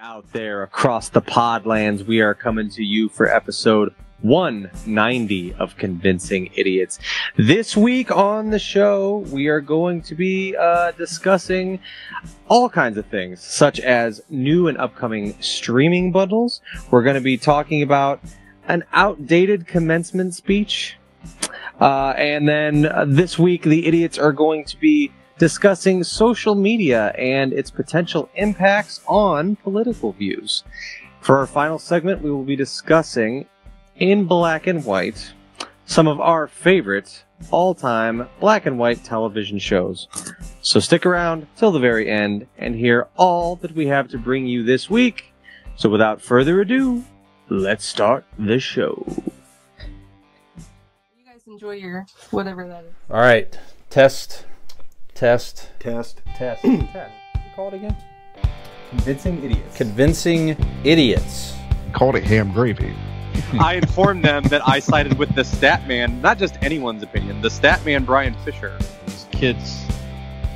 out there across the podlands, we are coming to you for episode 190 of Convincing Idiots. This week on the show, we are going to be discussing all kinds of things, such as new and upcoming streaming bundles. We're going to be talking about an outdated commencement speech. And then this week, the idiots are going to be discussing social media and its potential impacts on political views. For our final segment, we will be discussing, in black and white, some of our favorite all-time black and white television shows. So stick around till the very end and hear all that we have to bring you this week. So without further ado, let's start the show. You guys enjoy your whatever that is. All right, test. Test. Call it again. Convincing Idiots. Convincing Idiots. Called it ham gravy. I informed them that I sided with the stat man, not just anyone's opinion, the stat man Brian Fisher. These kids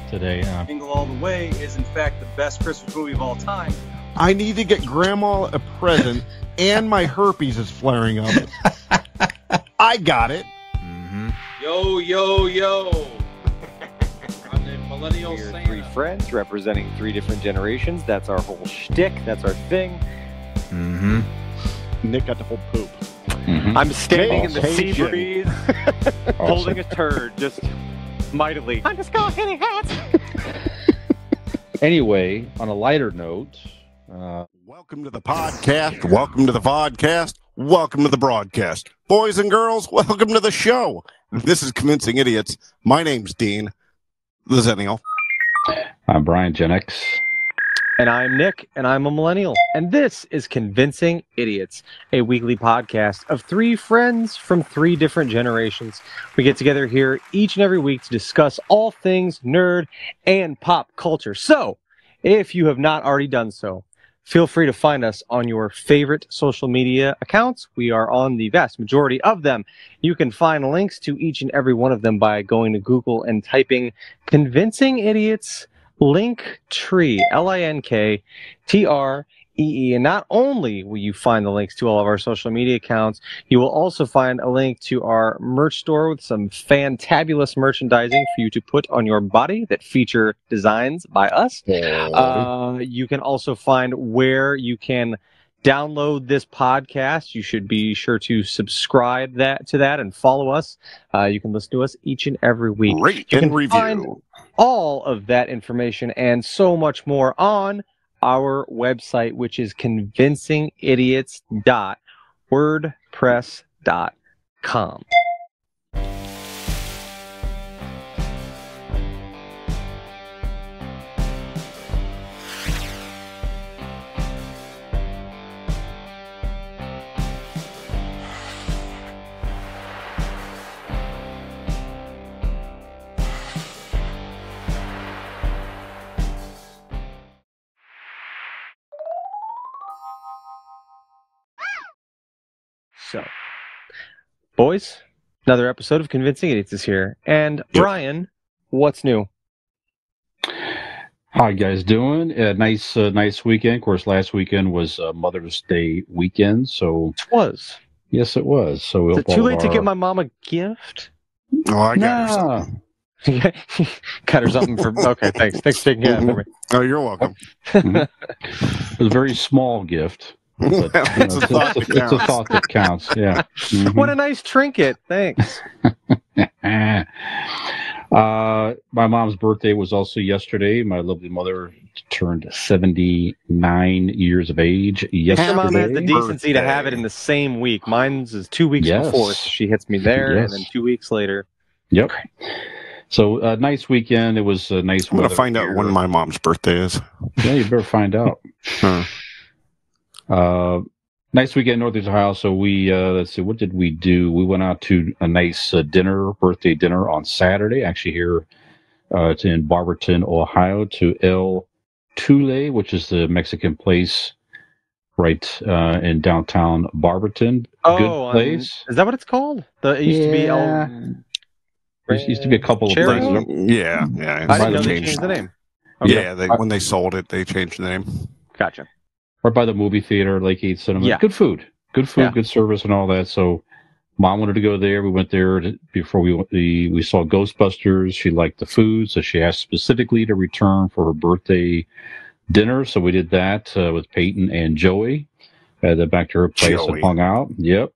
today. Jingle All the Way is in fact the best Christmas movie of all time. I need to get Grandma a present, and my herpes is flaring up. I got it. Mm-hmm. Yo. I'm the millennial We're Santa. three friends representing three different generations. That's our whole shtick. That's our thing. Mm-hmm. Nick got the whole poop. Mm-hmm. I'm standing in the sea Caucasian. breeze, holding a turd, just mightily. I'm just going hitting hats. Anyway, on a lighter note, Welcome to the podcast. Welcome to the vodcast. Welcome to the broadcast. Boys and girls, welcome to the show. This is Convincing Idiots. My name's Dean, the Zennial. I'm Brian Gen X. And I'm Nick, and I'm a millennial. And this is Convincing Idiots, a weekly podcast of three friends from three different generations. We get together here each and every week to discuss all things nerd and pop culture. So, if you have not already done so, feel free to find us on your favorite social media accounts. We are on the vast majority of them. You can find links to each and every one of them by going to Google and typing Convincing Idiots Linktree, Linktree. And not only will you find the links to all of our social media accounts, you will also find a link to our merch store with some fantabulous merchandising for you to put on your body that feature designs by us. You can also find where you can download this podcast. You should be sure to subscribe to that and follow us. You can listen to us each and every week. Rate You and can review. find all of that information and so much more on our website, which is convincingidiots.wordpress.com. So, boys, another episode of Convincing Idiots is here. And Brian, what's new? how you guys doing? Nice weekend. Of course, last weekend was Mother's Day weekend, so It was. yes, it was. So Is it too late to get my mom a gift? Oh, I got her something. Got her something for... Okay, thanks. Thanks for taking care of it for me. Oh, you're welcome. It was a very small gift. But, It's a thought that it's a counts. thought that counts. Yeah. Mhm. What a nice trinket. Thanks. My mom's birthday was also yesterday. My lovely mother turned 79 years of age yesterday. Your mom has the decency to Birthday. have it in the same week. Mine's is 2 weeks Yes. before, so she hits me there, Yes. and then 2 weeks later. Yep. So nice weekend. It was a nice I'm going weather to find out here. when my mom's birthday is. Yeah, you better find out. Huh. Nice weekend in Northeast Ohio. So we, let's see, what did we do? We went out to a nice birthday dinner on Saturday, actually here it's in Barberton, Ohio, to El Tule, which is the Mexican place right in downtown Barberton. Good place. Is that what it's called? It used to be... Yeah. There used to be a couple of Cherry? places. Yeah. I didn't know Might they have changed the name. Yeah, when they sold it, they changed the name. Gotcha. right by the movie theater, Lake 8 Cinema. Yeah. Good food, Yeah. good service, and all that. So, Mom wanted to go there. We went there before we saw Ghostbusters. She liked the food, so she asked specifically to return for her birthday dinner. So we did that with Peyton and Joey. Then back to her place and hung out. Yep.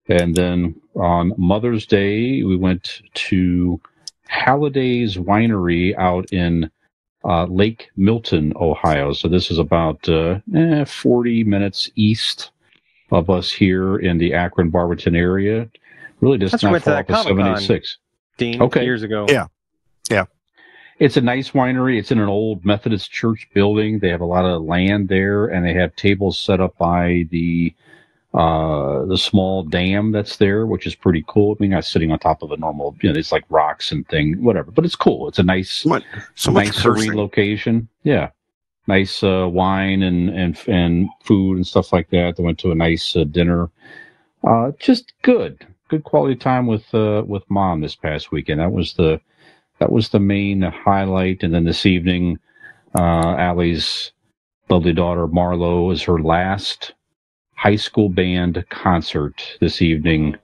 And then on Mother's Day, we went to Halliday's Winery out in Lake Milton, Ohio. So this is about 40 minutes east of us here in the Akron Barberton area. Really just not far off of 76. Dean, years ago. Yeah. It's a nice winery. It's in an old Methodist church building. They have a lot of land there, and they have tables set up by the small dam that's there, which is pretty cool. I mean, not sitting on top of a normal, it's like rocks and whatever, but it's cool. It's a nice, nice serene location. Yeah. Nice wine and food and stuff like that. They went to a nice dinner. Just good quality time with Mom this past weekend. That was the main highlight. And then this evening, Allie's lovely daughter Marlo is her last high school band concert this evening.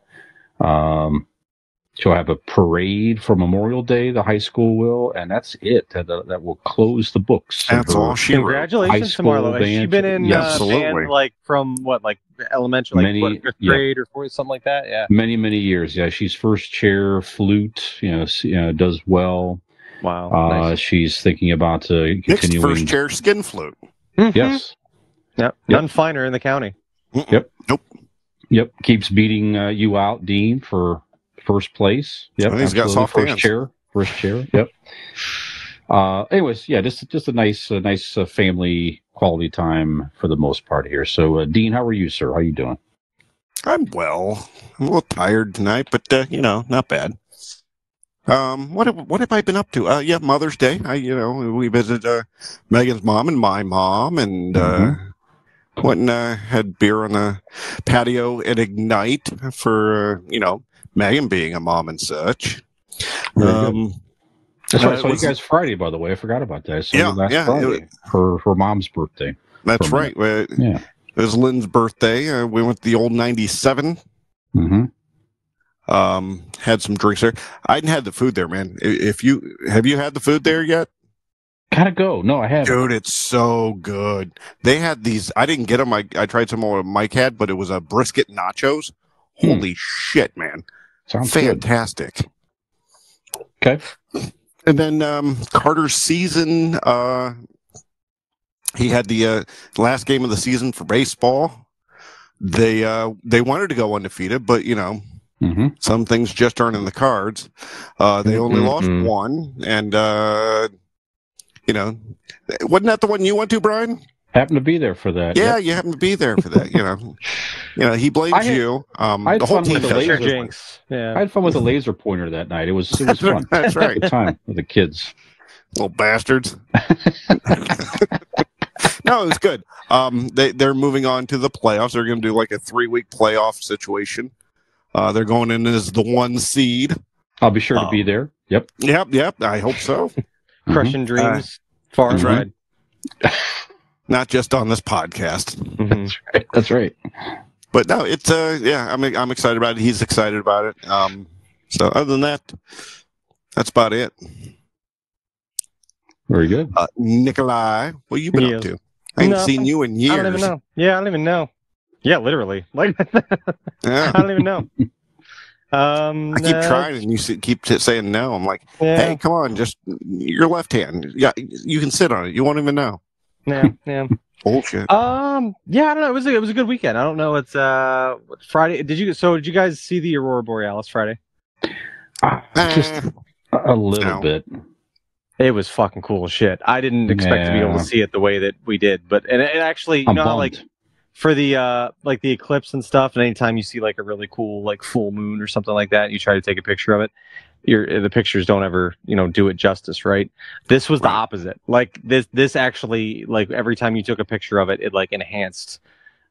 She'll have a parade for Memorial Day, the high school will, and that's it. That will close the books. That's all she wrote. Congratulations to Marlo. Has she been in band from elementary, fifth grade or fourth, something like that? Yeah. Many, many years. Yeah, she's first chair flute. Does well. Wow. Nice. She's thinking about continuing. Next first chair skin flute. Mm-hmm. Yes. Yep. None finer in the county. Mm-mm. Yep. Nope. Yep. Keeps beating you out, Dean, for first place. Yep. He's got soft hands. First chair. Yep. Anyways, yeah, just a nice family quality time for the most part here. So, Dean, how are you, sir? How are you doing? I'm well. I'm a little tired tonight, but not bad. What have I been up to? Yeah, Mother's Day. We visited Megan's mom and my mom, and went and had beer on the patio at Ignite for Megan being a mom and such. That's right. I saw you guys Friday, by the way. I forgot about that. So Friday for her mom's birthday. That's right. It was Lynn's birthday. We went to the old 97. Mm-hmm. Had some drinks there. I hadn't had the food there, man. Have you had the food there yet? Gotta go. No, I haven't. Dude, it's so good. They had these. I didn't get them. I tried some more Mike had, but it was a brisket nachos. Holy shit, man! Sounds fantastic. Good. Okay. And then Carter's season. He had the last game of the season for baseball. They wanted to go undefeated, but some things just aren't in the cards. They only lost one, and wasn't that the one you went to, Brian? Happened to be there for that. Yeah, you happened to be there for that. He blames you. I had the whole fun team with the does. laser. Jinx. Yeah. I had fun with the laser pointer that night. It was fun. That's right. Good time with the kids. Little bastards. No, it was good. They're moving on to the playoffs. They're going to do like a 3-week playoff situation. They're going in as the 1 seed. I'll be sure to be there. Yep. Yep. I hope so. Crushing dreams. Far and wide. Not just on this podcast. That's right. But no, it's I'm excited about it. He's excited about it. So other than that, that's about it. Very good. Nikolai, what you been up to? I ain't seen you in years. I don't even know. Yeah, I don't even know. Yeah, literally. I don't even know. I keep trying, and you keep saying no. I'm like, hey, come on, just your left hand. Yeah, you can sit on it. You won't even know. Yeah. Bullshit. I don't know. It was a good weekend. I don't know. It's Friday. Did you guys see the Aurora Borealis Friday? Just a little bit. It was fucking cool as shit. I didn't expect to be able to see it the way that we did, but it actually, for the the eclipse and stuff, and anytime you see like a really cool like full moon or something like that, you try to take a picture of it. The pictures don't ever do it justice, right? This was the opposite. Like this actually, like every time you took a picture of it, it like enhanced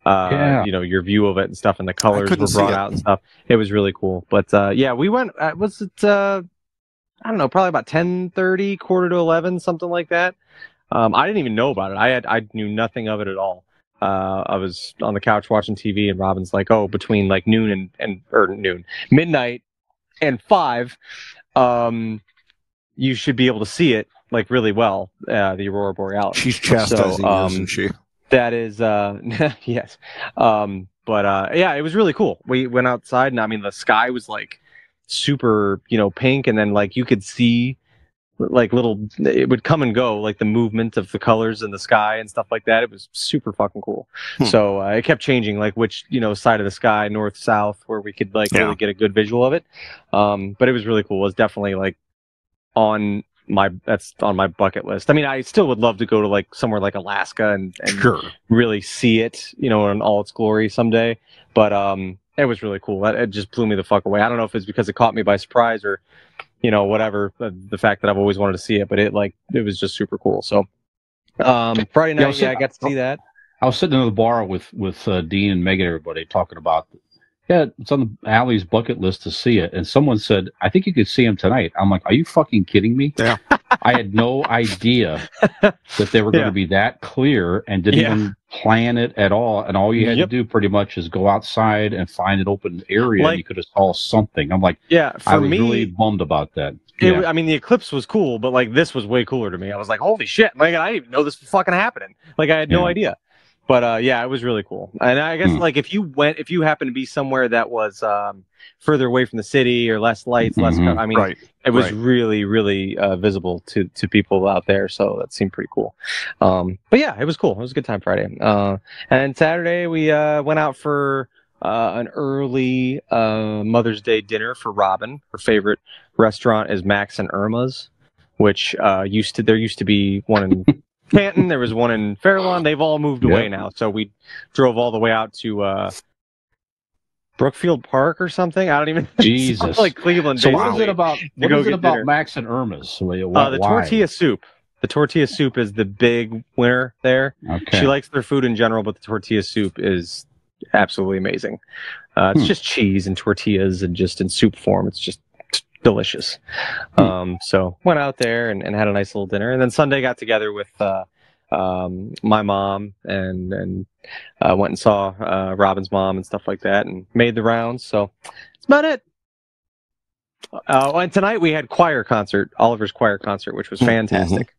your view of it and stuff, and the colors were brought out and stuff. It was really cool. But we went. Was it? I don't know, probably about 10:30, quarter to 11, something like that. I didn't even know about it. I knew nothing of it at all. I was on the couch watching TV, and Robin's like, "Oh, between like noon and midnight and 5, you should be able to see it like really well, the aurora borealis." She's chastising you, isn't she? That is, yes. Yeah, it was really cool. We went outside, and I mean, the sky was like super, pink, and then like you could see like it would come and go, like the movement of the colors in the sky and stuff like that. It was super fucking cool. So it kept changing, like which side of the sky, north, south, where we could like really get a good visual of it. But it was really cool. It was definitely like that's on my bucket list. I mean, I still would love to go to like somewhere like Alaska and really see it, in all its glory someday. But it was really cool. It just blew me the fuck away. I don't know if it's because it caught me by surprise or whatever, the fact that I've always wanted to see it, but it was just super cool. So Friday night, I got to see that. I was sitting in the bar with Dean and Megan, everybody talking about, it's on the Alley's bucket list to see it. And someone said, I think you could see him tonight. I'm like, are you fucking kidding me? Yeah. I had no idea that they were going to be that clear and didn't even plan it at all. And all you had to do pretty much is go outside and find an open area and you could have saw something. I'm like, I was really bummed about that. I mean, the eclipse was cool, but like this was way cooler to me. I was like, holy shit. Like, I didn't even know this was fucking happening. Like, I had no idea. But it was really cool. And I guess like if you happen to be somewhere that was further away from the city or less lights, it was really, really visible to people out there. So that seemed pretty cool. But yeah, it was cool. It was a good time Friday. And Saturday we went out for an early Mother's Day dinner for Robin. Her favorite restaurant is Max and Irma's, which there used to be one in Canton, there was one in Fairlawn. They've all moved away now. So we drove all the way out to Brookfield Park or something. I don't even Jesus. Like Cleveland. So what is it about Max and Irma's? The tortilla soup. The tortilla soup is the big winner there. Okay. She likes their food in general, but the tortilla soup is absolutely amazing. It's just cheese and tortillas and just in soup form. It's just delicious. So went out there and had a nice little dinner, and then Sunday got together with my mom and went and saw Robin's mom and stuff like that, and made the rounds. So that's about it. And tonight we had Oliver's choir concert, which was fantastic.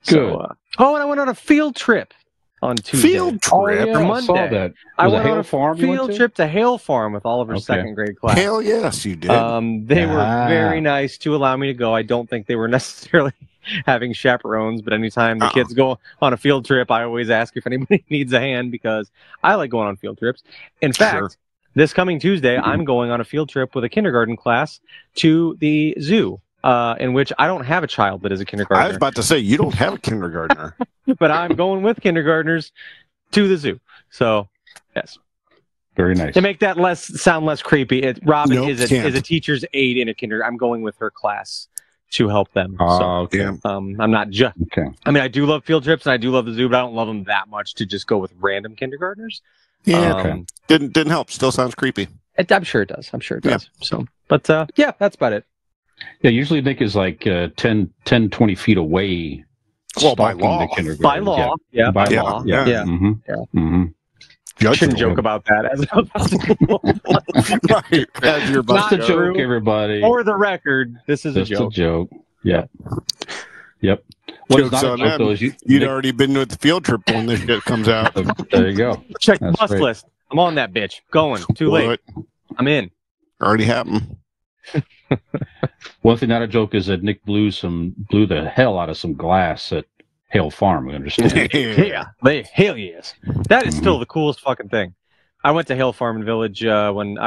Good. So, and I went on a field trip on Tuesday. Field trip? Monday. I saw that. I Was it went on Hale a Farm you went field to? trip to Hale Farm with Oliver's second grade class. Hell yes, you did. They were very nice to allow me to go. I don't think they were necessarily having chaperones, but anytime the kids go on a field trip, I always ask if anybody needs a hand because I like going on field trips. In fact, this coming Tuesday, I'm going on a field trip with a kindergarten class to the zoo, in which I don't have a child that is a kindergartner. I was about to say, you don't have a kindergartner. But I'm going with kindergartners to the zoo. So, yes. Very nice. To make that sound less creepy, Robin is a teacher's aide in a kindergarten. I'm going with her class to help them. I'm not just. Okay. I mean, I do love field trips and I do love the zoo, but I don't love them that much to just go with random kindergartners. Yeah. Didn't help. Still sounds creepy. I'm sure it does. Yeah. So, but that's about it. Yeah, usually Nick is like 10, 20 feet away. Well, by law. By law. Yeah. By law. Yeah. Mm-hmm. Yeah. Mm-hmm. I shouldn't joke about that as you're just a joke, everybody. For the record, this is just a joke. A joke. Yeah. Yep. What is not a joke, though, is you'd already been with the field trip when this shit comes out. There you go. Check the bus list. I'm on that bitch. Going. Too late. I'm in. Already happened. One thing not a joke is that Nick blew the hell out of some glass at Hale Farm, we understand. Hell yes. That is still the coolest fucking thing. I went to Hale Farm and Village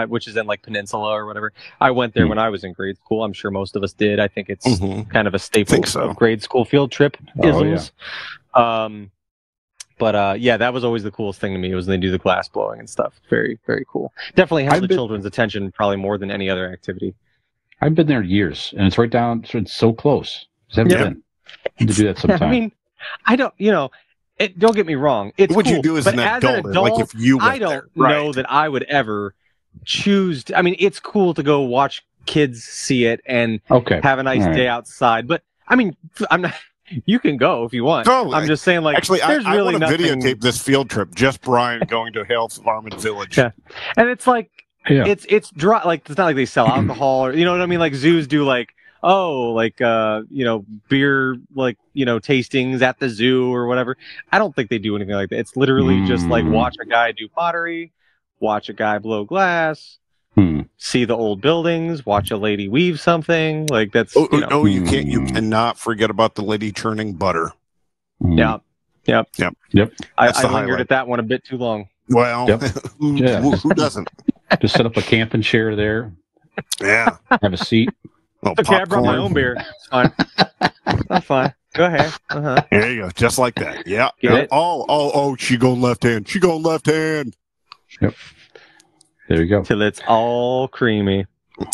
which is in like Peninsula or whatever. I went there when I was in grade school. I'm sure most of us did. I think it's kind of a staple of grade school field trip isms. But that was always the coolest thing to me was when they do the glass blowing and stuff. Very, very cool. Definitely held the children's attention probably more than any other activity. I've been there years, and it's right down. It's so close. Have you been? To do that sometime. I mean, I don't. Don't get me wrong. It's what cool, you do as an adult, like if you went I don't know that I would ever choose. I mean, it's cool to go watch kids see it and have a nice day outside. But I mean, I'm not. you can go if you want. No, I'm just saying, like, actually, there's I really want to nothing. videotape this field trip. Just Brian going to Hale Farm and Village. Yeah. And it's like, Yeah. it's dry. Like, it's not like they sell alcohol or, you know what I mean? Like, zoos do, like, beer, like, tastings at the zoo or whatever. I don't think they do anything like that. It's literally just like watch a guy do pottery, watch a guy blow glass, see the old buildings, watch a lady weave something. Like, that's, you can't. You cannot forget about the lady churning butter. Yeah. Yep. I the lingered highlight. at that one a bit too long. Well, Yep. who doesn't? Just set up a camping chair there, Yeah. have a seat. Oh, Okay, I brought my popcorn. own beer. It's fine. That's fine. Go ahead. Uh-huh. There you go, just like that. Yeah. Get it? Oh, she going left hand. She going left hand. Yep. There you go. Till it's all creamy.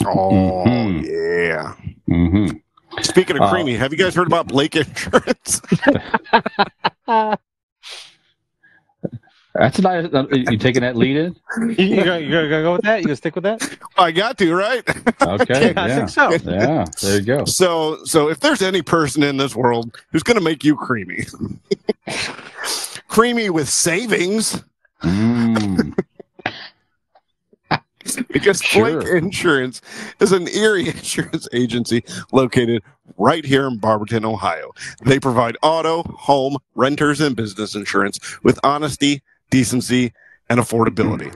Oh, Mhm. yeah. Mm-hmm. Speaking of creamy, have you guys heard about Blake Insurance? That's nice. You taking that lead in? You gonna go with that? You gonna stick with that? I got to, right? Okay. I Yeah. think so. Yeah. There you go. So if there's any person in this world who's going to make you creamy, creamy with savings, because Sure. Blake Insurance is an Erie insurance agency located right here in Barberton, Ohio. They provide auto, home, renters, and business insurance with honesty, decency, and affordability.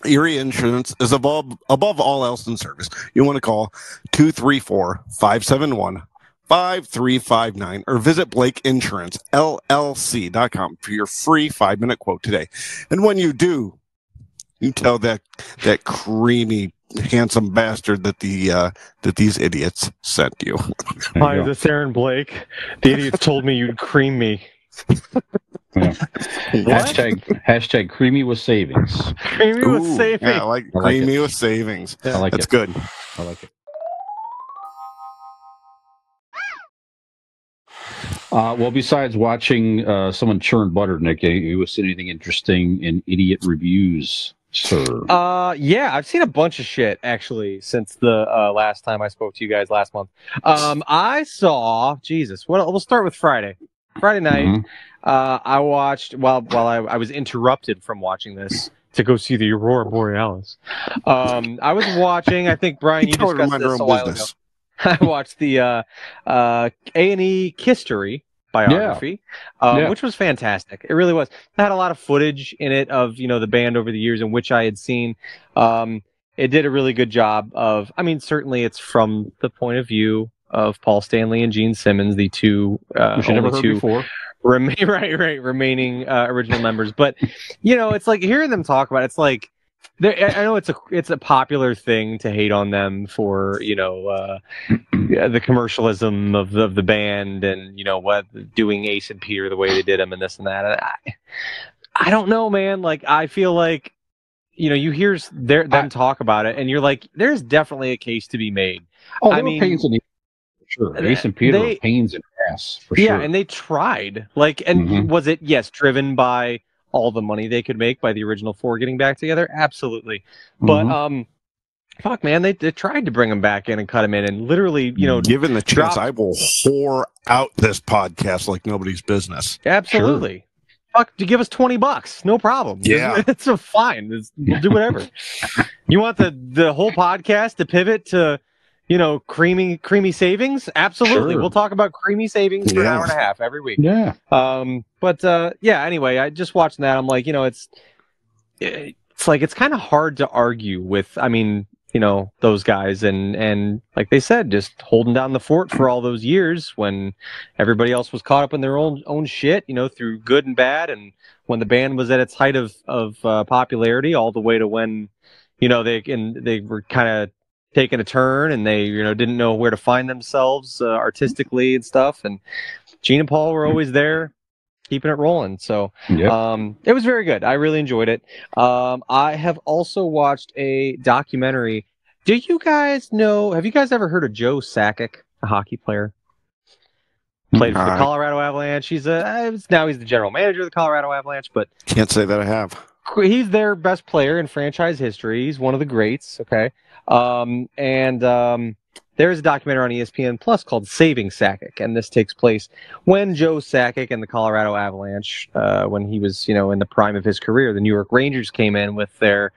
Erie Insurance is above all else in service. You want to call 234-571-5359 or visit BlakeInsuranceLLC.com for your free 5-minute quote today. And when you do, you tell that creamy, handsome bastard that that these idiots sent you. There Hi, you go. this is Aaron Blake. The idiots told me you'd cream me. Yeah. Hashtag creamy with savings. Creamy with Ooh, saving. yeah, I like I like creamy with savings. I like That's it. good. I like it. Well, besides watching someone churn butter, Nick, you see anything interesting in idiot reviews, sir? Yeah, I've seen a bunch of shit actually since the last time I spoke to you guys last month. I saw we'll start with Friday night. Mhm. I watched while I was interrupted from watching this to go see the Aurora Borealis. I was watching. I think Brian, you Totally discussed mind your this own a while business. ago. I watched the A&E History biography, which was fantastic. It really was. It had a lot of footage in it of the band over the years, in which I had seen. It did a really good job of. I mean, certainly it's from the point of view of Paul Stanley and Gene Simmons, the two Which you never only heard two before. remaining original members. But it's like hearing them talk about it, it's like. I know it's a popular thing to hate on them for the commercialism of the band and what doing Ace and Peter the way they did them and this and that. And I don't know, man. Like I feel like you hear them talk about it and you're like, there's definitely a case to be made. Oh, I they were mean, pains in the sure. Ace and Peter were pains in the ass for sure. Yeah, and they tried. Like, and was it driven by all the money they could make by the original four getting back together? Absolutely. But fuck, man, they tried to bring him back in and cut him in, and literally, given the chance, I will whore out this podcast like nobody's business. Absolutely. Sure. Fuck, to give us $20, no problem. Yeah, it's a fine. We'll do whatever. You want the whole podcast to pivot to creamy savings? Absolutely. Sure. We'll talk about creamy savings for an hour and a half every week. Yeah. Anyway, I just watching that. I'm like, it's like, it's kind of hard to argue with, those guys and like they said, just holding down the fort for all those years when everybody else was caught up in their own shit, through good and bad. And when the band was at its height of popularity, all the way to when, they were kind of taking a turn and they didn't know where to find themselves artistically and stuff, and Gene and Paul were always there keeping it rolling. So it was very good. I really enjoyed it. I have also watched a documentary. Have you guys ever heard of Joe Sakic, a hockey player? Played for the Colorado Avalanche. Now he's the general manager of the Colorado Avalanche, but can't say that I have. He's their best player in franchise history. He's one of the greats. Okay. there's a documentary on ESPN Plus called Saving Sakic, and this takes place when Joe Sakic and the Colorado Avalanche, when he was, in the prime of his career, the New York Rangers came in with their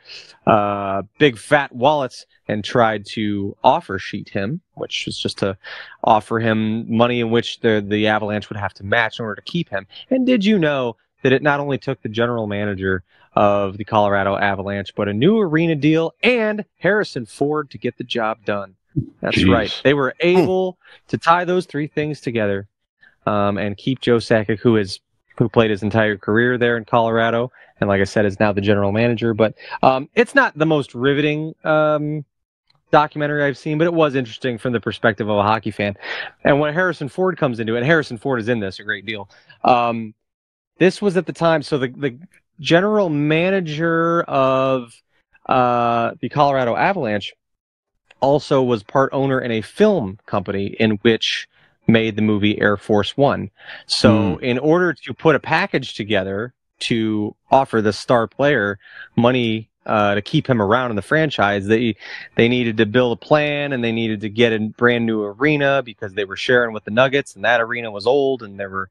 big fat wallets and tried to offer sheet him, which is just to offer him money in which the Avalanche would have to match in order to keep him. And did you know that it not only took the general manager of the Colorado Avalanche, but a new arena deal and Harrison Ford to get the job done? That's Jeez. right. They were able to tie those three things together and keep Joe Sakic, who played his entire career there in Colorado, and like I said, is now the general manager. But it's not the most riveting documentary I've seen, but it was interesting from the perspective of a hockey fan. And when Harrison Ford comes into it, Harrison Ford is in this a great deal. This was at the time, so the general manager of the Colorado Avalanche also was part owner in a film company in which made the movie Air Force One. So in order to put a package together to offer the star player money to keep him around in the franchise, they needed to build a plan, and they needed to get a brand new arena because they were sharing with the Nuggets, and that arena was old, and there were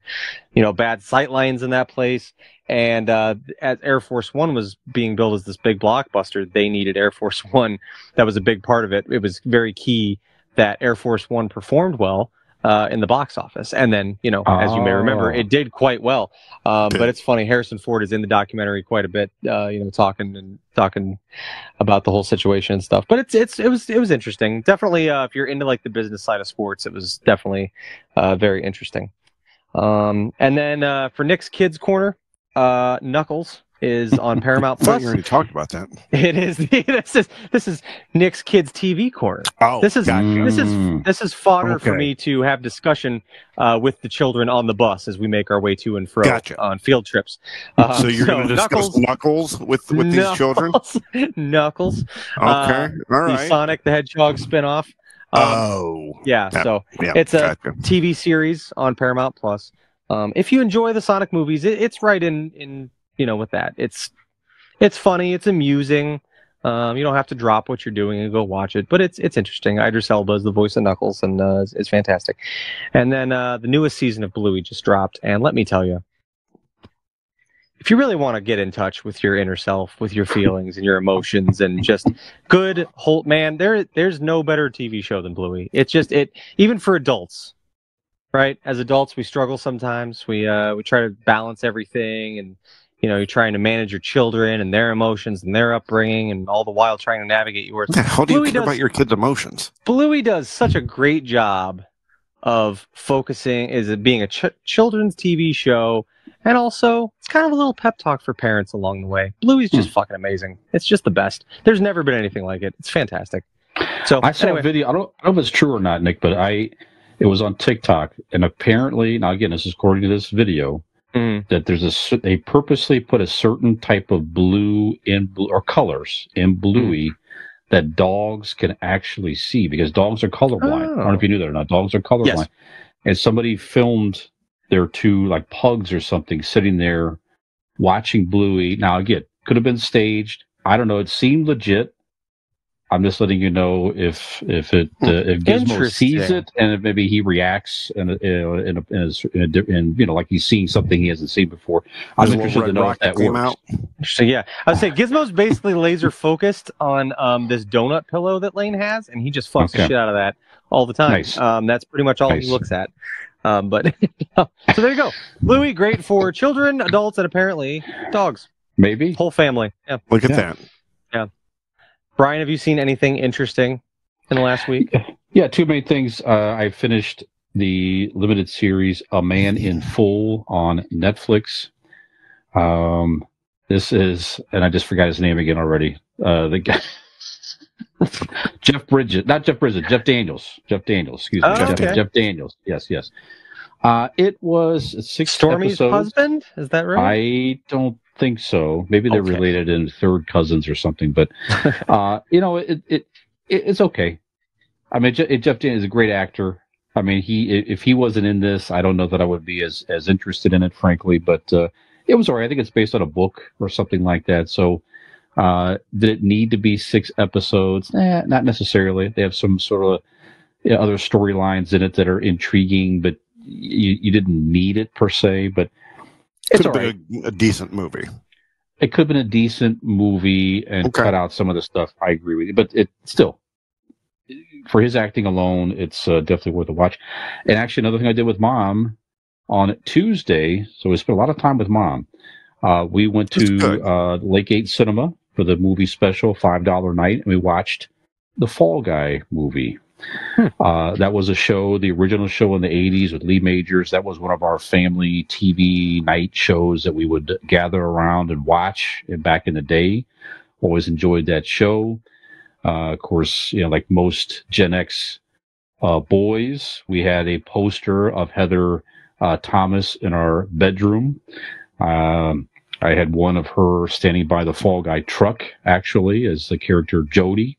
bad sight lines in that place. And as Air Force One was being built as this big blockbuster, they needed Air Force One. That was a big part of it. It was very key that Air Force One performed well in the box office. And then, as you may remember, it did quite well. But it's funny, Harrison Ford is in the documentary quite a bit, talking about the whole situation and stuff. But it was interesting. Definitely, if you're into like the business side of sports, it was definitely very interesting. And then for Nick's Kids Corner, Knuckles is on Paramount I thought Plus. you already talked about that. It is. This is Nick's Kids TV Corner. Oh, this is gotcha. this is fodder for Okay. me to have discussion with the children on the bus as we make our way to and fro Gotcha. on field trips. So you're going to discuss Knuckles with these children? Knuckles. Okay, all The right. Sonic the Hedgehog spinoff. Yeah, It's a gotcha. TV series on Paramount Plus. If you enjoy the Sonic movies, it's right in with that. It's funny, it's amusing. You don't have to drop what you're doing and go watch it, but it's interesting. Idris Elba is the voice of Knuckles, and it's fantastic. And then the newest season of Bluey just dropped, and let me tell you, if you really want to get in touch with your inner self, with your feelings and your emotions, and just good whole man, there's no better TV show than Bluey. It's just even for adults. Right, as adults, we struggle sometimes. We try to balance everything, and you're trying to manage your children and their emotions and their upbringing, and all the while trying to navigate yours. What the hell do you care about your kids' emotions? Bluey does such a great job of focusing as it being a children's TV show, and also it's kind of a little pep talk for parents along the way. Bluey's just fucking amazing. It's just the best. There's never been anything like it. It's fantastic. So I saw a video. I don't know if it's true or not, Nick, but it was on TikTok, and apparently, now again, this is according to this video, that they purposely put a certain type of blue or colors in Bluey that dogs can actually see, because dogs are colorblind. I don't know if you knew that or not. Dogs are colorblind. Yes. And somebody filmed their two like pugs or something sitting there watching Bluey. Now again, could have been staged. I don't know. It seemed legit. I'm just letting you know if Gizmo sees it, and if maybe he reacts in like he's seeing something he hasn't seen before. I'm interested to know if that works. Interesting, yeah. I would say Gizmo's basically laser focused on this donut pillow that Lane has, and he just fucks the shit out of that all the time. Nice. That's pretty much all he looks at. But so there you go. Bluey, great for children, adults, and apparently dogs. Maybe whole family. Yeah. Look at that. Yeah. Brian, have you seen anything interesting in the last week? Yeah, two main things. I finished the limited series A Man in Full on Netflix. This is, and I just forgot his name again already. The guy, Jeff Daniels. Excuse me. Jeff Daniels. Yes. It was 6 Stormy's episodes. husband? Is that right? I don't think so. Maybe they're related in third cousins or something. But it's okay. I mean, Jeff Daniels is a great actor. I mean, if he wasn't in this, I don't know that I would be as interested in it, frankly. But it was all right. I think it's based on a book or something like that. So did it need to be 6 episodes? Not necessarily. They have some sort of other storylines in it that are intriguing, but you didn't need it per se. But it's Could all have right. been a decent movie. It could have been a decent movie and cut out some of the stuff. I agree with you, but it still, for his acting alone, it's definitely worth a watch. And actually, another thing I did with Mom on Tuesday, so we spent a lot of time with Mom. We went to Lakegate Cinema for the movie special, $5 night, and we watched the Fall Guy movie. That was a show, the original show in the 80s with Lee Majors. That was one of our family TV night shows that we would gather around and watch back in the day. Always enjoyed that show. Of course, like most Gen X boys, we had a poster of Heather Thomas in our bedroom. I had one of her standing by the Fall Guy truck, actually, as the character Jody.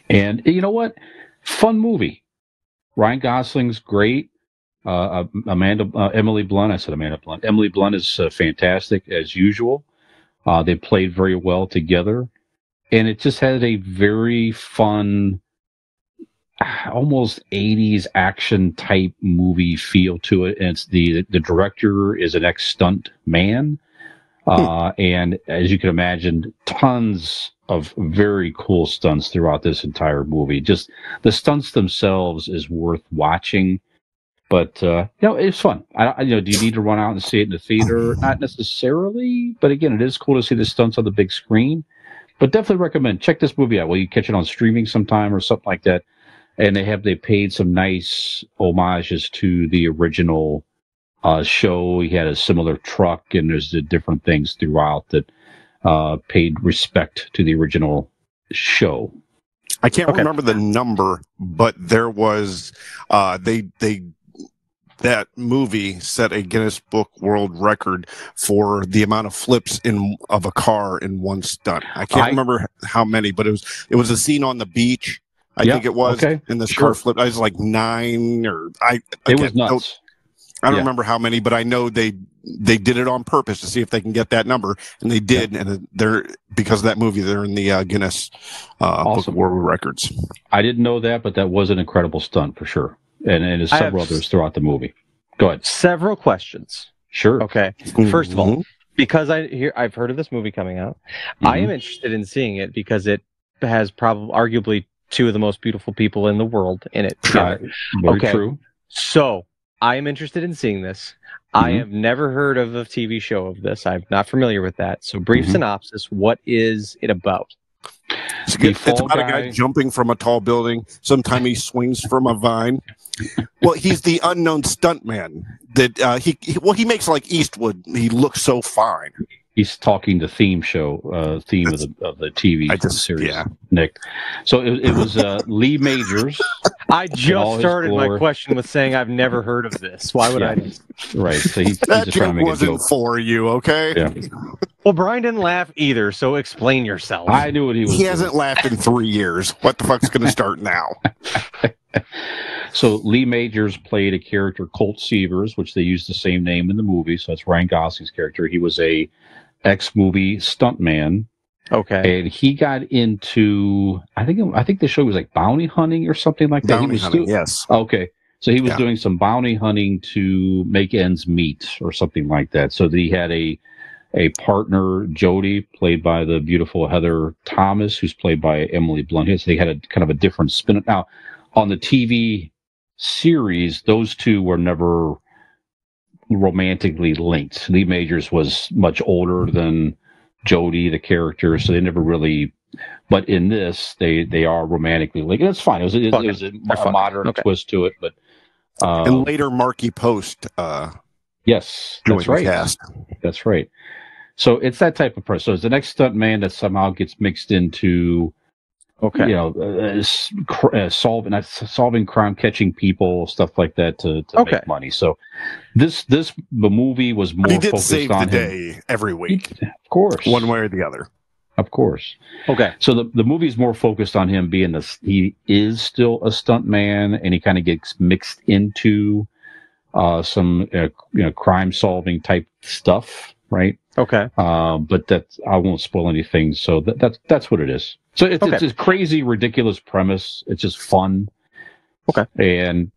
And you know what? Fun movie. Ryan Gosling's great. Emily Blunt. I said Amanda Blunt. Emily Blunt is fantastic as usual. They played very well together, and it just had a very fun, almost 80s action type movie feel to it. And it's the director is an ex-stunt man, and as you can imagine, tons of very cool stunts throughout this entire movie. Just the stunts themselves is worth watching, but it's fun. Do you need to run out and see it in the theater? Not necessarily, but again, it is cool to see the stunts on the big screen. But definitely recommend check this movie out. Well, you catch it on streaming sometime or something like that, and they paid some nice homages to the original show. He had a similar truck, and there's the different things throughout that paid respect to the original show. I can't remember the number, but there was that movie set a Guinness Book World Record for the amount of flips of a car in one stunt. I can't remember how many, but it was a scene on the beach. I think it was, and this car flipped. I was like 9 or it was nuts. I don't remember how many, but I know they did it on purpose to see if they can get that number, and they did. And they're because of that movie, they're in the Guinness Book of World Records. I didn't know that, but that was an incredible stunt for sure. And there's several others throughout the movie. Go ahead. Several questions. Sure. Okay. First of all, because I've heard of this movie coming out, I am interested in seeing it because it has arguably two of the most beautiful people in the world in it. Very true. So I am interested in seeing this. I have never heard of a TV show of this. I'm not familiar with that. So brief synopsis. What is it about? It's about a guy jumping from a tall building. Sometimes he swings from a vine. Well, he's the unknown stuntman that he makes like Eastwood. He looks so fine. He's talking the theme of the TV series, Nick. So it was Lee Majors. I just started my question with saying I've never heard of this. Why would I? Right. So he's that just trying to make wasn't a joke for you, okay? Yeah. Well, Brian didn't laugh either, so explain yourself. I knew what he was. He hasn't laughed in 3 years. What the fuck's going to start now? So Lee Majors played a character, Colt Seavers, which they used the same name in the movie. So that's Ryan Gosling's character. He was a ex-movie stuntman. Okay. And he got into, I think the show was like bounty hunting or something like that. Bounty hunting, yes. Okay. So he was doing some bounty hunting to make ends meet or something like that. So he had a partner, Jody, played by the beautiful Heather Thomas, who's played by Emily Blunt. So they had a kind of a different spin. Now, on the TV series, those two were never romantically linked. Lee Majors was much older than Jody, the character, so they never really. But in this, they are romantically linked. And it's fine. It was a modern twist to it, but and later Marky Post. Yes, that's right. Cast. That's right. So it's that type of person. So it's the next stunt man that somehow gets mixed into. Okay. Solving crime, catching people, stuff like that to make money. So the movie was more focused on him. He did save the day every week. Of course. One way or the other. Of course. Okay. So the movie's more focused on him being he is still a stunt man, and he kind of gets mixed into some crime solving type stuff, right? Okay. But I won't spoil anything. So that's what it is. So it's a crazy, ridiculous premise. It's just fun. Okay. And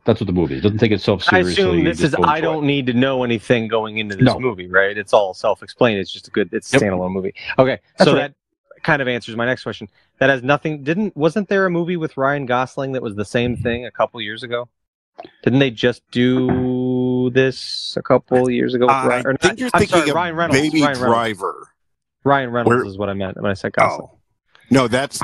that's what the movie is. It doesn't take itself I seriously. assume this Just is. go I enjoy it. don't need to know anything going into this No. movie, right? It's all self-explained. It's just it's a Yep. standalone movie. Okay, That's so right. that kind of answers my next question. That has nothing. Wasn't there a movie with Ryan Gosling that was the same thing a couple years ago? Didn't they just do this a couple years ago with I Ryan? think you're I'm thinking sorry, of Ryan Reynolds. Baby Ryan Reynolds. Driver. Ryan Reynolds Where- is what I meant when I said Gosling. Oh, no, that's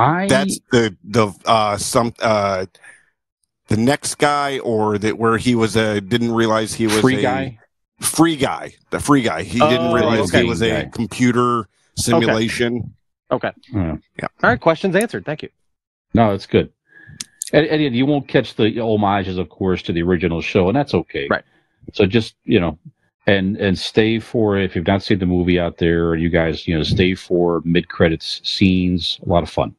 the next guy, or that where he was didn't realize he was Free Guy. Free Guy. The Free Guy. He didn't realize okay. he was a computer simulation. Okay. Yeah. Yeah. All right. Questions answered. Thank you. No, it's good. And you won't catch the homages, of course, to the original show, and that's okay. Right. So just and stay for, if you've not seen the movie out there, you guys stay for mid-credits scenes. A lot of fun.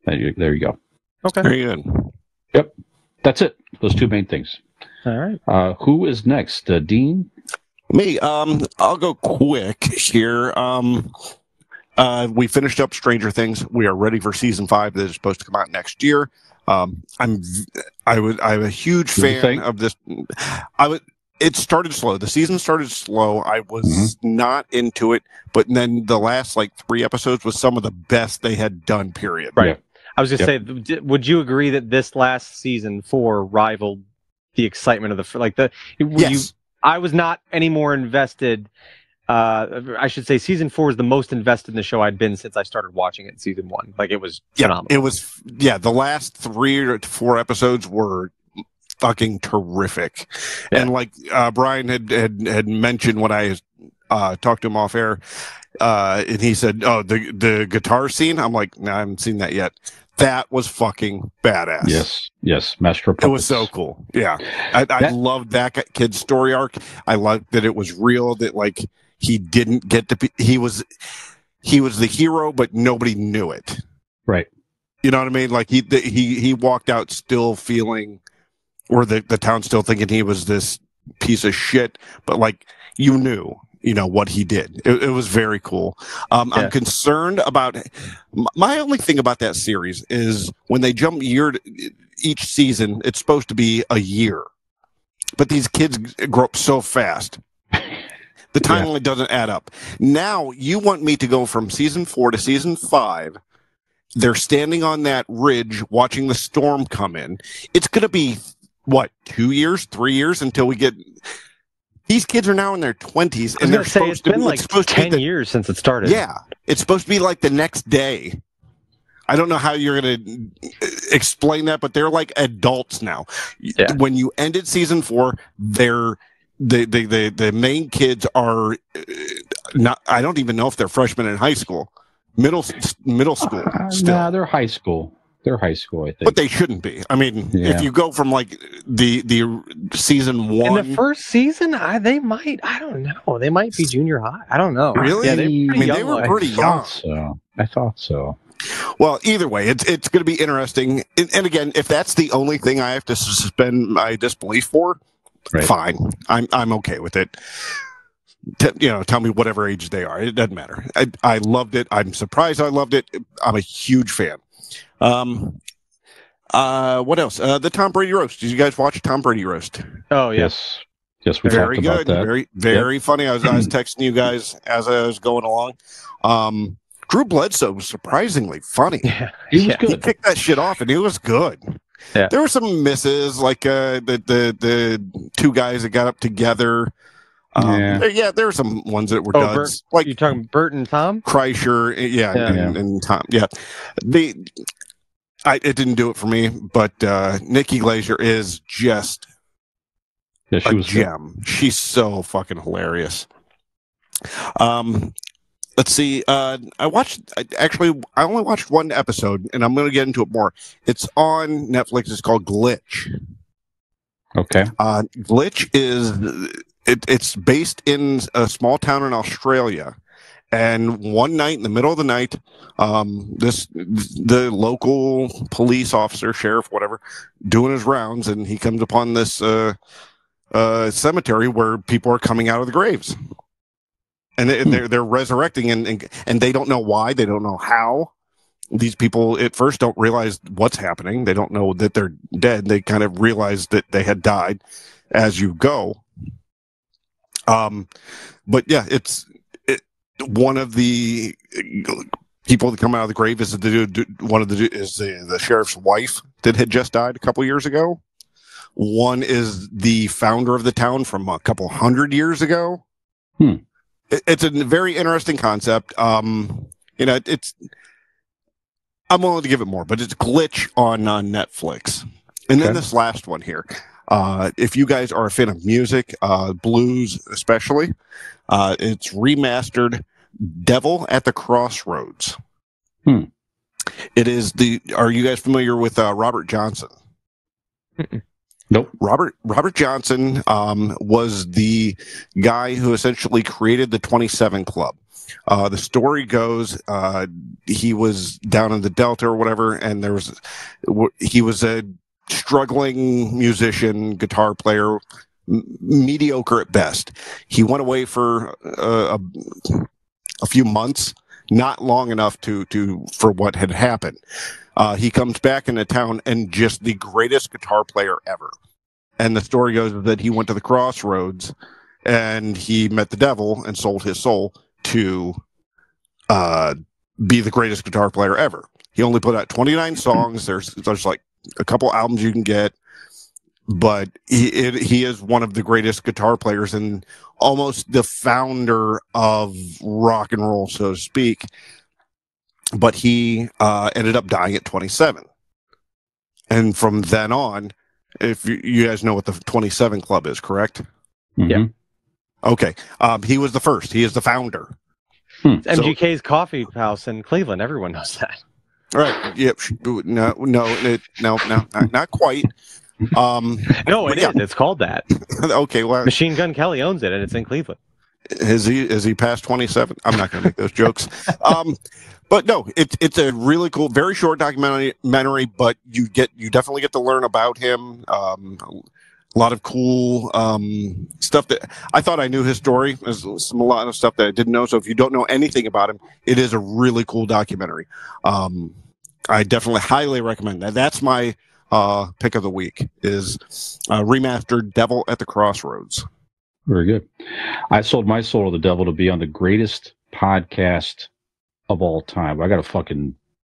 There you go. Okay. Very good. Yep. That's it. Those two main things. All right. Who is next? Dean? Me. I'll go quick here. We finished up Stranger Things. We are ready for season 5 that is supposed to come out next year. I'm a huge fan of this. It started slow. The season started slow. I was not into it, but then the last 3 episodes was some of the best they had done, period. Right. Yeah. I was just saying, would you agree that this last season 4 rivaled the excitement of Yes. I was not any more invested. I should say season 4 is the most invested in the show I'd been since I started watching it in season 1. It was phenomenal. It was, the last 3 to 4 episodes were fucking terrific. Yeah. And Brian had mentioned when I talked to him off air, and he said, "Oh, the guitar scene." I'm like, "No, I haven't seen that yet." That was fucking badass. Yes, Master of Puppets. It was so cool. Yeah, I loved that kid's story arc. I loved that it was real. That he didn't get to be. He was the hero, but nobody knew it. Right. You know what I mean? He walked out still feeling, or the town still thinking he was this piece of shit, but you knew, what he did. It was very cool. I'm concerned about, my only thing about that series is when they jump each season, it's supposed to be a year, but these kids grow up so fast. The timeline doesn't add up. Now you want me to go from season 4 to season 5. They're standing on that ridge watching the storm come in. It's going to be, 2 years, 3 years until we get... These kids are now in their 20s, and they're supposed to be... It's been 10 years since it started. Yeah. It's supposed to be the next day. I don't know how you're going to explain that, but they're like adults now. Yeah. When you ended season 4, they're... The main kids are not... I don't even know if they're freshmen in high school. Middle school still. Nah, they're high school. They're high school, I think. But they shouldn't be. I mean, if you go from the season 1, in the first season, they might. I don't know. They might be junior high. I don't know. Really? Yeah, they were pretty young. I thought so. Well, either way, it's going to be interesting. And again, if that's the only thing I have to suspend my disbelief for, fine. I'm okay with it. Tell me whatever age they are. It doesn't matter. I loved it. I'm surprised I loved it. I'm a huge fan. What else? The Tom Brady roast. Did you guys watch Tom Brady roast? Oh yes. Yes, we very talked good. about that. Very, very funny. I was texting you guys as I was going along. Drew Bledsoe was surprisingly funny. Yeah, he was He good. kicked that shit off, and it was good. Yeah. There were some misses, the 2 guys that got up together. There were some ones that were duds. You talking Bert and Tom? Kreischer, and Tom. Yeah, it didn't do it for me, but Nikki Glaser is just she was gem. Good. She's so fucking hilarious. Let's see. I only watched 1 episode, and I'm going to get into it more. It's on Netflix. It's called Glitch. Okay. Glitch is it's based in a small town in Australia, and one night in the middle of the night, the local police officer, sheriff, whatever, doing his rounds, and he comes upon this cemetery where people are coming out of the graves. And they're resurrecting, and they don't know why, they don't know how, these people at first don't realize what's happening. They don't know that they're dead. They kind of realize that they had died as you go. But yeah, one of the people that come out of the grave is the sheriff's wife that had just died a couple years ago. One is the founder of the town from a couple hundred years ago. It's a very interesting concept. I'm willing to give it more, but it's Glitch on Netflix. And then this last one here. If you guys are a fan of music, blues especially, it's remastered Devil at the Crossroads. It is are you guys familiar with Robert Johnson? Nope. Robert Johnson was the guy who essentially created the 27 Club. The story goes he was down in the Delta or whatever, and he was a struggling musician, guitar player, mediocre at best. He went away for a few months, not long enough for what had happened. He comes back into town and just the greatest guitar player ever. And the story goes that he went to the Crossroads and he met the devil and sold his soul to be the greatest guitar player ever. He only put out 29 songs. There's like a couple albums you can get, but he is one of the greatest guitar players and almost the founder of rock and roll, so to speak. But he ended up dying at 27. And from then on, if you guys know what the 27 Club is, correct? Yeah. Okay. He was the first. He is the founder. It's MGK's coffee house in Cleveland. Everyone knows that. Right. Yep. No, not quite. No, it is. It's called that. Okay. Well, Machine Gun Kelly owns it, and it's in Cleveland. Is he past 27? I'm not going to make those jokes. But no, it's a really cool, very short documentary. But you definitely get to learn about him. A lot of cool stuff that I thought I knew his story. There's a lot of stuff that I didn't know. So if you don't know anything about him, it is a really cool documentary. I definitely highly recommend that. That's my pick of the week is remastered Devil at the Crossroads. Very good. I sold my soul to the devil to be on the greatest podcast of all time. I got a fucking.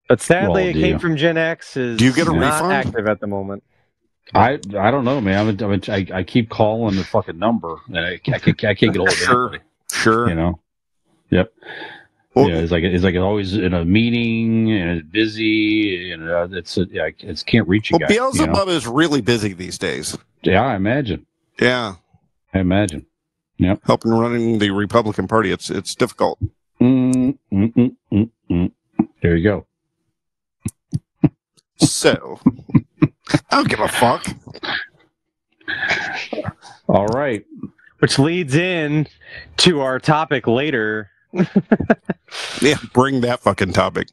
But sadly, it came from Gen X. Do you get a not refund? Active at the moment. I don't know, man. I keep calling the fucking number, and I can't get hold of anybody. Sure. You know. Yep. Well, yeah, it's like always in a meeting and it's busy, and it's can't reach you guys. Beelzebub is really busy these days. Yeah, I imagine. Yeah, I imagine. Yep. Helping running the Republican Party, it's difficult. There you go. So, I don't give a fuck. All right. Which leads in to our topic later. Yeah, bring that fucking topic.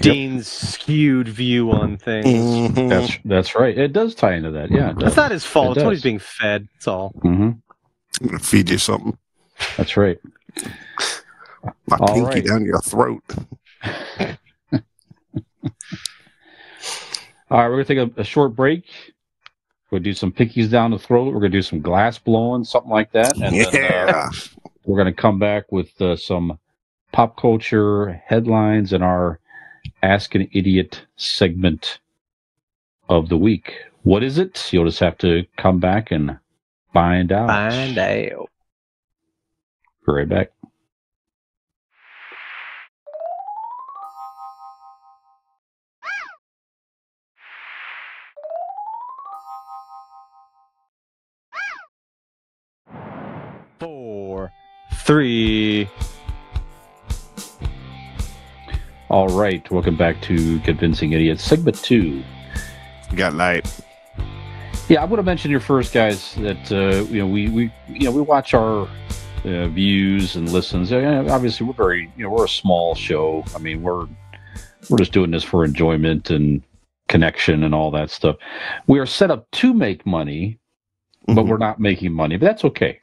Dean's skewed view on things. Mm-hmm. That's right. It does tie into that. Yeah, it's not his fault. It's what he's being fed. That's all. Mm-hmm. I'm gonna feed you something. That's right. My pinky down your throat. All right, we're gonna take a short break. We'll do some pinkies down the throat. We're gonna do some glass blowing, something like that, and then we're gonna come back with some pop culture headlines and our Ask an Idiot segment of the week. What is it? You'll just have to come back and find out. Be right back. Four, three. All right, welcome back to Convincing Idiots, segment 2. You got light. Yeah, I want to mention here first, guys, that we watch our views and listens. Obviously, we're a small show. I mean, we're just doing this for enjoyment and connection and all that stuff. We are set up to make money, but we're not making money. But that's okay.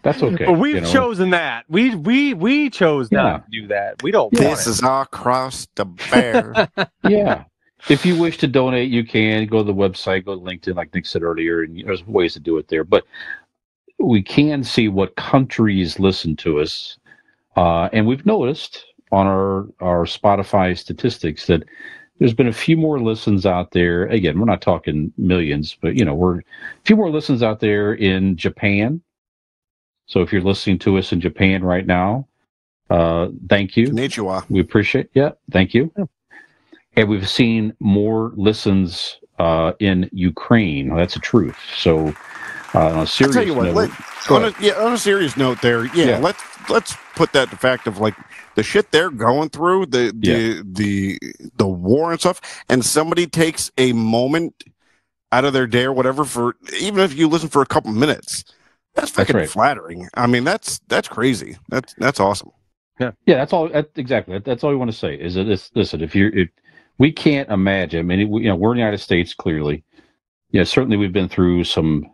That's okay. But we've chosen that. We chose not to do that. We don't. This is our cross to bear. Yeah. If you wish to donate, you can go to the website, go to LinkedIn, like Nick said earlier, and there's ways to do it there. But we can see what countries listen to us, and we've noticed on our Spotify statistics that there's been a few more listens out there. Again, we're not talking millions, but we're a few more listens out there in Japan. So if you're listening to us in Japan right now, thank you. Konnichiwa. We appreciate it. Yeah, thank you. Yeah. And we've seen more listens in Ukraine. Well, that's the truth. So on a serious note, on a serious note, let's put that to fact of like the shit they're going through, the war and stuff, and somebody takes a moment out of their day or whatever for even if you listen for a couple minutes, that's fucking flattering. I mean, that's crazy. That's awesome. Yeah, that's all. Exactly. That's all we want to say. Is that listen, we can't imagine. I mean, we're in the United States, clearly. Yeah, certainly we've been through some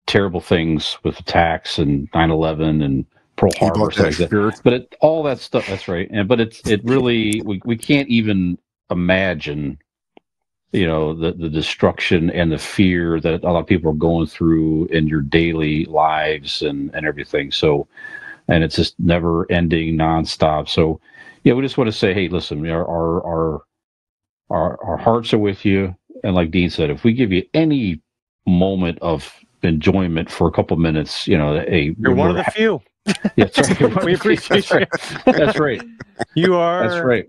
terrible things with attacks and 9/11 and Pearl Harbor, stuff like that. But all that stuff, that's right. But it really, we can't even imagine, the destruction and the fear that a lot of people are going through in your daily lives and everything. So, and it's just never ending, nonstop. So, we just want to say, hey, listen, our hearts are with you, and like Dean said, if we give you any moment of enjoyment for a couple minutes, hey, you're one of the few. Yeah, that's right. We appreciate you. That's right. You are. That's right.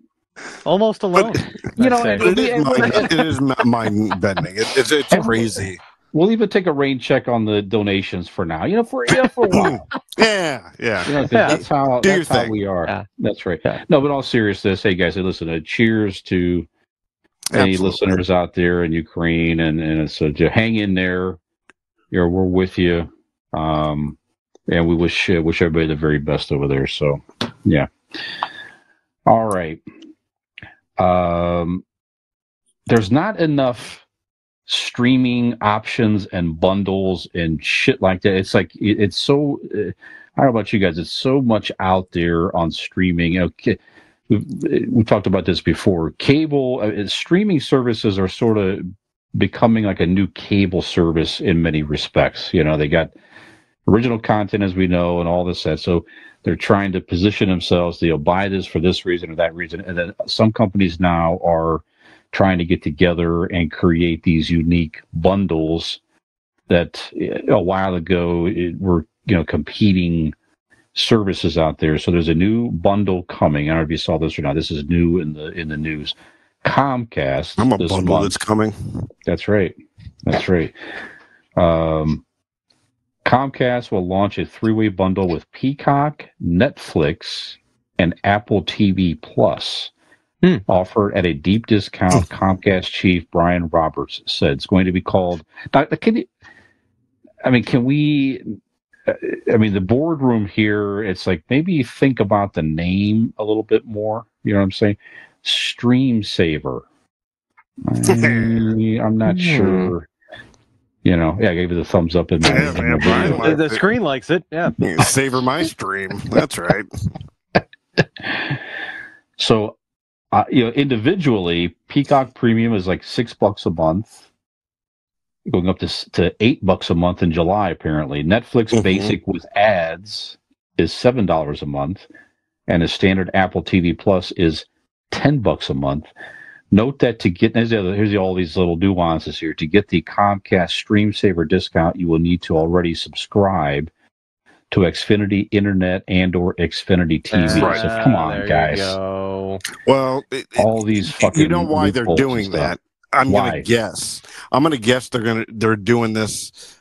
Almost alone. It is mind bending. It's crazy. We'll even take a rain check on the donations for now. For a while. Yeah. That's how we are. Yeah. That's right. Yeah. No, but in all seriousness, hey guys, listen. Cheers to any listeners out there in Ukraine, and so to hang in there. We're with you, and we wish everybody the very best over there. So, yeah. All right. There's not enough streaming options and bundles and shit like that. It's like it's so. I don't know about you guys. It's so much out there on streaming. Okay. We've talked about this before. Cable streaming services are sort of becoming like a new cable service in many respects. They got original content, as we know, and all this stuff. So they're trying to position themselves. They'll buy this for this reason or that reason. And then some companies now are trying to get together and create these unique bundles that a while ago were, competing services out there. So there's a new bundle coming. I don't know if you saw this or not. This is new in the news. Comcast. I'm a bundle that's coming. That's right. Comcast will launch a 3-way bundle with Peacock, Netflix, and Apple TV Plus. Offered at a deep discount. Comcast chief Brian Roberts said it's going to be called. The boardroom here, it's like maybe think about the name a little bit more. You know what I'm saying? Stream Saver. I'm not sure. I gave it a thumbs up in my video. The screen likes it. Yeah. Savor my stream. That's right. So, individually, Peacock Premium is like $6 a month. Going up to $8 a month in July, apparently. Netflix Basic with ads is $7 a month, and a standard Apple TV Plus is $10 a month. Note that to get here's all these little nuances here. To get the Comcast Stream Saver discount, you will need to already subscribe to Xfinity Internet and/or Xfinity TV. Right. So come on, guys. Well, all these fucking. You know why they're doing that? I'm gonna guess they're doing this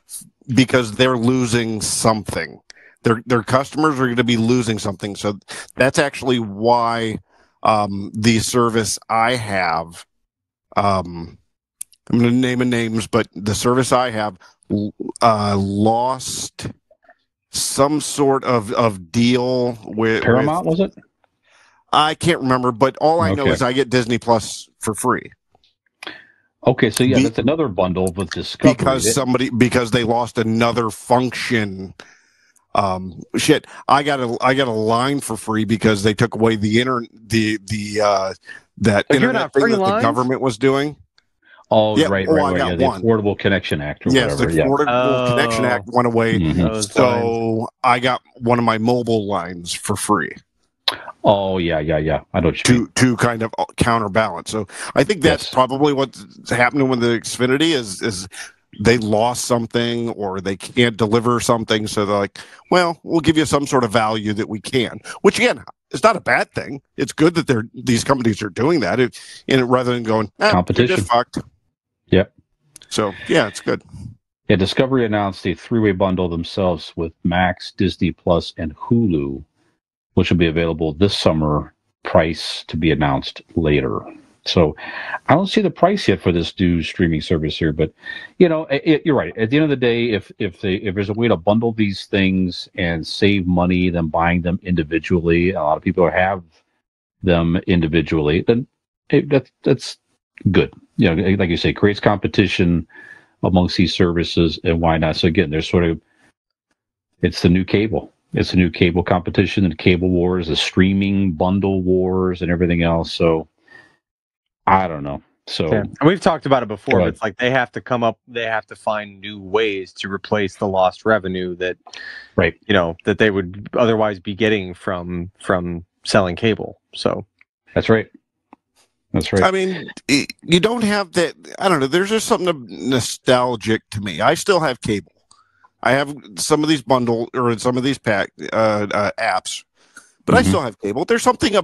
because they're losing something. Their customers are going to be losing something. So that's actually why the service I have. I'm going to name names, but the service I have lost some sort of deal with Paramount. Was it? I can't remember, but all I know is I get Disney Plus for free. Okay, so that's another bundle with Discovery. Because they lost another function Shit, I got a line for free because they took away the that internet thing that the government was doing. Oh, yeah, right. I Yeah, got the one. Affordable Connection Act or Yes, whatever. the Affordable Connection Act went away, so I got one of my mobile lines for free. Oh, yeah. I know what you mean. To kind of counterbalance. So I think that's probably what's happening with the Xfinity is they lost something or they can't deliver something, so they're like, well, we'll give you some sort of value that we can. Which again, it's not a bad thing. It's good that these companies are doing that, rather than going competition. You're just fucked. Yep. So yeah, it's good. Yeah, Discovery announced a three-way bundle themselves with Max, Disney Plus, and Hulu, which will be available this summer. Price to be announced later. So I don't see the price yet for this new streaming service here, but you're right. At the end of the day, if there's a way to bundle these things and save money than buying them individually, a lot of people have them individually, then that's good. Like you say, creates competition amongst these services, and why not? So again, there's it's the new cable. It's a new cable competition and cable wars, the streaming bundle wars, and everything else. So I don't know. So and we've talked about it before, but it's like they have to find new ways to replace the lost revenue that that they would otherwise be getting from selling cable. So that's right. I mean, you don't have that. I don't know. There's just something nostalgic to me. I still have cable. I have some of these some of these apps, but I still have cable. There's something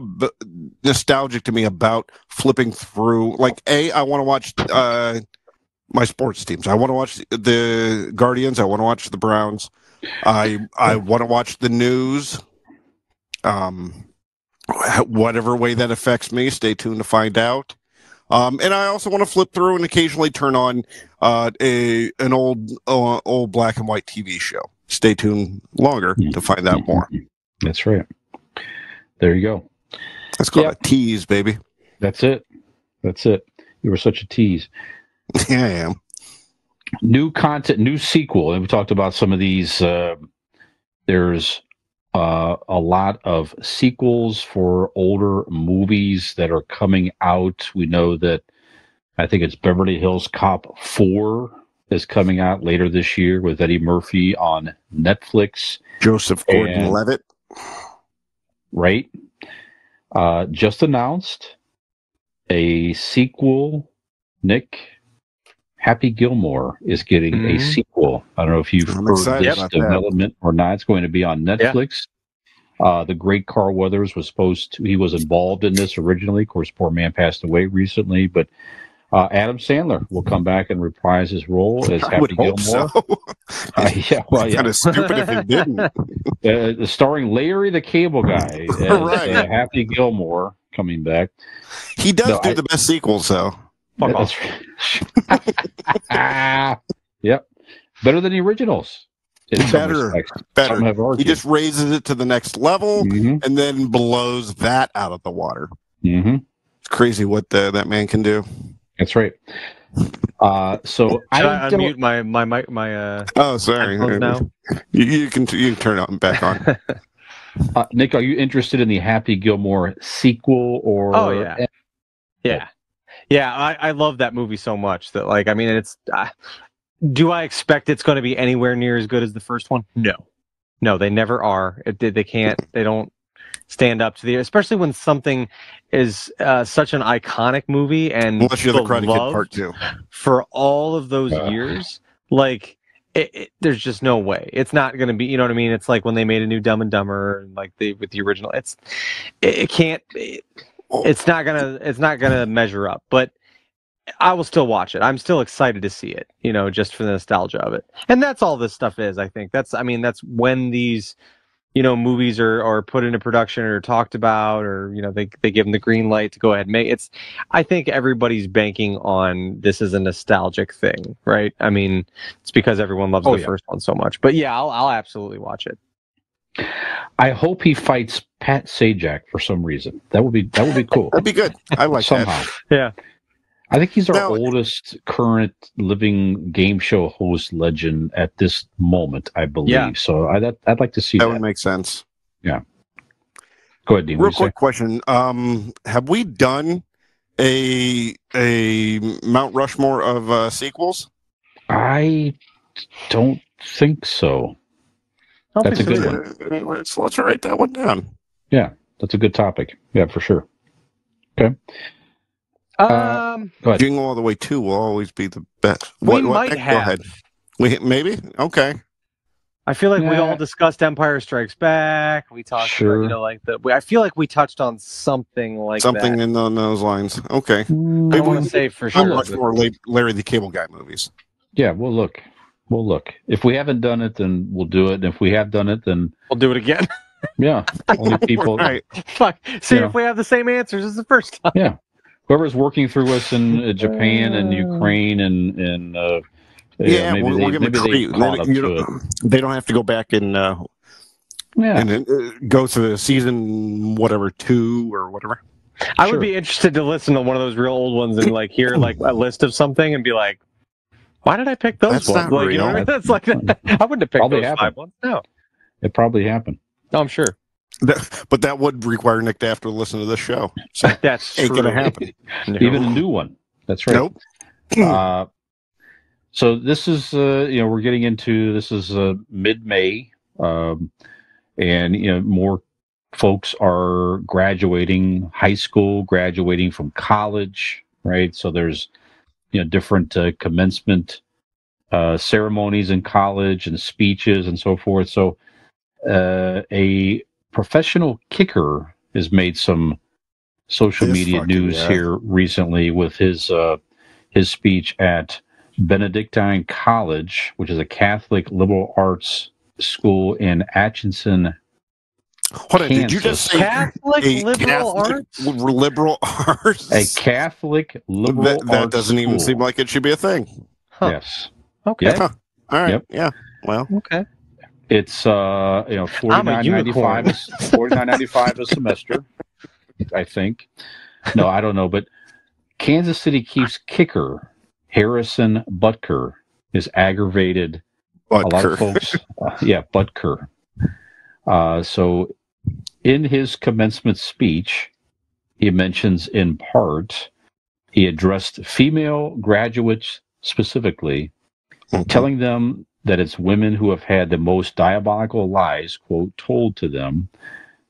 nostalgic to me about flipping through. Like, I want to watch my sports teams. I want to watch the Guardians. I want to watch the Browns. I want to watch the news. Whatever way that affects me, stay tuned to find out. And I also want to flip through and occasionally turn on an old black and white TV show. Stay tuned longer to find out more. That's right. There you go. That's called a tease, baby. That's it. You were such a tease. Yeah, I am. New content, new sequel. And we talked about some of these. There's a lot of sequels for older movies that are coming out. We know that I think it's Beverly Hills Cop 4 is coming out later this year with Eddie Murphy on Netflix. Joseph Gordon-Levitt. Right. Just announced a sequel. Nick, Happy Gilmore is getting a sequel. I don't know if you've heard this development or not. It's going to be on Netflix. The great Carl Weathers he was involved in this originally. Of course, poor man passed away recently, but Adam Sandler will come back and reprise his role as Happy Gilmore. So. Kind of stupid if he didn't. Starring Larry the Cable Guy as Happy Gilmore coming back. He does do the best sequels, though. That's yep, better than the originals. Better. He just raises it to the next level and then blows that out of the water. It's crazy what that man can do. That's right. So I unmute my oh, sorry. Now? You can turn it back on. Nick, are you interested in the Happy Gilmore sequel or? Oh yeah. I love that movie so much that it's. Do I expect it's going to be anywhere near as good as the first one? No, they never are. They can't. They don't stand up to especially when something is such an iconic movie and unless you're the Karate Kid Part 2 for all of those years. There's just no way it's not going to be. You know what I mean? It's like when they made a new Dumb and Dumber, with the original. It can't. It's not gonna measure up, but I will still watch it. I'm still excited to see it, just for the nostalgia of it. And that's all this stuff is, I think. That's when these, movies are put into production or talked about, or, they give them the green light to go ahead and make it. I think everybody's banking on this as a nostalgic thing, right? I mean, it's because everyone loves the first one so much. But yeah, I'll absolutely watch it. I hope he fights Pat Sajak for some reason. That would be cool. That'd be good. I like somehow. Yeah. I think he's our Now- oldest current living game show host legend at this moment, I believe. Yeah. So I'd like to see That that. would make sense. Go ahead, Dean. Real What do you say? quick question. Have we done a Mount Rushmore of sequels? I don't think so. I don't That's think a good so either. one. Let's write that one down. Yeah, that's a good topic. Yeah, for sure. Okay. Go ahead. Jingle All the Way 2 will always be the best. We might Nick? have. Go ahead. Maybe? Okay. I feel like we Yeah. all discussed Empire Strikes Back. We talked Sure. about, I feel like we touched on something like Something that. in those lines. Okay. I don't want to say for Mount sure. Rushmore, Larry the Cable Guy movies. Yeah, we'll look. We'll look. If we haven't done it, then we'll do it. And if we have done it, then We'll do it again. yeah, only people. Right. Fuck. See Yeah. if we have the same answers as the first time. Yeah, whoever's working through us in Japan and Ukraine and Yeah, maybe we're going maybe to they create. caught up to it. They don't have to go back and Yeah, go to season whatever 2 or whatever. I Sure. would be interested to listen to one of those real old ones and like hear like a list of something and be like, why did I pick those That's ones? not Like, you know what I mean? real. That's like I wouldn't have picked Probably those happened. 5 ones. No. it probably happened. No, I'm sure. But that would require Nick to have to listen to this show. So That's ain't true. going to happen. No. Even a new one. That's right. Nope. So this is, we're getting into, this is mid-May, and, more folks are graduating high school, graduating from college, right? So there's, different commencement ceremonies in college and speeches and so forth. So a professional kicker has made some social This media fucking news guy. here recently with his speech at Benedictine College, which is a Catholic liberal arts school in Atchison. Hold on, did you just say Catholic a liberal Catholic arts? liberal arts? A Catholic liberal that arts doesn't even school. seem like it should be a thing. Huh. Yes, Okay. Yeah. All right. Yep. Yeah. Well, Okay. it's $49.95 $49.95 a semester, I think. No, I don't know, but Kansas City Chiefs kicker Harrison Butker is aggravated. A lot of folks, Butker. So in his commencement speech, he mentions in part, he addressed female graduates specifically, telling them that it's women who have had the most diabolical lies, quote, told to them.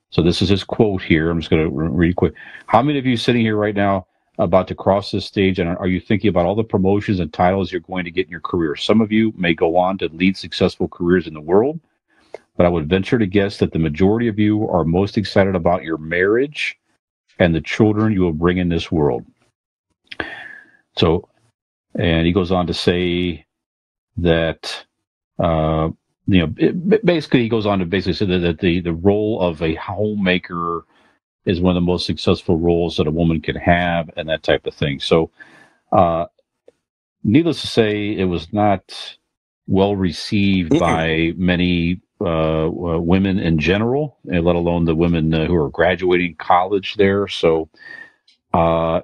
So this is his quote here. I'm just going to read quick. How many of you sitting here right now about to cross this stage, and are you thinking about all the promotions and titles you're going to get in your career? Some of you may go on to lead successful careers in the world, but I would venture to guess that the majority of you are most excited about your marriage and the children you will bring in this world. So, and he goes on to say that, basically he goes on to basically say that the role of a homemaker is one of the most successful roles that a woman can have and that type of thing. So, needless to say, it was not well received by many women in general, let alone the women who are graduating college there. So, now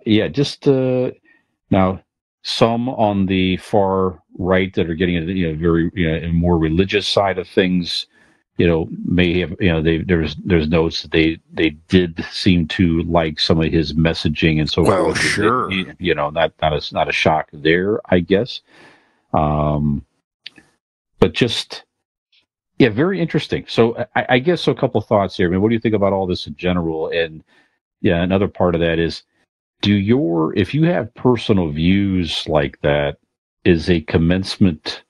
some on the far right that are getting into very more religious side of things, may have there's notes that they did seem to like some of his messaging and so Well, forth. sure. Not a shock there, I guess. But just very interesting. So I guess a couple thoughts here. I mean, what do you think about all this in general? And another part of that is, if you have personal views like that, is a commencement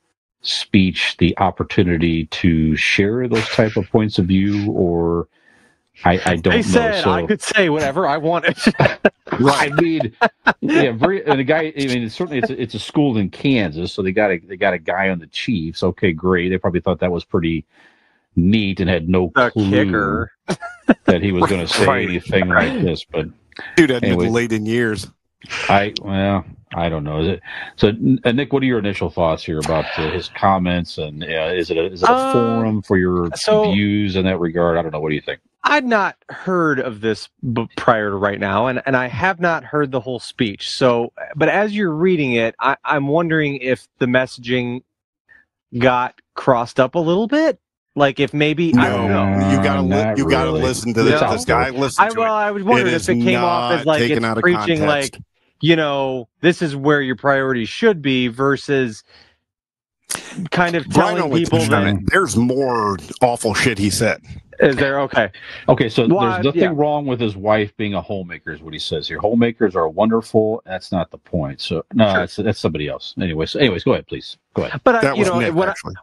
speech the opportunity to share those type of points of view, or I don't know. They said So, I could say whatever I wanted. right. I mean, and the guy. I mean, certainly it's a school in Kansas, so they got a guy on the Chiefs. Okay, great. They probably thought that was pretty neat and had no The clue kicker. that he was going to say Right. anything like this. But dude, hadn't Anyway. been late in years. I don't know. Is it so? Nick, what are your initial thoughts here about his comments? And is it a forum for your so- views in that regard? I don't know. What do you think? I'd not heard of this prior to right now, and I have not heard the whole speech. So, but as you're reading it, I'm wondering if the messaging got crossed up a little bit. Like if maybe I don't know. You gotta listen to this guy. Listen to it. I was wondering if it came off as like it's preaching like, this is where your priorities should be versus kind of telling people that there's more awful shit he said. Is there? Okay. Okay, so there's nothing wrong with his wife being a homemaker, is what he says here. Homemakers are wonderful. That's not the point. So no, that's somebody else. Anyways, go ahead, please. Go ahead. But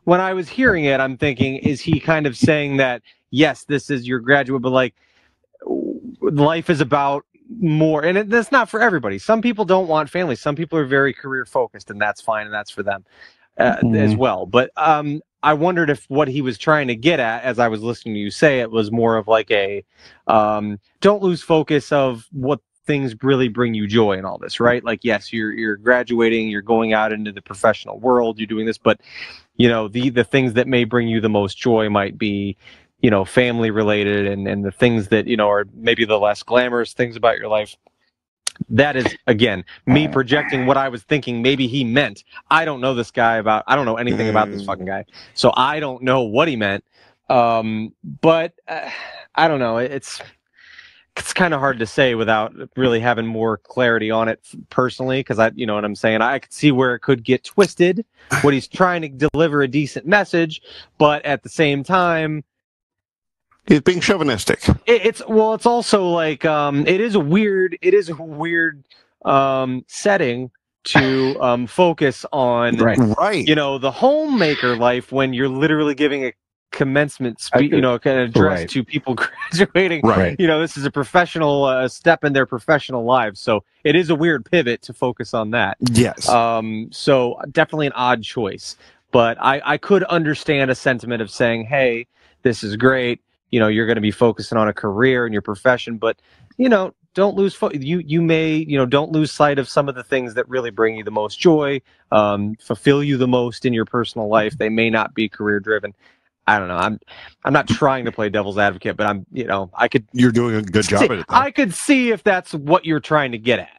when I was hearing it, I'm thinking, is he kind of saying that yes, this is your graduate, but like life is about more, and that's not for everybody. Some people don't want family. Some people are very career focused, and that's fine, and that's for them as well. But I wondered if what he was trying to get at, as I was listening to you say it, was more of like a don't lose focus of what things really bring you joy in all this, right? Like, yes, you're graduating, you're going out into the professional world, you're doing this, but the things that may bring you the most joy might be family related and the things that are maybe the less glamorous things about your life. That is, again, me projecting what I was thinking maybe he meant. I don't know this guy I don't know anything about this fucking guy. So I don't know what he meant. But I don't know. It's kind of hard to say without really having more clarity on it personally, because you know what I'm saying? I could see where it could get twisted, what he's trying to deliver a decent message, but at the same time, he's being chauvinistic. It's also like it is a weird setting to focus on right. The homemaker life when you're literally giving a commencement speech, kind of address to people graduating. Right. This is a professional step in their professional lives, so it is a weird pivot to focus on that. Yes. So definitely an odd choice, but I could understand a sentiment of saying, hey, this is great. You're going to be focusing on a career in your profession, but, don't lose don't lose sight of some of the things that really bring you the most joy, fulfill you the most in your personal life. They may not be career driven. I don't know. I'm not trying to play devil's advocate, but You're doing a good job at it, though. I could see if that's what you're trying to get at.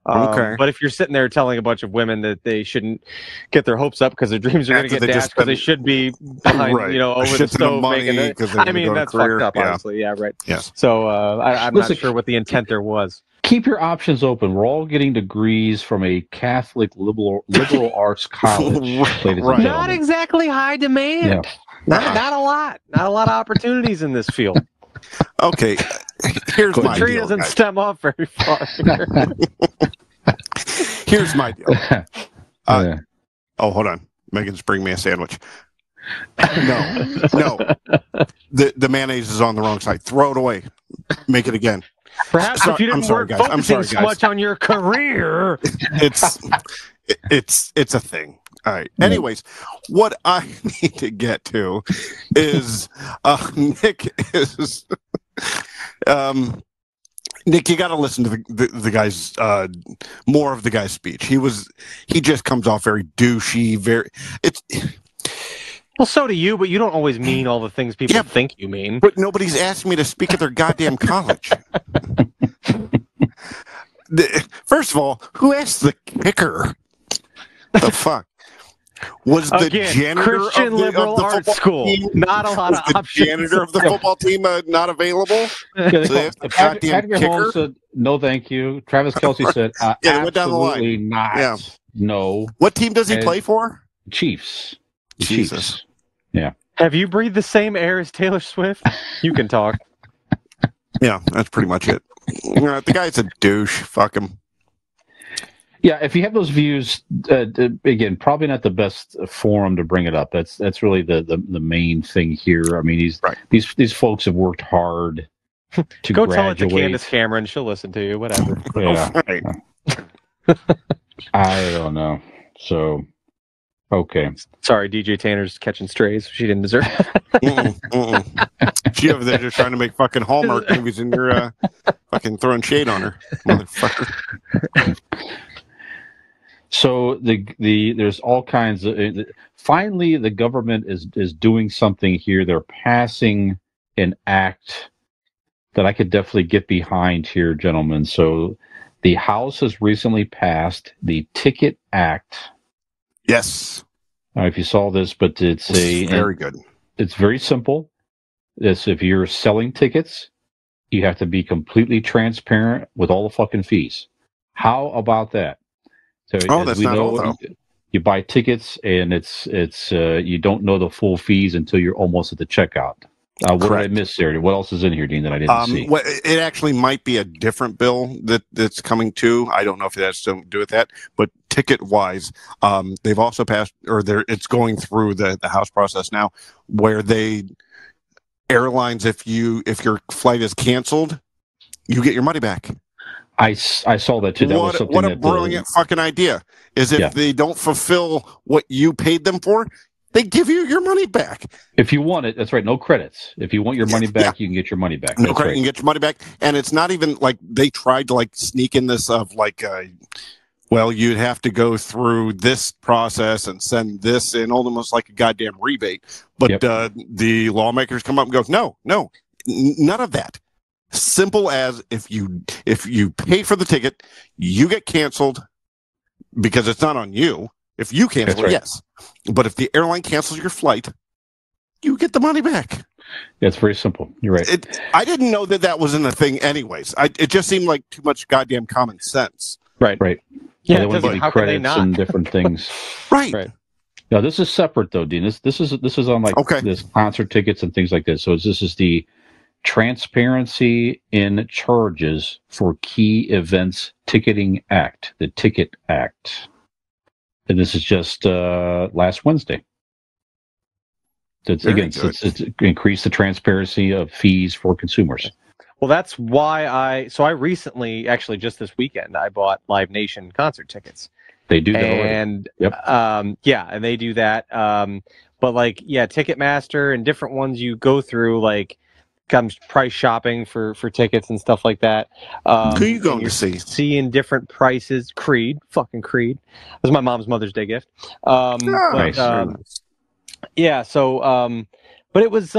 Okay. But if you're sitting there telling a bunch of women that they shouldn't get their hopes up because their dreams are going to get dashed because they should be behind, over the stove making it. That's fucked up, honestly. Yeah, right. Yes. So I'm not sure what the intent there was. Keep your options open. We're all getting degrees from a Catholic liberal arts college. Right. Not exactly high demand. Yeah. Not a lot. Not a lot of opportunities in this field. Okay, here's my deal. The tree doesn't stem off very far. Here's my deal. Hold on. Megan's bringing me a sandwich. No. The mayonnaise is on the wrong side. Throw it away. Make it again. Perhaps if you didn't work focusing so much on your career. It's a thing. All right. Anyways, what I need to get to is Nick is Nick, you got to listen to the guy's more of the guy's speech. He just comes off very douchey, Well, so do you, but you don't always mean all the things people think you mean. But nobody's asked me to speak at their goddamn college. First of all, who asked the kicker? The fuck? Was the janitor Christian of the liberal football school team, not a lot of options? The janitor of the football team not available? So they have the goddamn kicker? Said, no, thank you. Travis Kelce said, they went down the line. Absolutely not. Yeah. No. What team does he play for? Chiefs. Jesus. Chiefs. Yeah. Have you breathed the same air as Taylor Swift? You can talk. Yeah, that's pretty much it. The guy's a douche. Fuck him. Yeah, if you have those views, again, probably not the best forum to bring it up. That's really the main thing here. I mean, these folks have worked hard to go graduate. tell it to Candace Cameron. She'll listen to you. Whatever. Yeah. Right. I don't know. So, okay. Sorry, DJ Tanner's catching strays. She didn't deserve it. She over there just trying to make fucking Hallmark movies, and you're fucking throwing shade on her, motherfucker. So there's all kinds of. Finally, the government is doing something here. They're passing an act that I could definitely get behind here, gentlemen. So the House has recently passed the Ticket Act. Yes. If you saw this, but it's very good. It's very simple. It's if you're selling tickets, you have to be completely transparent with all the fucking fees. How about that? So that's not all, though. You buy tickets and it's you don't know the full fees until you're almost at the checkout. What did I miss there? What else is in here, Dean, that I didn't see? Well, it actually might be a different bill that's coming too. I don't know if it has to do with that, but ticket-wise, they've also passed, or it's going through the House process now, where airlines, if your flight is canceled, you get your money back. I saw that too. That was something what a brilliant fucking idea! Is if they don't fulfill what you paid them for, they give you your money back. If you want it, that's right. No credits. If you want your money back, you can get your money back. No credit, you can get your money back. And it's not even like they tried to sneak in this of well, you'd have to go through this process and send this in almost like a goddamn rebate. But the lawmakers come up and go, no, none of that. Simple as if you pay for the ticket, you get canceled because it's not on you. If you cancel, yes. But if the airline cancels your flight, you get the money back. Yeah, it's very simple. You're right. I didn't know that wasn't a thing anyways. It just seemed like too much goddamn common sense. Right. Yeah, they want to give you credits and different things. Right. Now, this is separate, though, Dean. This is on this concert tickets and things like this. So this is the Transparency in Charges for Key Events Ticketing Act, the Ticket Act. And this is just last Wednesday. It's increased the transparency of fees for consumers. Well, that's why I recently, actually just this weekend, I bought Live Nation concert tickets. They do that and and they do that. But Ticketmaster and different ones you go through, comes price shopping for tickets and stuff like that. Who are you going to see? Seeing different prices. Creed. It was my mom's Mother's Day gift. Nice. But it was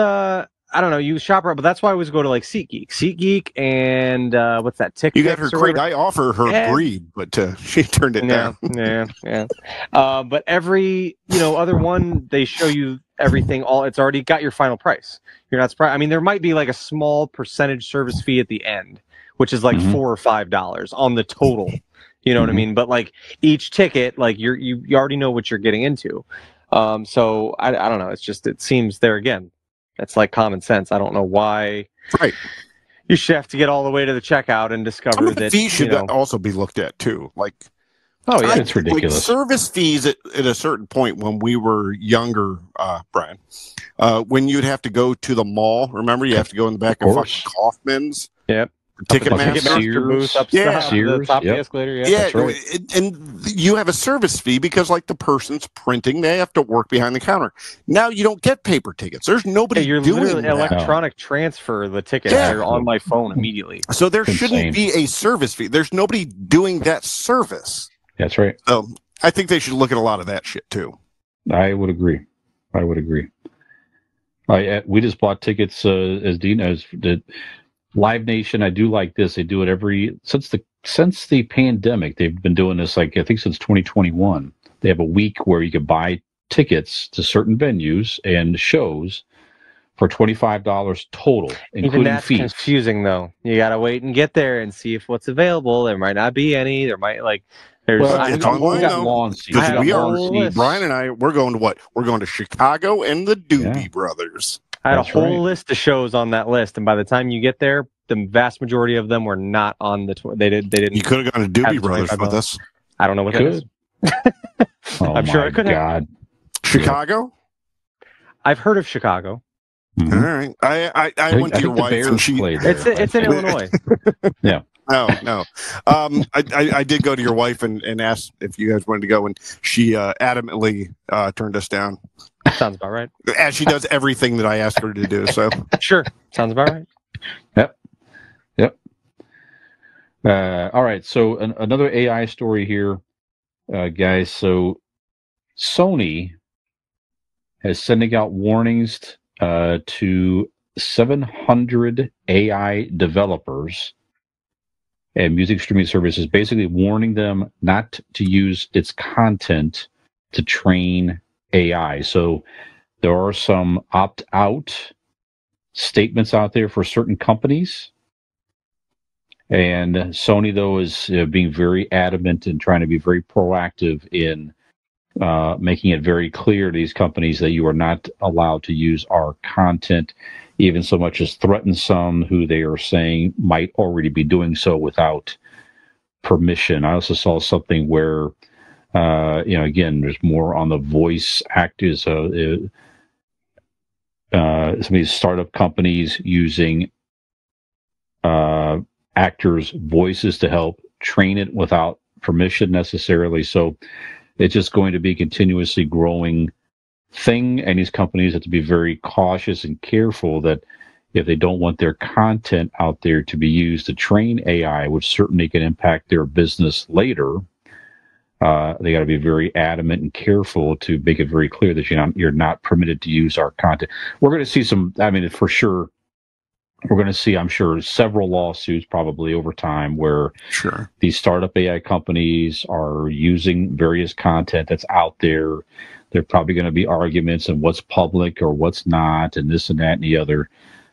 I don't know, you shop around, but that's why I always go to SeatGeek and what's that, TickPix? You got her Creed. I offer her Creed, but she turned it down. Yeah. But every other one, they show you everything. It's already got your final price. You're not surprised. I mean, there might be a small percentage service fee at the end, which is $4 or $5 on the total. You know what I mean? But each ticket, you already know what you're getting into. So I don't know. It's just, it seems there again. It's common sense. I don't know why. Right. You should have to get all the way to the checkout and discover that fees should also be looked at too. It's ridiculous. Service fees at a certain point when we were younger, Brian, when you'd have to go to the mall. Remember, you have to go in the back of fucking Kaufman's. Yep. Ticketmaster booth up Sears, top of the escalator. Yeah, right. And you have a service fee because the person's printing, they have to work behind the counter. Now you don't get paper tickets. There's nobody you're doing literally that. Electronic transfer the tickets. Yeah. They're on my phone immediately. So there shouldn't be a service fee. There's nobody doing that service. That's right. So I think they should look at a lot of that shit too. I would agree. We just bought tickets as Dean knows. Live Nation, I do like this. They do it since the pandemic. They've been doing this I think since 2021. They have a week where you can buy tickets to certain venues and shows for $25 total, including Even that's fees. Confusing though. You gotta wait and get there and see if what's available. There might not be any. There might there's. It's online though. Brian and I, we're going to what? We're going to Chicago and the Doobie Brothers. I had a whole list of shows on that list, and by the time you get there, the vast majority of them were not on the. They didn't. You could have gone to Doobie Brothers with us. I don't know what that is. I'm sure I could have. Chicago. I've heard of Chicago. Mm-hmm. All right, I went to your wife and she. It's in Illinois. Yeah. No. I did go to your wife and asked if you guys wanted to go, and she adamantly turned us down. Sounds about right. As she does everything that I ask her to do. So sure, sounds about right. Yep. All right. So another AI story here, guys. So Sony is sending out warnings to 700 AI developers and music streaming services, basically warning them not to use its content to train AI. So there are some opt-out statements out there for certain companies. And Sony, though, is being very adamant and trying to be very proactive in making it very clear to these companies that you are not allowed to use our content, even so much as threaten some who they are saying might already be doing so without permission. I also saw something where, again, there's more on the voice actors. Some of these startup companies using actors' voices to help train it without permission necessarily. So it's just going to be a continuously growing thing, and these companies have to be very cautious and careful that if they don't want their content out there to be used to train AI, which certainly can impact their business later, they got to be very adamant and careful to make it very clear that you're not permitted to use our content. We're going to see some, for sure, we're going to see, I'm sure, several lawsuits probably over time where these startup AI companies are using various content that's out there. There are probably going to be arguments on what's public or what's not, and this and that and the other,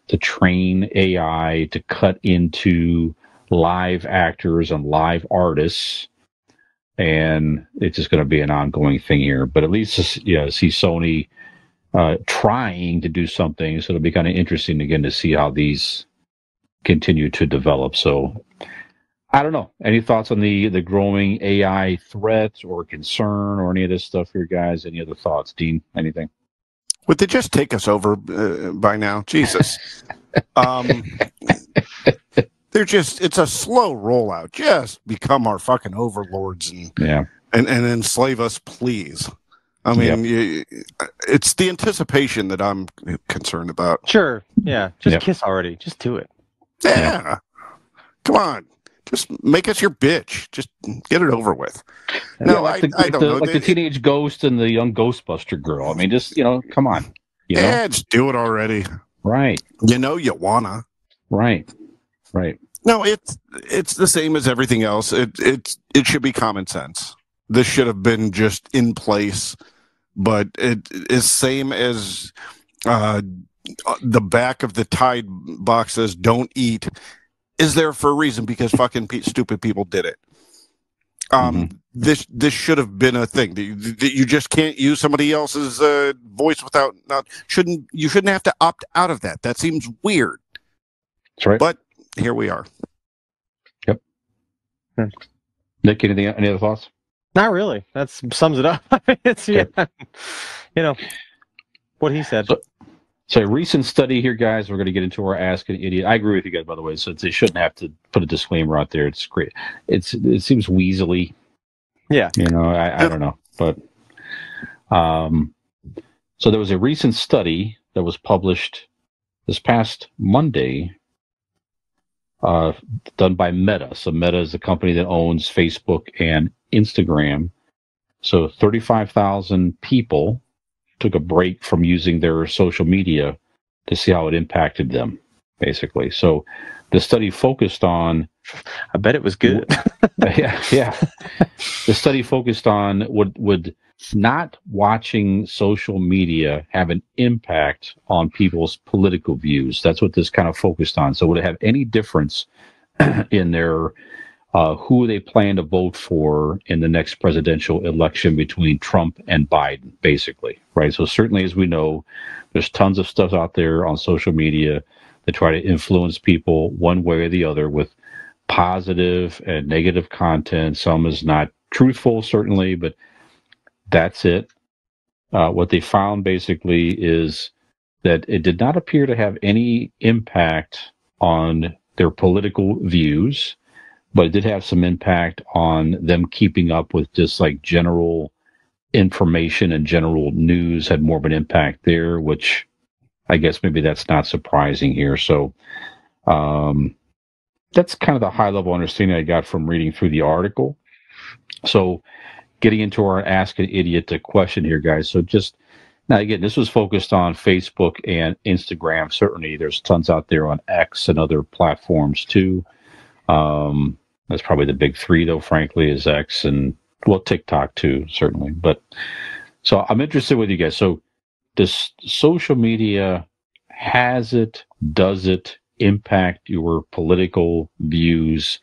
to train AI to cut into live actors and live artists. And it's just going to be an ongoing thing here. But at least, see Sony trying to do something. So it'll be kind of interesting again to see how these continue to develop. So I don't know. Any thoughts on the growing AI threat or concern or any of this stuff here, guys? Any other thoughts? Dean, anything? Would they just take us over by now? Jesus. It's a slow rollout. Just become our fucking overlords and enslave us, please. It's the anticipation that I'm concerned about. Sure. Yeah. Just kiss already. Just do it. Yeah. Come on. Just make us your bitch. Just get it over with. No, I don't know. Like the teenage ghost and the young Ghostbuster girl. Just, come on. Just do it already. Right. You wanna. Right. No, it's the same as everything else. It should be common sense. This should have been just in place, but it is same as the back of the Tide box says "Don't eat" is there for a reason because fucking stupid people did it. This should have been a thing that you just can't use somebody else's voice without you shouldn't have to opt out of that. That seems weird. That's right. But here we are. Yep. Nick, any other thoughts? Not really. That sums it up. It's what he said. So a recent study here, guys. We're going to get into our Ask an Idiot. I agree with you guys, by the way. So they shouldn't have to put a disclaimer out there. It's great. It seems weaselly. Yeah. I don't know, but so there was a recent study that was published this past Monday, done by Meta. So Meta is the company that owns Facebook and Instagram. So 35,000 people took a break from using their social media to see how it impacted them, basically. So the study focused on... I bet it was good. Yeah. The study focused on would not watching social media have an impact on people's political views. That's what this kind of focused on. So would it have any difference in their who they plan to vote for in the next presidential election between Trump and Biden, basically, right? So certainly, as we know, there's tons of stuff out there on social media that try to influence people one way or the other with positive and negative content. Some is not truthful, certainly, but that's it. What they found basically is that it did not appear to have any impact on their political views, but it did have some impact on them keeping up with just like general information and general news had more of an impact there, which I guess maybe that's not surprising here. So that's kind of the high level understanding I got from reading through the article. So getting into our Ask an Idiot question here, guys. So just Now, again, this was focused on Facebook and Instagram. Certainly, there's tons out there on X and other platforms too. That's probably the big three, though, frankly, is X and, well, TikTok too, certainly. But so I'm interested with you guys. So does social media, does it impact your political views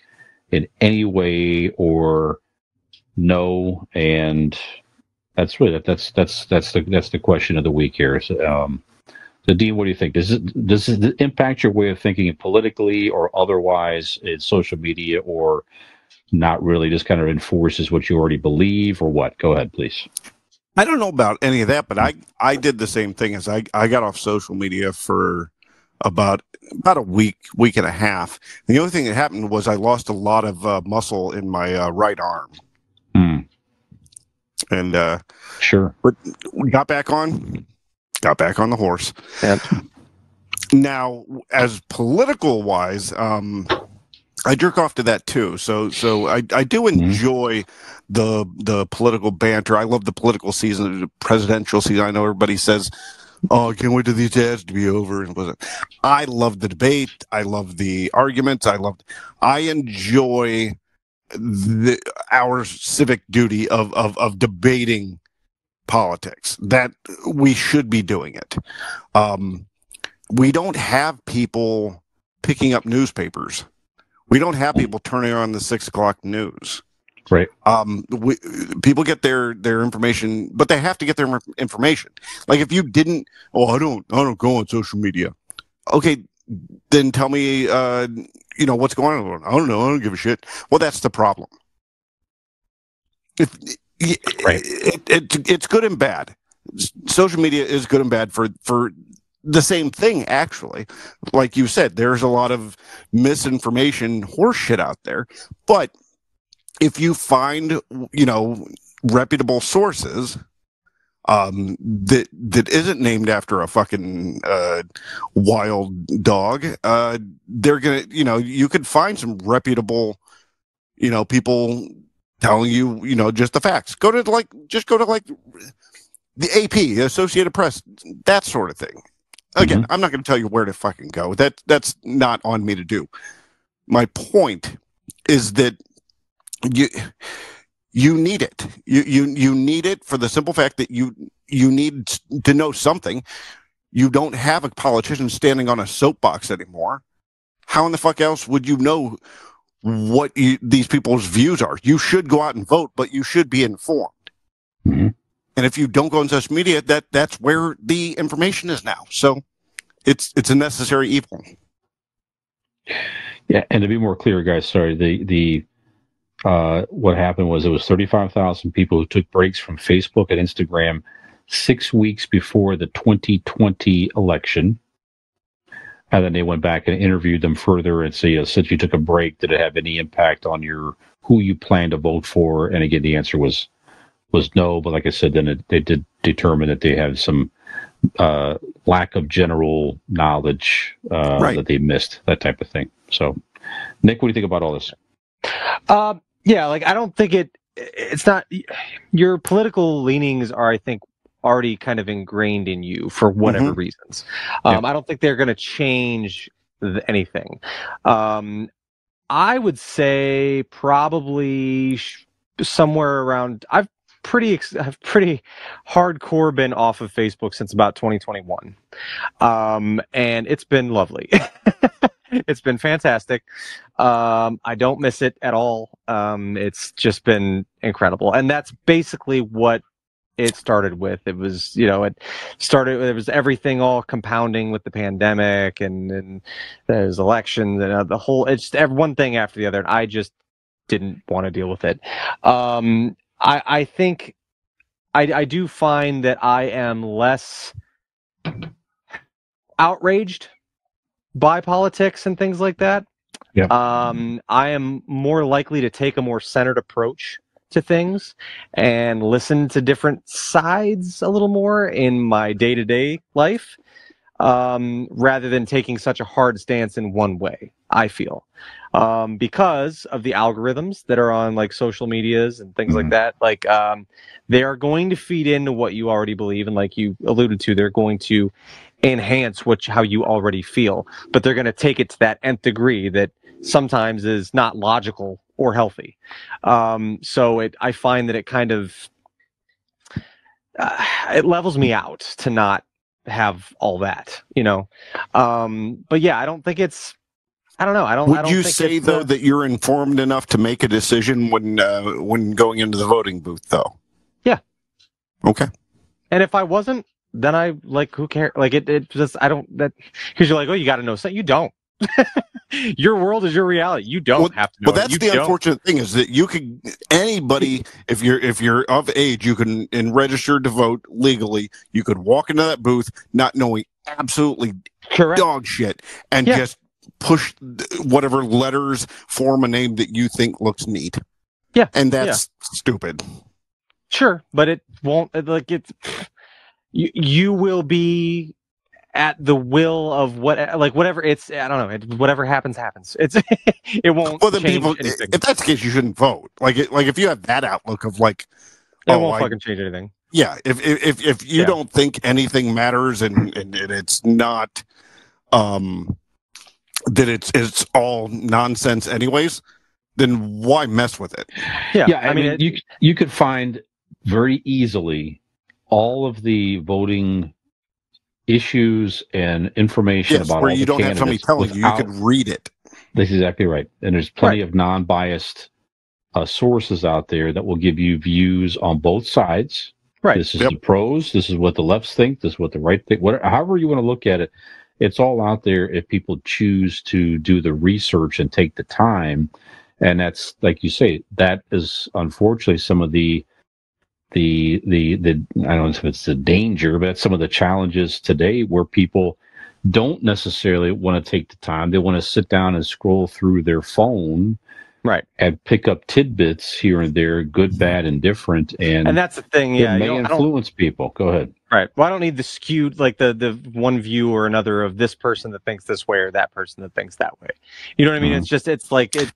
in any way or no? And that's the question of the week here. So, Dean, what do you think? Does it impact your way of thinking politically or otherwise in social media, or not really? Just kind of enforces what you already believe, or what? Go ahead, please. I don't know about any of that, but I did the same thing. As I got off social media for about a week and a half. And the only thing that happened was I lost a lot of muscle in my right arm. And sure, but we got back on the horse. Yep. Now, as political wise, I jerk off to that too. So I do enjoy the political banter. I love the political season, the presidential season. I know everybody says, "Oh, I can't wait till these ads to be over." And I love the debate. I love the arguments. I enjoy our civic duty of debating politics. That we should be doing it. We don't have people picking up newspapers. We don't have people turning on the 6 o'clock news. Right. People get their information, but they have to get their information. Like if you didn't, I don't go on social media. Okay, then tell me, what's going on. I don't know. I don't give a shit. Well, that's the problem. It's good and bad. Social media is good and bad for the same thing, actually. Like you said, there's a lot of misinformation, horse shit out there. But if you find, reputable sources that isn't named after a fucking wild dog, they're gonna, you could find some reputable, people telling you, just the facts. Go to the AP, the Associated Press, that sort of thing. Again, I'm not going to tell you where to fucking go. That's not on me to do. My point is that you need it. You need it for the simple fact that you need to know something. You don't have a politician standing on a soapbox anymore. How in the fuck else would you know what these people's views are? You should go out and vote, but you should be informed. Mm-hmm. And if you don't go on social media, that's where the information is now. So it's a necessary evil. Yeah, and to be more clear, guys, sorry, the what happened was it was 35,000 people who took breaks from Facebook and Instagram 6 weeks before the 2020 election. And then they went back and interviewed them further and say, since you took a break, did it have any impact on who you plan to vote for? And again, the answer was no. But like I said, then they did determine that they had some lack of general knowledge that they missed, that type of thing. So, Nick, what do you think about all this? Yeah, I don't think it's not, your political leanings are, I think, already kind of ingrained in you for whatever reasons. I don't think they're going to change anything. I would say probably somewhere around, I've pretty hardcore been off of Facebook since about 2021. And it's been lovely. It's been fantastic. I don't miss it at all. It's just been incredible. And that's basically what it started with. It was, it was everything all compounding with the pandemic and there's elections and the whole, it's just one thing after the other. And I just didn't want to deal with it. I think I do find that I am less outraged by politics and things like that. Yeah. I am more likely to take a more centered approach to things and listen to different sides a little more in my day-to-day life, rather than taking such a hard stance in one way. I feel, because of the algorithms that are on like social medias and things like that. Like, they are going to feed into what you already believe, and like you alluded to, they're going to enhance how you already feel, but they're going to take it to that nth degree that sometimes is not logical or healthy. So I find that it kind of it levels me out to not have all that, but yeah, I don't think it's, I don't know. Would you say though that you're informed enough to make a decision when going into the voting booth though? Yeah. Okay. And if I wasn't, then I like, who cares? Like it just, I don't, that, because you're like, oh, you got to know something. You don't. Your world is your reality. You don't have to know. Well, that's the unfortunate thing, is that you could, anybody, if you're of age, you can, and registered to vote legally, you could walk into that booth not knowing absolutely dog shit and just push whatever letters form a name that you think looks neat. Yeah. And that's stupid. Sure, but it won't, like, it's, you will be at the will of whatever it's, I don't know, whatever happens. It's it won't. Well, then change anything. If that's the case, you shouldn't vote. Like if you have that outlook of like, it won't fucking change anything. Yeah, if you don't think anything matters and it's not, that it's all nonsense anyways, then why mess with it? Yeah. I mean, you could find very easily all of the voting issues and information about where all you the don't have somebody telling you could read it. That's exactly right. And there's plenty of non-biased sources out there that will give you views on both sides. Right. This is the pros. This is what the lefts think. This is what the right think. However you want to look at it, it's all out there if people choose to do the research and take the time. And that's, like you say, that is unfortunately some of the I don't know if it's the danger, but some of the challenges today where people don't necessarily want to take the time. They want to sit down and scroll through their phone, right, and pick up tidbits here and there, good, bad, and different. And that's the thing. Yeah, it may influence people. Go ahead. Right. Well, I don't need the skewed, like the one view or another of this person that thinks this way or that person that thinks that way. You know what I mean? It's just, it's like it.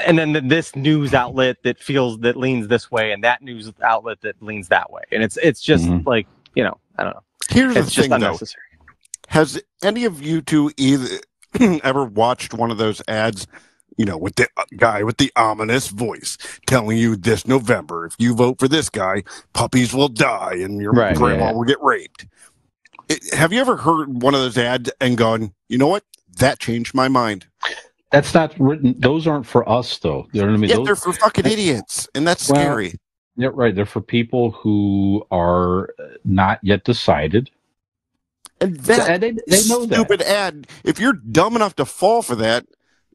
And then this news outlet that leans this way, and that news outlet that leans that way, and it's just like, I don't know. Here's the thing, though. Has any of you two either ever watched one of those ads, with the guy with the ominous voice telling you this November, if you vote for this guy, puppies will die and your grandma will get raped? Have you ever heard one of those ads and gone, you know what? That changed my mind. That's not written. Those aren't for us, though. You know what I mean? Yeah, they're for fucking idiots, and that's scary. Yeah, right. They're for people who are not yet decided. And that they know stupid ad. If you're dumb enough to fall for that,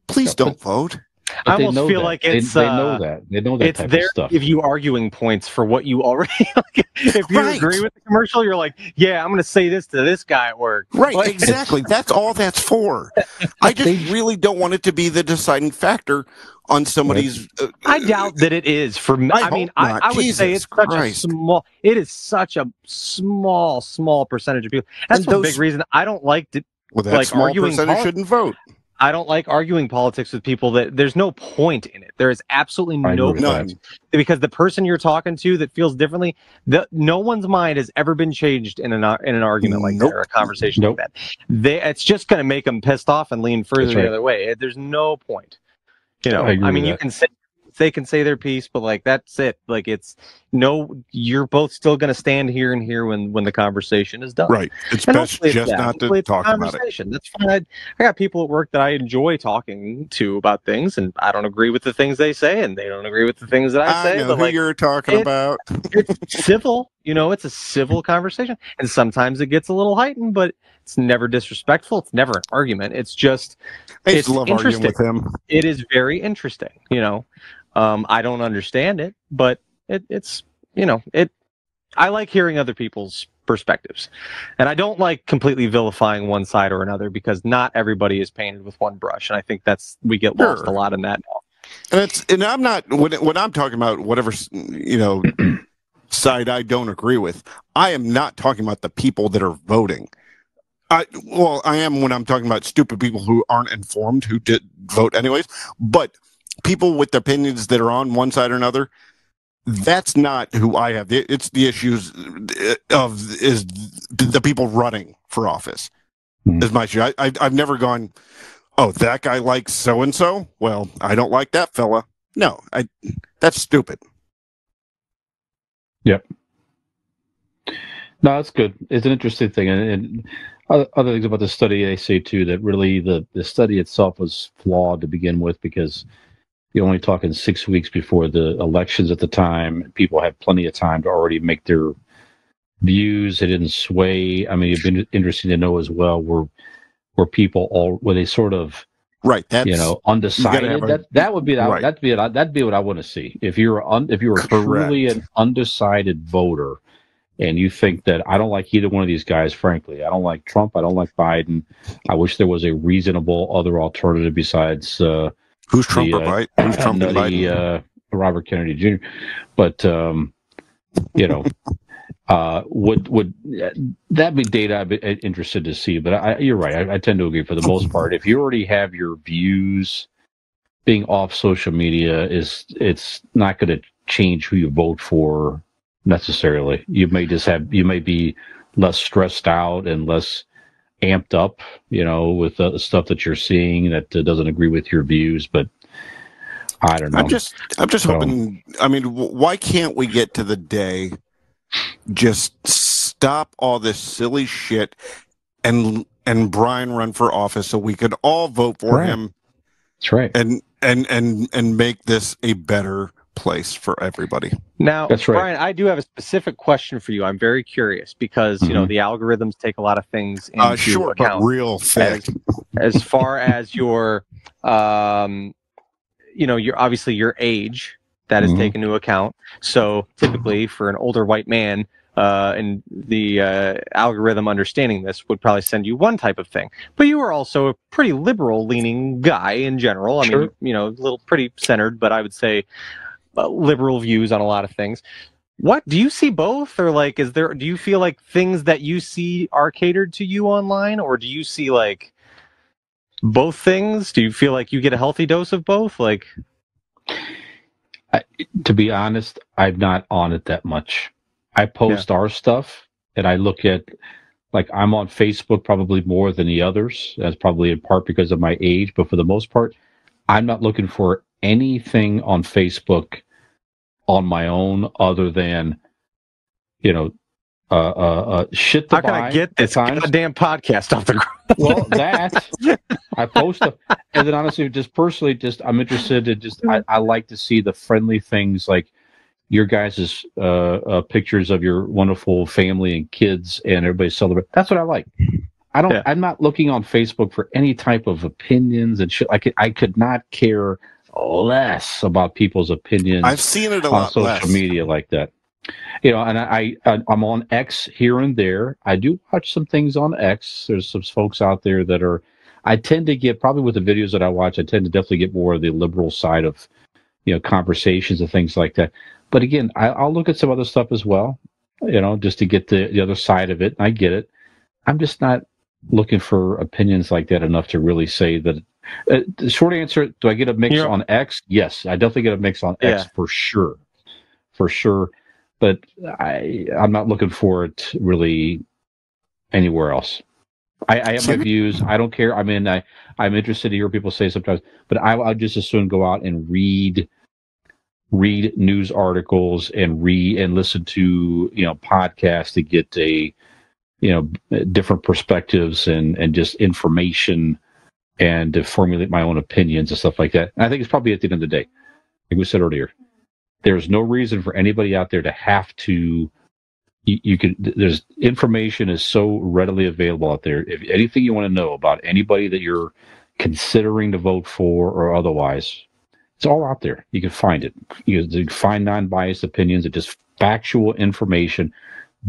please don't vote. I almost feel like it's they know that. They know that it's type there of stuff. To give you arguing points for what you already. If you agree with the commercial, you're like, yeah, I'm going to say this to this guy at work. Right, exactly. That's all that's for. I just really don't want it to be the deciding factor on somebody's. I doubt that it is for me. I mean, I would say it's such a small. It is such a small percentage of people. That's one big reason I don't like to. Well, that small arguing percentage shouldn't vote. I don't like arguing politics with people that there's no point in it. There is absolutely no point, because the person you're talking to that feels differently, no one's mind has ever been changed in an argument like that or a conversation like that. It's just going to make them pissed off and lean further the other way. There's no point. I mean, you can say they can say their piece, but like that's it. Like you're both still going to stand here and here when the conversation is done. Right. It's best just not to talk about it. That's fine. I got people at work that I enjoy talking to about things, and I don't agree with the things they say, and they don't agree with the things that I say. I know who you're talking about. It's civil. It's a civil conversation, and sometimes it gets a little heightened, but it's never disrespectful. It's never an argument. It's just I love arguing with him. It is very interesting. I don't understand it, but it's I like hearing other people's perspectives, and I don't like completely vilifying one side or another, because not everybody is painted with one brush, and I think we get lost a lot in that now. And I'm not when I'm talking about whatever side I don't agree with. I am not talking about the people that are voting. I am when I'm talking about stupid people who aren't informed, who did vote anyways. But people with opinions that are on one side or another, that's not who I have. It's the issues is the people running for office. Is my issue. I've never gone, oh, that guy likes so and so. Well, I don't like that fella. No, that's stupid. Yep. No, that's good. It's an interesting thing, and other things about the study, they say too that really the study itself was flawed to begin with, because you're only talking 6 weeks before the elections at the time. People had plenty of time to already make their views. They didn't sway. I mean, it'd been interesting to know as well were people were they sort of right? That's undecided. That would be right. That'd be what I want to see. If you were truly an undecided voter, and you think that I don't like either one of these guys, frankly, I don't like Trump, I don't like Biden. I wish there was a reasonable other alternative besides who's Trump or Biden? Who's Trump and Biden? Robert Kennedy Jr. But would that be data I'd be interested to see? But you're right. I tend to agree for the most part. If you already have your views, being off social media it's not going to change who you vote for necessarily. You may be less stressed out and less amped up, with the stuff that you're seeing that doesn't agree with your views. But I don't know. I'm just hoping. I mean, why can't we get to the day? Just stop all this silly shit and Brian run for office so we could all vote for him. That's right. And make this a better place for everybody. Now, that's right. Brian, I do have a specific question for you. I'm very curious because the algorithms take a lot of things into short account. But real thick. As far as your, your obviously your age. That is taken into account. So typically, for an older white man, and the algorithm understanding this would probably send you one type of thing. But you are also a pretty liberal-leaning guy in general. I mean, a little pretty centered, but I would say liberal views on a lot of things. What do you see both, or do you feel like things that you see are catered to you online, or do you see both things? Do you feel like you get a healthy dose of both? To be honest, I'm not on it that much. I post our stuff, and I look at, I'm on Facebook probably more than the others. That's probably in part because of my age, but for the most part, I'm not looking for anything on Facebook on my own other than, shit to buy. How can I get this goddamn podcast off the ground? Well, that I post and then honestly, just personally, I'm interested in I like to see the friendly things like your guys' pictures of your wonderful family and kids and everybody celebrate. That's what I like. I'm not looking on Facebook for any type of opinions and shit. I could not care less about people's opinions. I've seen it a lot on social media like that. And I'm on X here and there. I do watch some things on X. There's some folks out there that are. I tend to get, probably with the videos that I watch, I tend to definitely get more of the liberal side of, conversations and things like that. But again, I'll look at some other stuff as well, just to get the other side of it. And I get it. I'm just not looking for opinions like that enough to really say that. The short answer: do I get a mix on X? Yes, I definitely get a mix on X for sure. But I'm not looking for it really anywhere else. I have my views. I don't care. I mean, I'm interested to hear what people say sometimes, but I'll just as soon go out and read news articles and listen to podcasts to get different perspectives and just information and to formulate my own opinions and stuff like that. And I think it's probably at the end of the day, like we said earlier. There's no reason for anybody out there to have to. There's information is so readily available out there. If anything you want to know about anybody that you're considering to vote for or otherwise, it's all out there. You can find it. You can find non-biased opinions and just factual information.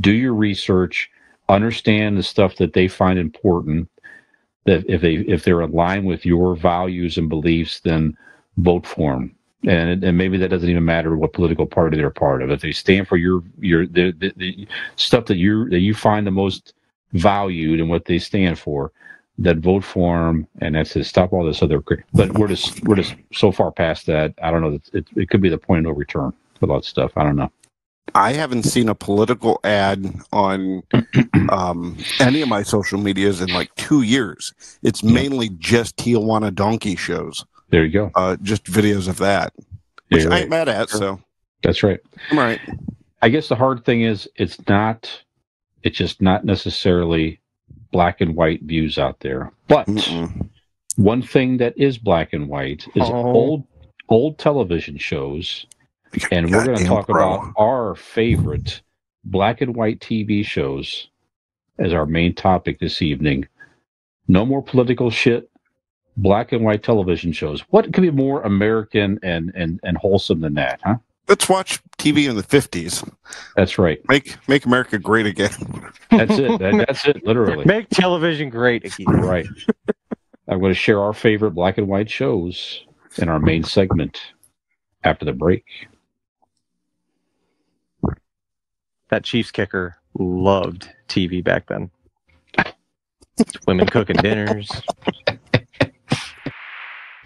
Do your research. Understand the stuff that they find important. That if they're aligned with your values and beliefs, then vote for them. And maybe that doesn't even matter what political party they're part of. If they stand for the stuff that you find the most valued and what they stand for, that vote for them, and that's it. Stop all this other. But we're just so far past that. I don't know. It could be the point of no return for a lot of stuff. I don't know. I haven't seen a political ad on any of my social medias in like 2 years. It's mainly just Tijuana donkey shows. There you go. Just videos of that, which I ain't mad at. Sure. So that's right. I'm right. I guess the hard thing is it's just not necessarily black and white views out there. But one thing that is black and white is old television shows. And we're going to talk about our favorite black and white TV shows as our main topic this evening. No more political shit. Black and white television shows. What could be more American and wholesome than that, huh? Let's watch TV in the 50s. That's right. Make America great again. That's it. That's it, literally. Make television great again. Right. I'm going to share our favorite black and white shows in our main segment after the break. That Chiefs kicker loved TV back then. Women cooking dinners.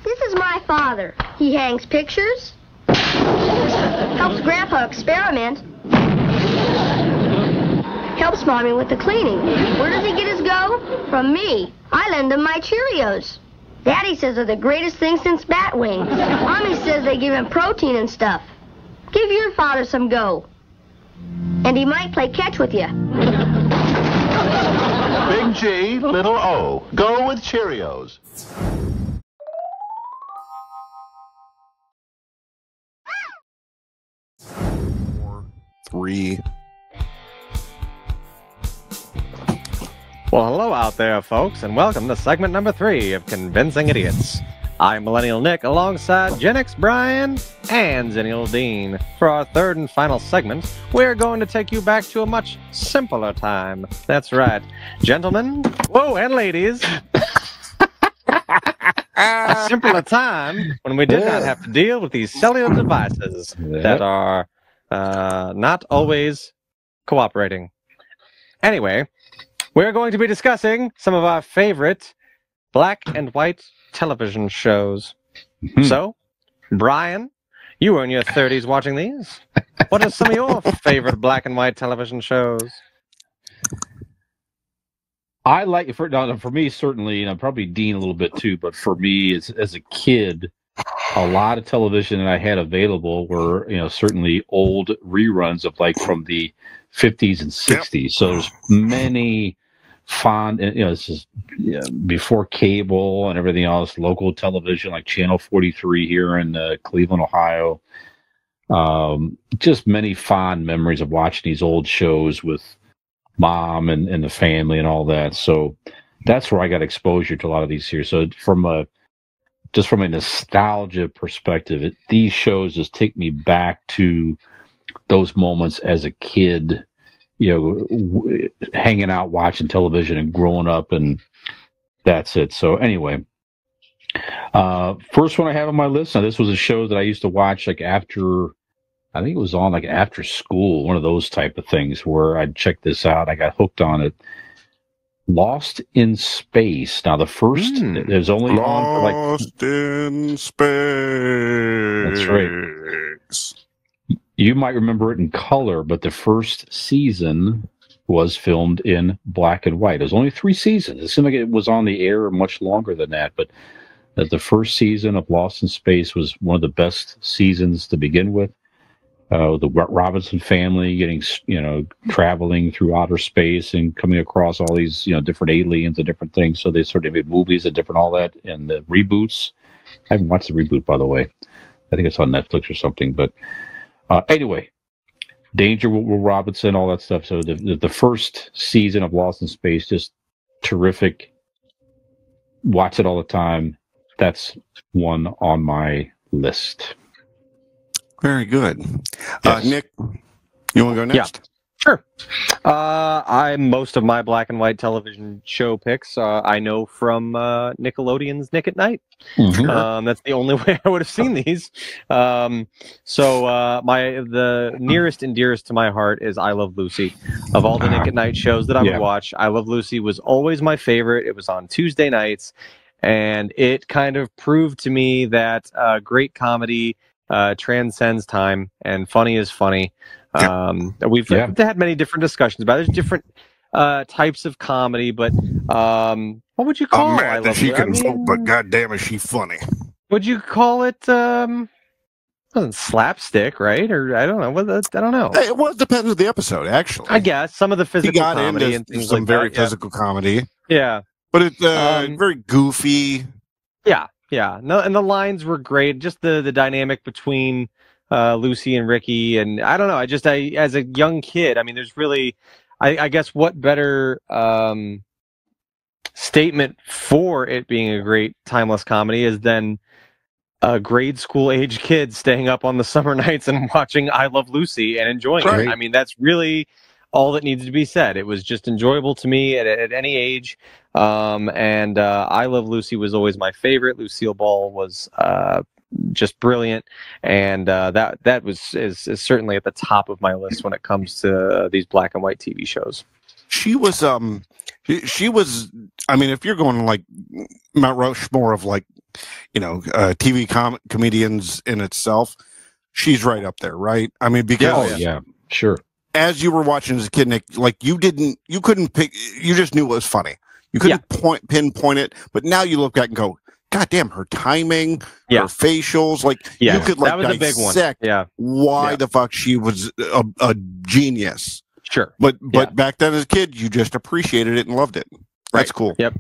This is my father. He hangs pictures, helps Grandpa experiment, helps Mommy with the cleaning. Where does he get his go? From me. I lend him my Cheerios. Daddy says they're the greatest thing since bat wings. Mommy says they give him protein and stuff. Give your father some go. And he might play catch with you. Big G, little O. Go with Cheerios. 4, 3. Well, hello out there, folks, and welcome to segment number 3 of Convincing Idiots. I'm Millennial Nick alongside Gen X Brian and Zennial Dean. For our third and final segment, we're going to take you back to a much simpler time. That's right. Gentlemen, whoa, and ladies. A simpler time when we did not have to deal with these cellular devices that are not always cooperating. Anyway, we're going to be discussing some of our favorite black and white television shows. So, Brian, you were in your 30s watching these. What are some of your favorite black and white television shows? I like for me certainly, probably Dean a little bit too, but for me as a kid, a lot of television that I had available were certainly old reruns of like from the 50s and 60s. So there's many fond, this is before cable and everything else, local television like Channel 43 here in Cleveland, Ohio. Just many fond memories of watching these old shows with Mom and the family and all that. So that's where I got exposure to a lot of these series. So from a nostalgia perspective, these shows just take me back to those moments as a kid, hanging out, watching television and growing up, and that's it. So anyway, first one I have on my list. Now, this was a show that I used to watch like after, I think it was on like after school, one of those type of things where I'd check this out. I got hooked on it. Lost in Space. Now the first, it was only on for like Lost in Space. That's right. You might remember it in color, but the first season was filmed in black and white. It was only 3 seasons. It seemed like it was on the air much longer than that, but the first season of Lost in Space was one of the best seasons to begin with. The Robinson family getting, traveling through outer space and coming across all these, different aliens and different things. So they sort of made movies and different all that, and the reboots. I haven't watched the reboot, by the way. I think it's on Netflix or something, but anyway, Danger, Will Robinson, all that stuff. So the first season of Lost in Space, just terrific. Watch it all the time. That's one on my list. Very good. Yes. Nick, you want to go next? Sure. Most of my black and white television show picks I know from Nickelodeon's Nick at Night. That's the only way I would have seen these. The nearest and dearest to my heart is I Love Lucy. Of all the Nick at Night shows that I would watch, I Love Lucy was always my favorite. It was on Tuesday nights, and it kind of proved to me that great comedy transcends time, and funny is funny. We've had many different discussions about it. There's different types of comedy, but what would you call it? I'm mad that she can vote, but goddamn is she funny. Would you call it slapstick, right? Or I don't know. I don't know. Well, it depends on the episode, actually. I guess some of the physical comedy into and things some like very that, physical comedy. Yeah, but it's very goofy. Yeah. No, and the lines were great. Just the dynamic between Lucy and Ricky, and I don't know. I as a young kid, I mean, there's really, I guess, what better statement for it being a great timeless comedy is than a grade school age kid staying up on the summer nights and watching I Love Lucy and enjoying it. I mean, that's really all that needs to be said. It was just enjoyable to me at any age. And I Love Lucy was always my favorite. Lucille Ball was just brilliant, and that is certainly at the top of my list when it comes to these black and white TV shows. She was I mean, if you're going like Mount Rushmore of like, TV comedians in itself, she's right up there, right? I mean, because sure. As you were watching as a kid, Nick, like you couldn't pick, you just knew it was funny. You couldn't pinpoint it, but now you look back and go, God damn, her timing, her facials, like you could like that was dissect a big one. why the fuck she was a genius. Sure. But back then as a kid, you just appreciated it and loved it. That's cool. Yep.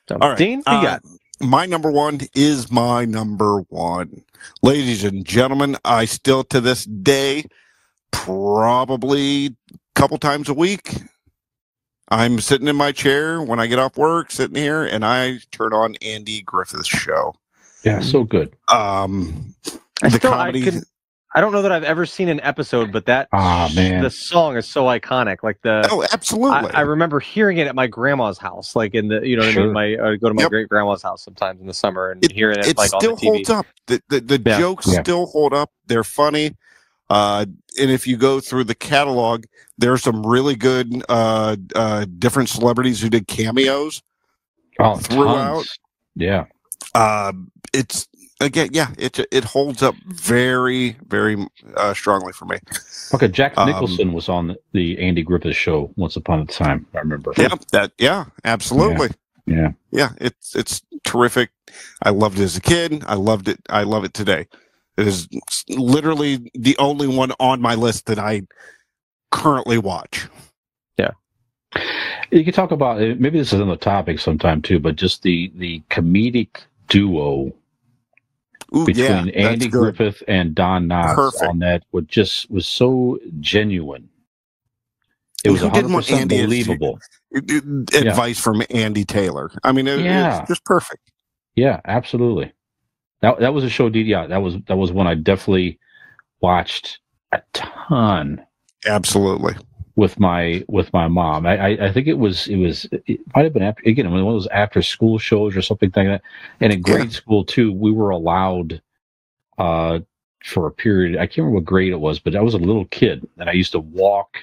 So, all right. Dean, what you got? My number one is my number one. Ladies and gentlemen, I still to this day, probably a couple times a week, I'm sitting in my chair when I get off work, sitting here, and I turn on Andy Griffith's show. Yeah, so good. I don't know that I've ever seen an episode, but the song is so iconic. Like absolutely. I remember hearing it at my grandma's house, like in the what I mean. I go to my great grandma's house sometimes in the summer and hearing it like still on the TV. Holds up. The jokes still hold up. They're funny. And if you go through the catalog, there's some really good different celebrities who did cameos throughout. Tons. Yeah. It's again, it holds up very, very strongly for me. Okay, Jack Nicholson was on the Andy Griffith show once upon a time. I remember. Absolutely. Yeah. It's terrific. I loved it as a kid. I loved it. I love it today. It is literally the only one on my list that I currently watch. Yeah. You could talk about, maybe this is on the topic sometime too, but just the comedic duo between Andy Griffith and Don Knotts on that was so genuine. It was 100% believable. Advice from Andy Taylor. I mean, it's just perfect. Yeah, absolutely. That was a show. That was one I definitely watched a ton. Absolutely. With my mom. I think it might have been one of those after school shows or something like that. And in grade school too, we were allowed for a period. I can't remember what grade it was, but I was a little kid and I used to walk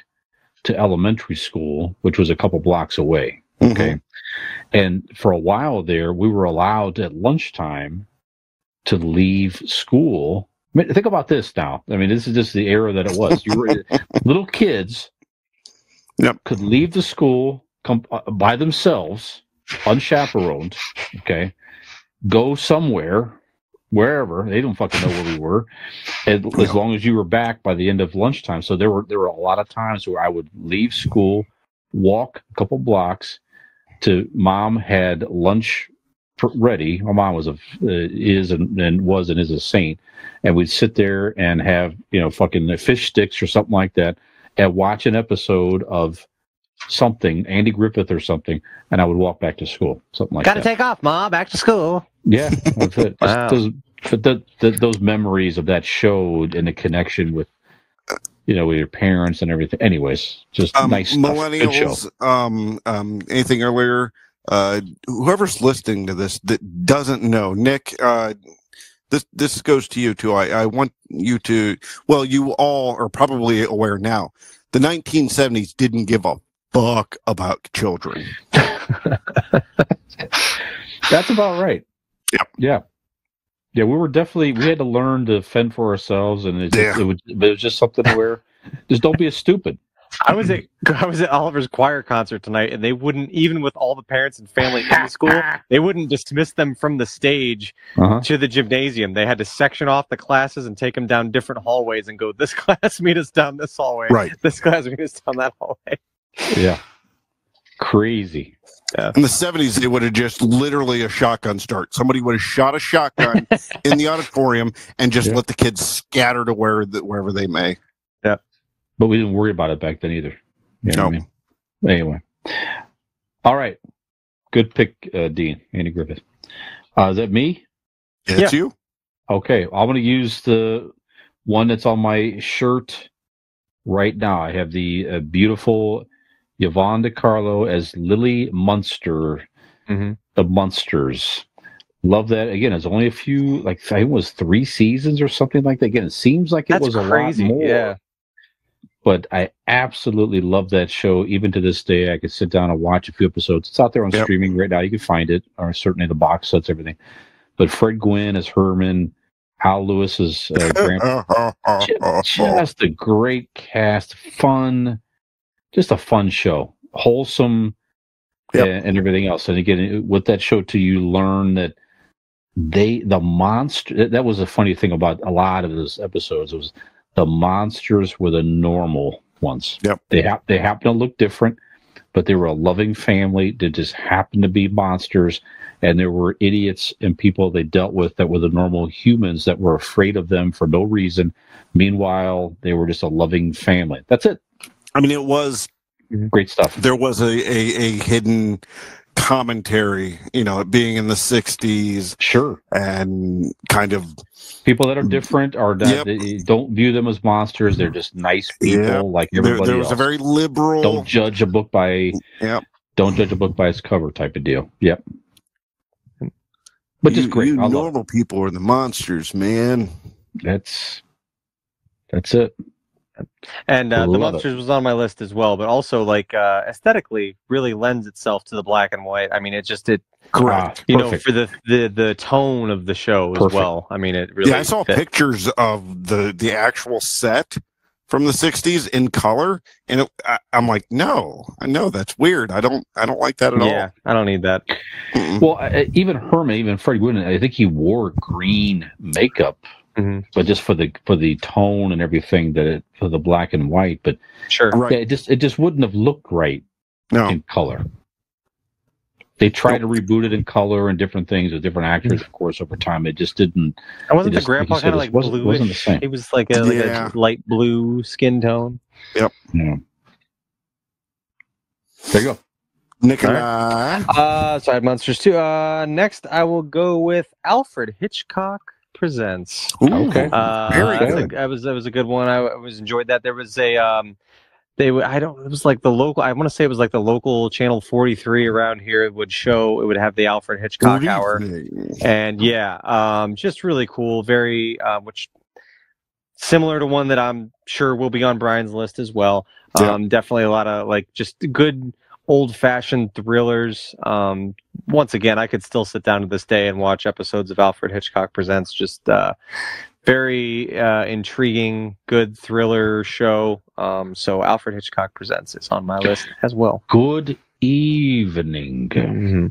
to elementary school, which was a couple blocks away. Okay. Mm-hmm. And for a while there, we were allowed at lunchtime to leave school. I mean, think about this now. I mean, this is just the era that it was. You were little kids could leave the school by themselves, unchaperoned, okay, go somewhere, wherever. They don't fucking know where we were, as long as you were back by the end of lunchtime. So there were a lot of times where I would leave school, walk a couple blocks to mom had lunch ready. My mom was is a saint, and we'd sit there and have fucking fish sticks or something like that, and watch an episode of something, Andy Griffith or something, and I would walk back to school, something like that. Gotta take off, Ma. Back to school. Yeah, that's it. Wow. Those memories of that show and the connection with with your parents and everything. Anyways, just nice stuff. Good show. Millennials, anything earlier? Whoever's listening to this that doesn't know, Nick, this goes to you too. I want you to. Well, you all are probably aware now. The 1970s didn't give a fuck about children. That's about right. Yep. Yeah, we had to learn to fend for ourselves, and it was just something where just don't be a stupid. I was at Oliver's choir concert tonight, and they wouldn't, even with all the parents and family in the school, they wouldn't dismiss them from the stage to the gymnasium. They had to section off the classes and take them down different hallways and go, this class meet us down this hallway. Right. This class meet us down that hallway. Yeah. Crazy. Yeah. In the 70s, they would have just literally a shotgun start. Somebody would have shot a shotgun in the auditorium and just let the kids scatter to wherever they may. Yeah. But we didn't worry about it back then either. You know what I mean? Anyway. All right. Good pick, Dean. Andy Griffith. Is that me? Yeah, it's you. Okay. I'm going to use the one that's on my shirt right now. I have the beautiful Yvonne DiCarlo as Lily Munster, The Munsters. Love that. Again, it's only a few, I think it was 3 seasons or something like that. Again, it seems like it was crazy. A lot more. Yeah. But I absolutely love that show. Even to this day, I could sit down and watch a few episodes. It's out there on streaming right now. You can find it, or certainly the box sets, everything. But Fred Gwynn as Herman, Al Lewis as Grandpa. Just a great cast. Fun. Just a fun show. Wholesome and everything else. And again, with that show too, you learn that the monster, that was a funny thing about a lot of those episodes, was the monsters were the normal ones. Yep. They happen to look different, but they were a loving family that just happened to be monsters, and there were idiots and people they dealt with that were the normal humans that were afraid of them for no reason. Meanwhile, they were just a loving family. That's it. I mean, it was great stuff. There was a hidden commentary, it being in the 60s. Sure. And kind of people that are different or don't view them as monsters. They're just nice people like everybody there was else. A very liberal. Don't judge a book by its cover type of deal. Yep. But just great. Normal people are the monsters, man. That's it. And the Monsters was on my list as well, but also aesthetically really lends itself to the black and white. I mean, correct. For the tone of the show as well. I mean, it really. Yeah, I saw pictures of the actual set from the 60s in color, and I'm like, no, I know that's weird. I don't like that at all. Yeah, I don't need that. Well, even Herman, even Fred Gwynn, I think he wore green makeup. But just for the tone and everything for the black and white, but sure, it just wouldn't have looked right in color. They tried to reboot it in color and different things with different actors, of course, over time. It just didn't. And wasn't the grandpa kind of bluish? Wasn't the same. It was like a light blue skin tone. Yep. Yeah. There you go. Nick and so I had Monsters too. Next, I will go with Alfred Hitchcock Presents. Ooh, okay. Very good. That was a good one. I was enjoyed that. There was a it was like the local, I want to say it was like the local channel 43 around here. It would have the Alfred Hitchcock hour. And just really cool. Very which similar to one that I'm sure will be on Brian's list as well. Definitely a lot of just good old-fashioned thrillers. Once again, I could still sit down to this day and watch episodes of Alfred Hitchcock Presents. Just very intriguing, good thriller show. So Alfred Hitchcock Presents is on my list as well. Good evening. Mm-hmm.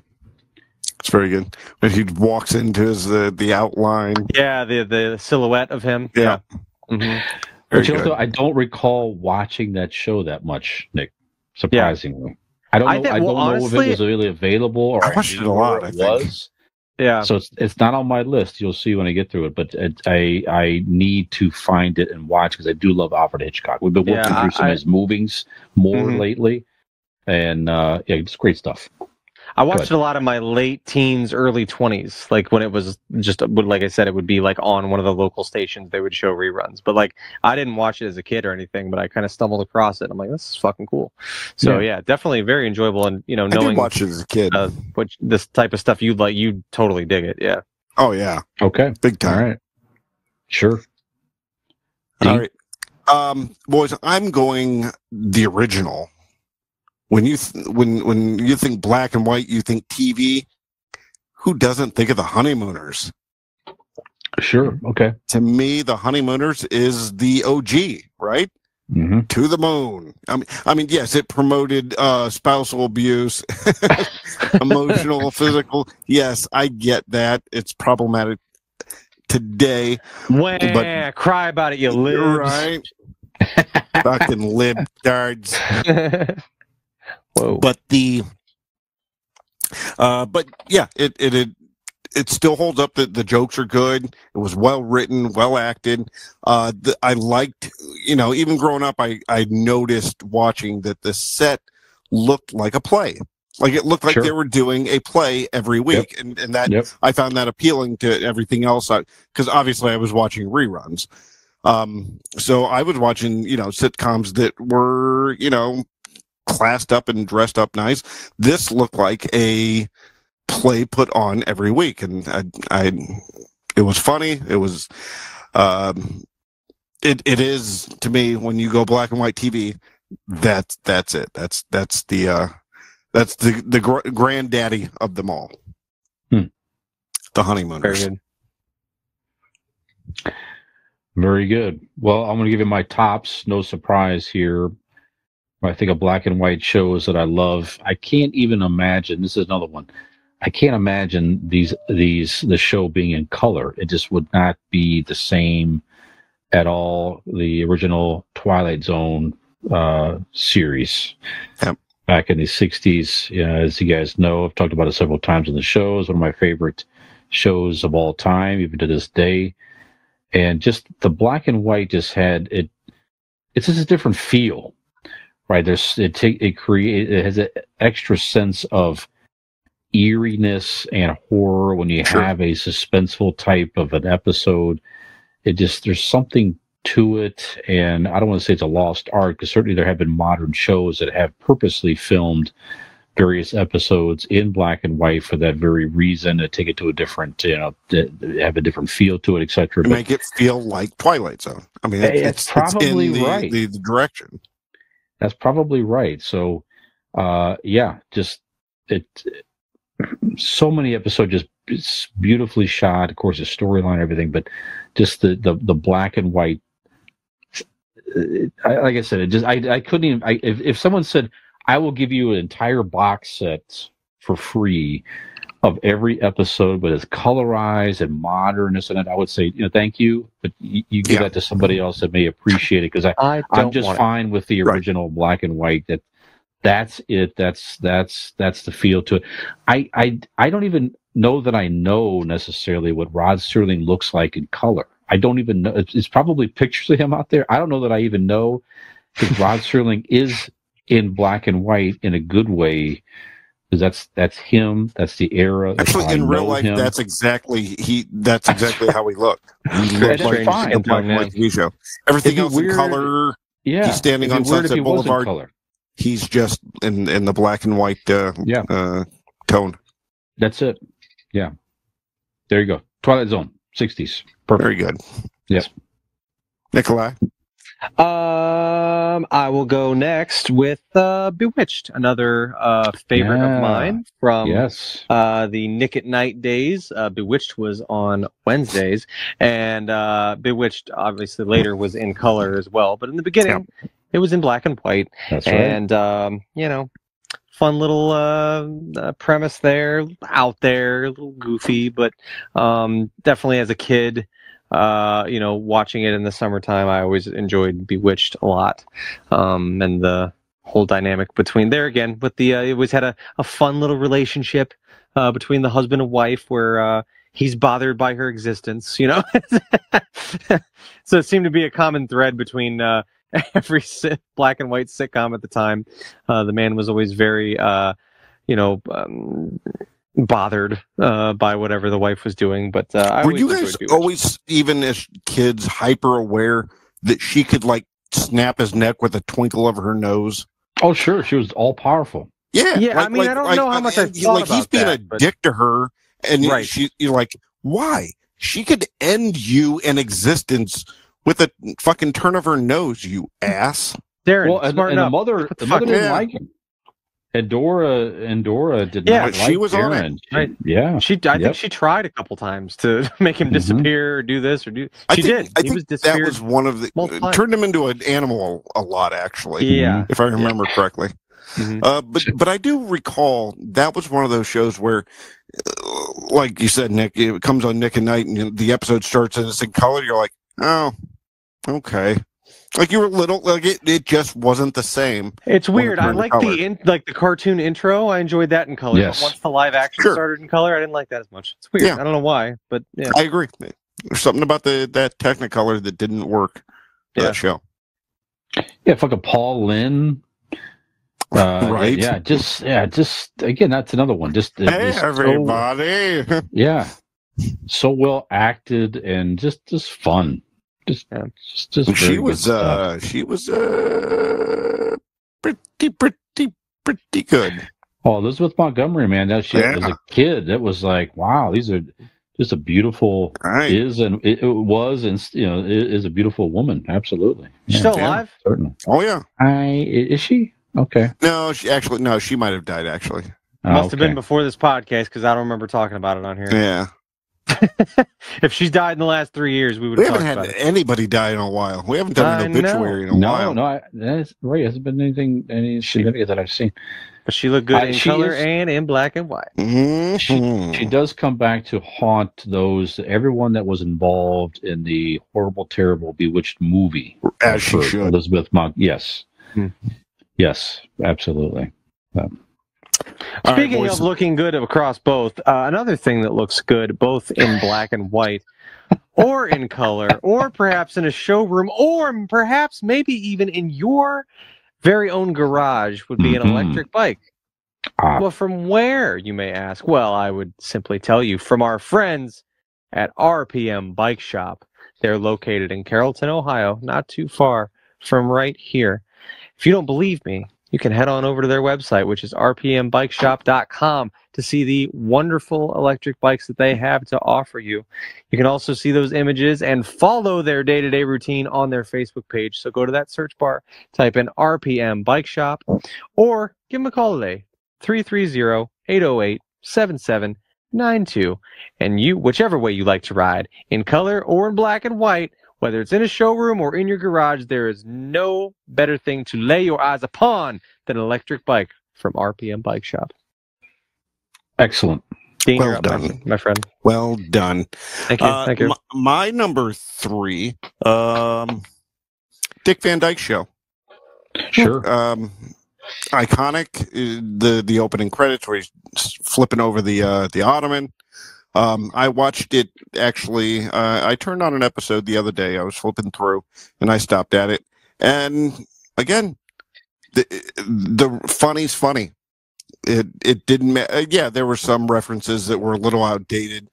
It's very good. When he walks into the outline. Yeah, the silhouette of him. Yeah. Mm-hmm. But I don't recall watching that show that much, Nick. Surprisingly. I don't know. Honestly, if it was really available or I watched it a lot. I think. Yeah. So it's not on my list. You'll see when I get through it. But I need to find it and watch because I do love Alfred Hitchcock. We've been working through some of his movies more lately, and it's great stuff. I watched it a lot in my late teens, early 20s, like when it was just, like I said, it would be like on one of the local stations. They would show reruns, but like I didn't watch it as a kid or anything, but I kind of stumbled across it. I'm like, this is fucking cool. So yeah, definitely very enjoyable. And I knowing did watch it as a kid. What this type of stuff you'd like, you totally dig it. Yeah. Oh yeah. Okay. Big time. All right. Sure. All right. Boys, I'm going the original. When you when you think black and white, you think TV. Who doesn't think of the Honeymooners? Sure. Okay. To me, the Honeymooners is the OG, right? Mm-hmm. To the moon. I mean, yes, it promoted spousal abuse, emotional, physical. Yes, I get that. It's problematic today. But cry about it, you libs. Right. Fucking libtards. Whoa. But but yeah, it still holds up. The jokes are good. It was well written, well acted. I liked, even growing up, I noticed watching that the set looked like a play. Like it looked like they were doing a play every week, and that I found that appealing to everything else. Because obviously I was watching reruns. So I was watching, sitcoms that were, classed up and dressed up nice. This looked like a play put on every week, and it was funny. It was, it is to me, when you go black and white TV, that's it. That's the granddaddy of them all. The Honeymooners. Very good. Very good. Well, I'm going to give you my tops. No surprise here. I think of black and white shows that I love. I can't even imagine. This is another one. I can't imagine the show being in color. It just would not be the same at all. The original Twilight Zone series back in the 60s. As you guys know, I've talked about it several times on the show. It's one of my favorite shows of all time, even to this day. And just the black and white just had it. It's just a different feel, right? It has an extra sense of eeriness and horror when you have a suspenseful type of an episode. There's something to it, and I don't want to say it's a lost art, because certainly there have been modern shows that have purposely filmed various episodes in black and white for that very reason, to take it to a different, have a different feel to it, etc. To make it feel like Twilight Zone. I mean, it's probably right. The direction. That's probably right. So, so many episodes, it's beautifully shot. Of course, the storyline, everything, but just the black and white. Like I said, I couldn't even. If someone said, I will give you an entire box set for free of every episode, but it's colorized and modern, and I would say, thank you, but you give that to somebody else that may appreciate it, because I'm just fine with the original black and white. That's it. That's the feel to it. I don't even know that I know necessarily what Rod Serling looks like in color. I don't even know. It's probably pictures of him out there. I don't know that I even know, because Rod Serling is in black and white in a good way, because that's him. That's the era. Actually, in real life, that's exactly how he looked. He looked like a black and white TV show. Everything else in color. Yeah, he's standing on Sunset Boulevard. He's just in the black and white tone. That's it. Yeah. There you go. Twilight Zone, 60s. Perfect. Very good. Yes. Nikolai? I will go next with Bewitched, another favorite of mine from the Nick at Night days. Bewitched was on Wednesdays, and Bewitched obviously later was in color as well, but in the beginning it was in black and white. That's right. And fun little premise there, out there, a little goofy, but definitely as a kid, watching it in the summertime, I always enjoyed Bewitched a lot. And the whole dynamic between there again, with the it always had a fun little relationship between the husband and wife, where he's bothered by her existence, So it seemed to be a common thread between every black and white sitcom at the time. The man was always very bothered by whatever the wife was doing. But I were always you guys enjoyed Bewitched. always, even as kids, hyper aware that she could like snap his neck with a twinkle of her nose? Oh, sure. She was all powerful. Yeah, Yeah, I mean, I don't know how much I thought like he's about being that, a but- dick to her, and Right. you're like, why? She could end you in existence with a fucking turn of her nose, you ass. Darren, Well, and smart the enough. mother fuck? didn't Yeah. like him. And Dora did Yeah, not she like was on it. Darren. Right. Yeah. I think she tried a couple times to make him Mhm. disappear or do this or do. I She think, did. I He think was that disappeared. was one of the multiple turned him into an animal a lot, actually. Yeah. If I remember correctly. Mhm. But I do recall that was one of those shows where, like you said, Nick, it comes on Nick at Night, and the episode starts and it's in color. You're like, oh, okay. Like you were little, like it just wasn't the same. It's weird. I turned to like color. the cartoon intro. I enjoyed that in color. Yes. But once the live action Sure. started in color, I didn't like that as much. It's weird. Yeah. I don't know why, but yeah. I agree. There's something about that Technicolor that didn't work for Yeah. that show. Yeah, fucking Paul Lynn. Right. Yeah, just again, that's another one. Just Hey, just everybody. yeah, so well acted and just fun. Just very She good was stuff. pretty good. Oh, Elizabeth Montgomery, man, that she as a kid, that was like, wow, these are just a beautiful Right. is and it was and is a beautiful woman. Absolutely, She's still alive? Certainly. Oh yeah. Is she okay? No, she might have died actually. Must have been before this podcast because I don't remember talking about it on here. Yeah. If she's died in the last 3 years, we would We have haven't talked had about it. anybody die in a while. We haven't done an I obituary in a while. No, that's right. Hasn't been any significant that I've seen. But she looked good in she color is- and in black and white. Mhm. She does come back to haunt everyone that was involved in the horrible, terrible Bewitched movie. As she For should. Elizabeth Monk. Yes. Hmm. Yes, absolutely. All right, Speaking boys. of looking good across both, another thing that looks good both in black and white, or in color, or perhaps in a showroom, or perhaps maybe even in your very own garage would be an Mhm. electric bike. Ah. Well, from where, you may ask? Well, I would simply tell you from our friends at RPM Bike Shop. They're located in Carrollton, Ohio, not too far from right here. If you don't believe me, you can head on over to their website, which is rpmbikeshop.com, to see the wonderful electric bikes that they have to offer you. You can also see those images and follow their day-to-day routine on their Facebook page. So go to that search bar, type in RPM Bike Shop, or give them a call today, 330-808-7792. And you, whichever way you like to ride, in color or in black and white, whether it's in a showroom or in your garage, there is no better thing to lay your eyes upon than an electric bike from RPM Bike Shop. Excellent. Dean, Well you're up, done. my friend. Well done. Thank you. Thank you. My number 3, Dick Van Dyke Show. Sure. Iconic. The opening credits where he's flipping over the ottoman. I watched it actually. I turned on an episode the other day. I was flipping through, and I stopped at it. And again, the funny's funny. It didn't. Yeah, there were some references that were a little outdated.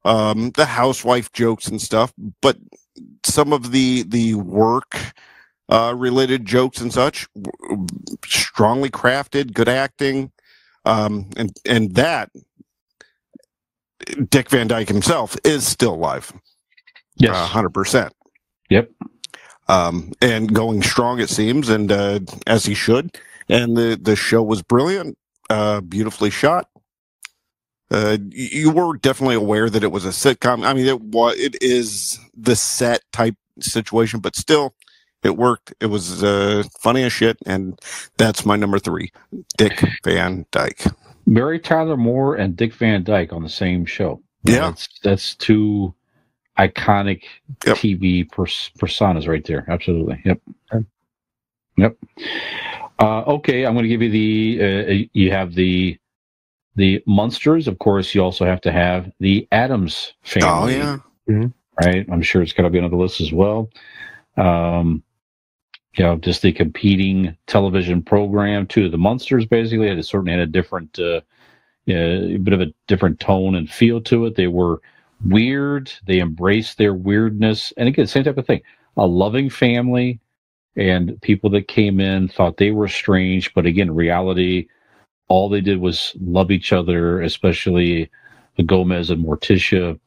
The housewife jokes and stuff, but some of the work related jokes and such, strongly crafted, good acting, and that. Dick Van Dyke himself is still alive. Yes. 100%. Yep. And going strong, it seems, and as he should. And the show was brilliant, beautifully shot. You were definitely aware that it was a sitcom. I mean, it is the set type situation, but still, it worked. It was funny as shit, and that's my number 3, Dick Van Dyke. Mary Tyler Moore and Dick Van Dyke on the same show. Yeah. That's two iconic Yep. TV personas right there. Absolutely. Yep. Yep. Okay, I'm going to give you you have the Munsters. Of course, you also have to have the Addams Family. Oh, yeah. Right? I'm sure it's got to be on the list as well. just the competing television program to the Munsters. Basically, it certainly had a different, a bit of a different tone and feel to it. They were weird. They embraced their weirdness, and again, same type of thing. A loving family, and people that came in thought they were strange, but again, reality, all they did was love each other, especially Gomez and Morticia.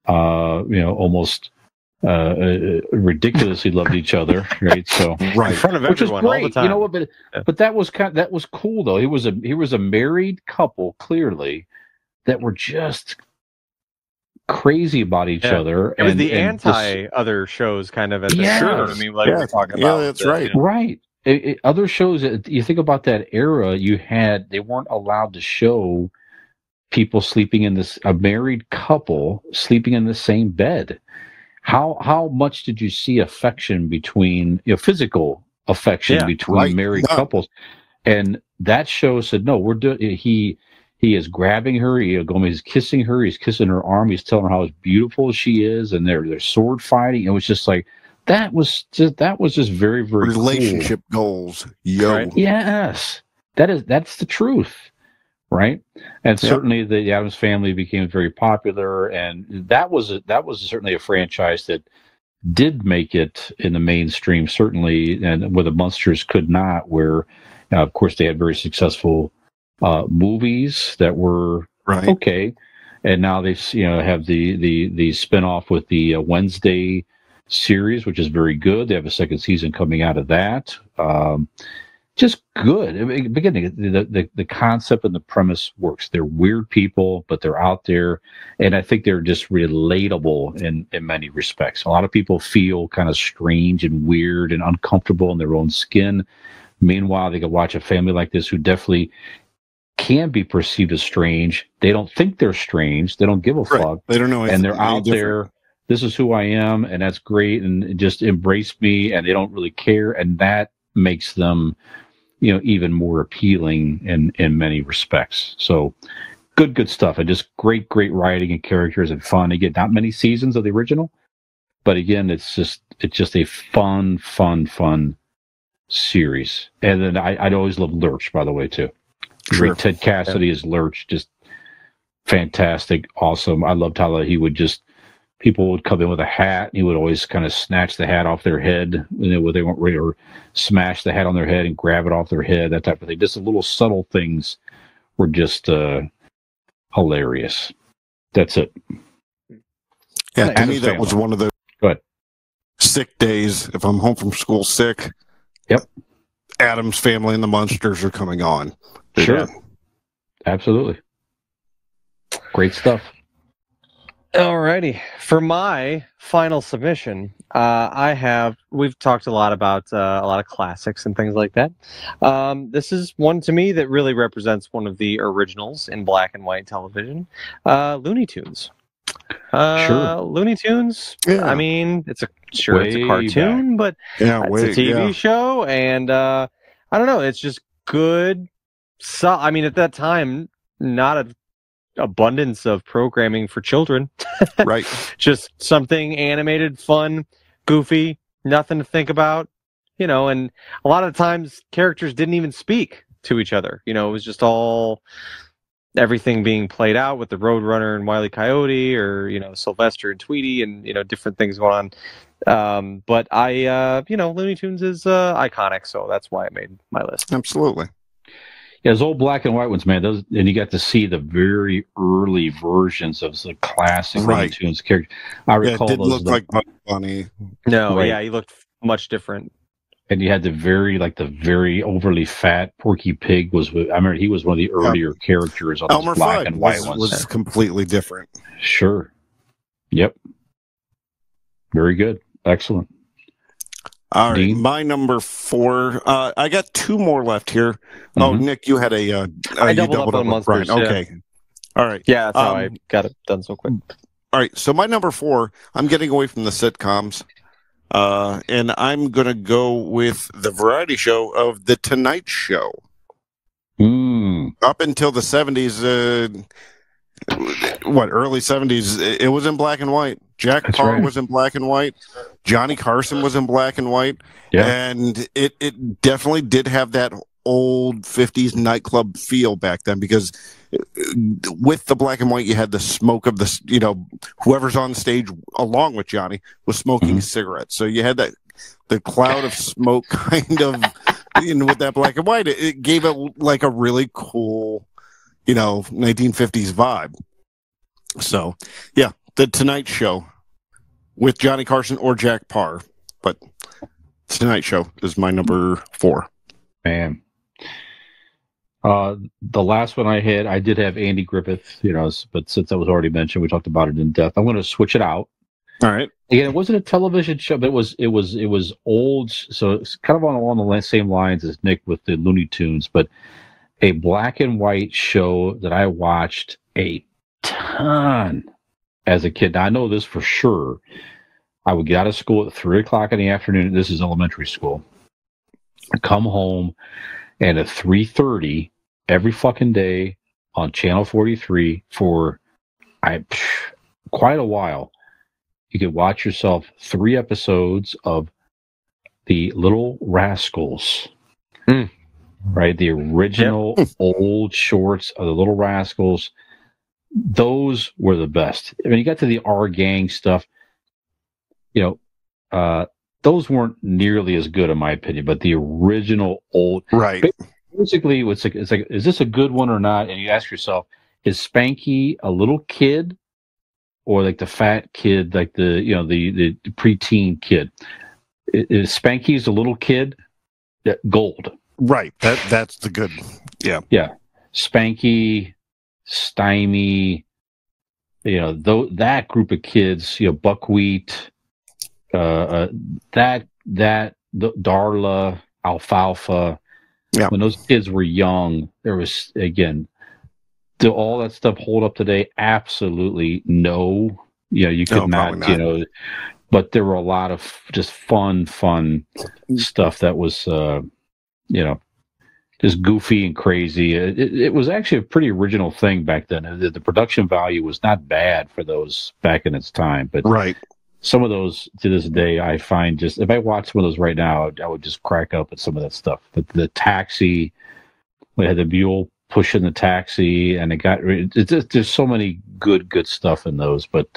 Almost ridiculously loved each other, right? So in front of which was everyone great, all the time. But that was cool though. He was a married couple, clearly, that were just crazy about each other. It was the anti-other shows kind of at the show. I mean, like we're talking about. Yeah, that's right. Right. Other shows, you think about that era, they weren't allowed to show people sleeping in a married couple sleeping in the same bed. How much did you see affection between, physical affection between married couples? And that show said, no, we're doing, he is grabbing her, Gomez is kissing her, he's kissing her arm, he's telling her how beautiful she is, and they're sword fighting. It was just like, that was just very, very relationship cool. Goals. Yo. Right? Yes. That's the truth. Right. And certainly the Addams Family became very popular, and that was certainly a franchise that did make it in the mainstream, certainly, and where the Munsters could not, where of course they had very successful movies that were okay. And now they have the spinoff with the Wednesday series, which is very good. They have a second season coming out of that. Just good. Beginning, the concept and the premise works. They're weird people, but they're out there, and I think they're just relatable in many respects. A lot of people feel kind of strange and weird and uncomfortable in their own skin. Meanwhile, they could watch a family like this who definitely can be perceived as strange. They don't think they're strange. They don't give a fuck. They don't know, and they're out there. This is who I am, and that's great, and just embrace me, and they don't really care, and that makes them even more appealing in many respects. So good stuff. And just great writing and characters and fun. Again, not many seasons of the original, but again, it's just a fun series. And then I'd always love Lurch, by the way, too. Sure. Great Ted Cassidy as Lurch, just fantastic, awesome. I loved how people would come in with a hat, and he would always kind of snatch the hat off their head when they weren't ready, or smash the hat on their head and grab it off their head, that type of thing. Just the little subtle things were just hilarious. That's it. Yeah, to me, that was one of the sick days. If I'm home from school sick, Addams Family and the Munsters are coming on. Sure. Absolutely. Great stuff. Alrighty, for my final submission, we've talked a lot about a lot of classics and things like that. This is one to me that really represents one of the originals in black and white television, Looney Tunes. Sure. Looney Tunes. Yeah. I mean, it's a cartoon, but it's a TV show, and I don't know. It's just good. So I mean, at that time, not a abundance of programming for children. Right. Just something animated, fun, goofy, nothing to think about, and a lot of times characters didn't even speak to each other. It was just everything being played out with the Roadrunner and Wile E. Coyote, or Sylvester and Tweety, and different things going on. But Looney Tunes is iconic, so that's why it made my list. Absolutely. Yeah, those old black and white ones, man. And you got to see the very early versions of the classic Looney Tunes characters. I recall it didn't look like Bugs Bunny. No, he looked much different. And you had the very overly fat Porky Pig I remember he was one of the earlier characters on those black and white ones. Was completely different. Sure. Yep. Very good. Excellent. All right, Dean? My number 4. I got 2 more left here. Mm-hmm. Oh, Nick, you had I doubled up on Munsters. Okay. All right. Yeah, that's how I got it done so quick. All right, so my number 4, I'm getting away from the sitcoms, and I'm going to go with the variety show of The Tonight Show. Up until the 70s, early 70s, it was in black and white. Jack That's Parr right. was in black and white. Johnny Carson was in black and white. Yeah. And it definitely did have that old 50s nightclub feel back then, because with the black and white, you had the smoke of the, whoever's on stage along with Johnny was smoking cigarettes. So you had the cloud of smoke kind of, with that black and white, it gave it like a really cool, 1950s vibe. So, yeah, the Tonight Show with Johnny Carson or Jack Parr. But Tonight Show is my number 4. Man. The last one I did have Andy Griffith, but since that was already mentioned, we talked about it in depth. I'm going to switch it out. All right. Again, it wasn't a television show, but it was old, so it's kind of along the same lines as Nick with the Looney Tunes, but a black and white show that I watched a ton as a kid. Now, I know this for sure. I would get out of school at 3:00 in the afternoon. This is elementary school. I'd come home, and at 3:30 every fucking day on Channel 43 for quite a while, you could watch yourself 3 episodes of The Little Rascals. Right? The original old shorts of The Little Rascals. Those were the best. I mean, you got to the R Gang stuff, those weren't nearly as good in my opinion, but the original old, right? Basically, it's like, is this a good one or not? And you ask yourself, is Spanky a little kid, or like the fat kid, like the preteen kid? Is Spanky's a little kid? Gold, right? That's the good, yeah. Spanky, Stymie, that group of kids, Buckwheat. Darla, Alfalfa. Yeah. When those kids were young, there was, again, do all that stuff hold up today? Absolutely no. You could not. But there were a lot of just fun stuff that was, just goofy and crazy. It was actually a pretty original thing back then. The production value was not bad for those back in its time, but right. Some of those to this day, I find just, if I watch some of those right now, I would just crack up at some of that stuff. The taxi, we had the mule pushing the taxi, and there's so many good stuff in those. But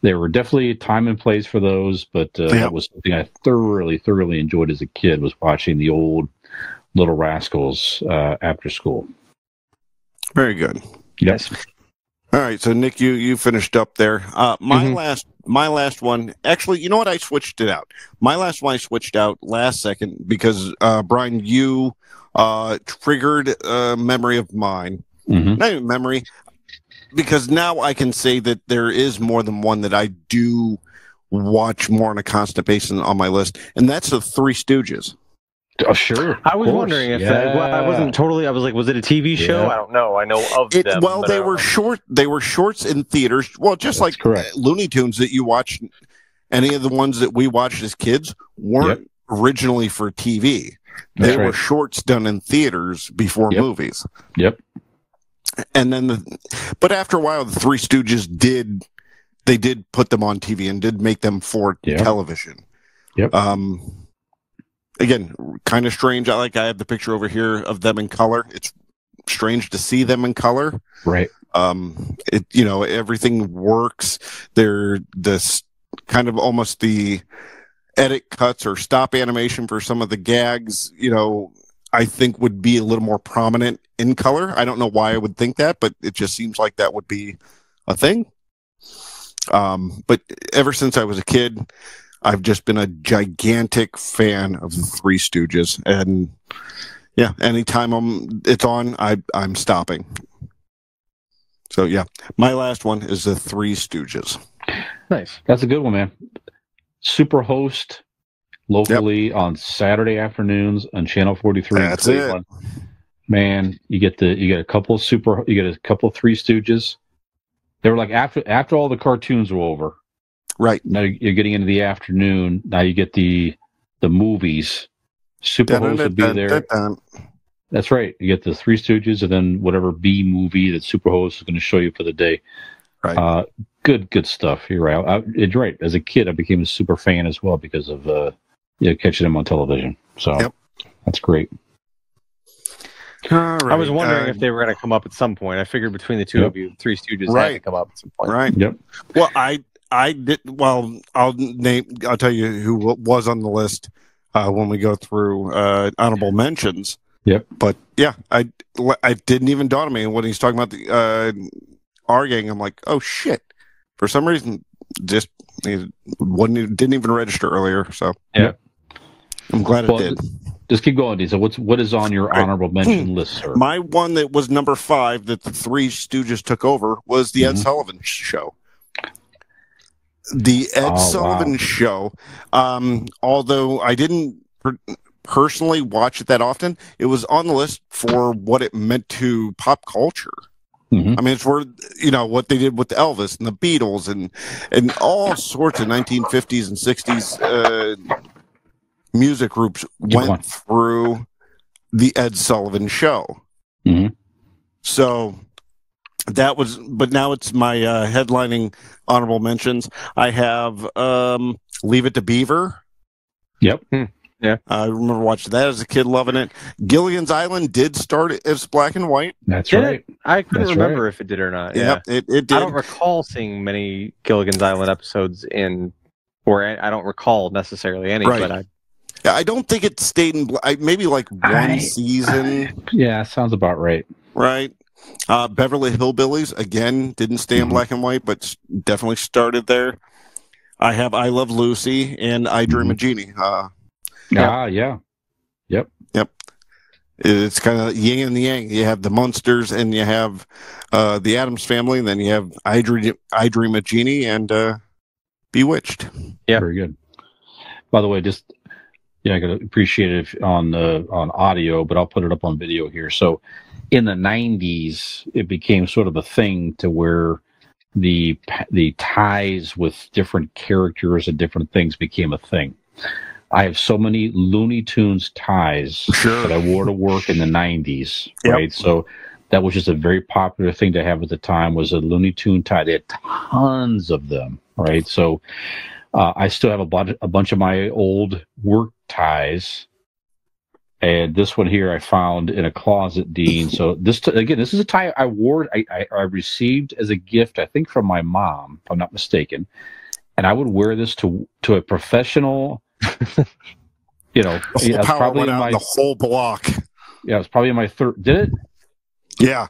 there were definitely time and place for those. But that was something I thoroughly enjoyed as a kid, was watching the old Little Rascals after school. Very good. Yes. All right, so Nick, you finished up there. My last one, actually, you know what? I switched it out. My last one I switched out last second because Brian, you triggered a memory of mine. Not even memory, because now I can say that there is more than one that I do watch more on a constant basis on my list, and that's the Three Stooges. Oh, sure. I was wondering if I wasn't totally. I was like, was it a TV show? I don't know. I know of them. Well, they were short. They were shorts in theaters. Well, just That's like correct. Looney Tunes that you watch. Any of the ones that we watched as kids weren't originally for TV. They were shorts done in theaters before movies. Yep. And then, but after a while, the Three Stooges did put them on TV and did make them for television. Yep. Again, kind of strange. I have the picture over here of them in color. It's strange to see them in color. Right. Everything works. They're this kind of almost the edit cuts or stop animation for some of the gags, I think would be a little more prominent in color. I don't know why I would think that, but it just seems like that would be a thing. But ever since I was a kid, I've just been a gigantic fan of the Three Stooges, and anytime it's on, I'm stopping. So my last one is the Three Stooges. Nice. That's a good one, man. Super host locally on Saturday afternoons on Channel 43 in Cleveland. Man, you get a couple of Three Stooges. They were like after all the cartoons were over. Right. Now you're getting into the afternoon. Now you get the movies. Superhost would be there. That's right. You get the Three Stooges and then whatever B movie that Superhost is going to show you for the day. Right. good stuff. You're right. You're right. As a kid, I became a super fan as well because of catching them on television. So that's great. All right. I was wondering if they were going to come up at some point. I figured between the two of you, Three Stooges had to come up at some point. Right. Yep. Well, I did. Well, I'll tell you who was on the list when we go through honorable mentions. Yep. But yeah, I didn't even dawn on me when he's talking about the R Gang. I'm like, oh shit! For some reason, just didn't even register earlier. So yeah, I'm glad it did. Just keep going, Dean. So what is on your honorable mention list, sir? My one that was number 5 that the Three Stooges took over was the Ed Sullivan Show. The Ed Sullivan Show, although I didn't personally watch it that often, it was on the list for what it meant to pop culture. I mean, it's where, what they did with Elvis and the Beatles and all sorts of 1950s and 60s music groups went through the Ed Sullivan Show. So that was, but now it's my headlining honorable mentions. I have Leave It to Beaver. Yep. Yeah. I remember watching that as a kid, loving it. Gilligan's Island did start as black and white. That's right. I couldn't remember if it did or not. Yeah, it did. I don't recall seeing many Gilligan's Island episodes I don't recall necessarily any, but I don't think it stayed in maybe like one season. Yeah, sounds about right. Right. Beverly Hillbillies, again, didn't stay in black and white, but definitely started there. I have I Love Lucy and I Dream of Jeannie. Yeah. Yep. It's kind of yin and yang. You have the Munsters and you have the Addams Family, and then you have I Dream of Jeannie and Bewitched. Yeah. Very good. By the way, I gotta appreciate it on audio, but I'll put it up on video here. So in the 90s, it became sort of a thing to where the ties with different characters and different things became a thing. I have so many Looney Tunes ties that I wore to work in the 90s, right? So that was just a very popular thing to have at the time, was a Looney Tune tie. They had tons of them, right? So I still have a bunch of my old work ties. And this one here I found in a closet, Dean. So this is a tie I wore. I received as a gift, I think, from my mom, if I'm not mistaken. And I would wear this to a professional. The power went out the whole block. Yeah, it was probably in my third. Did it? Yeah,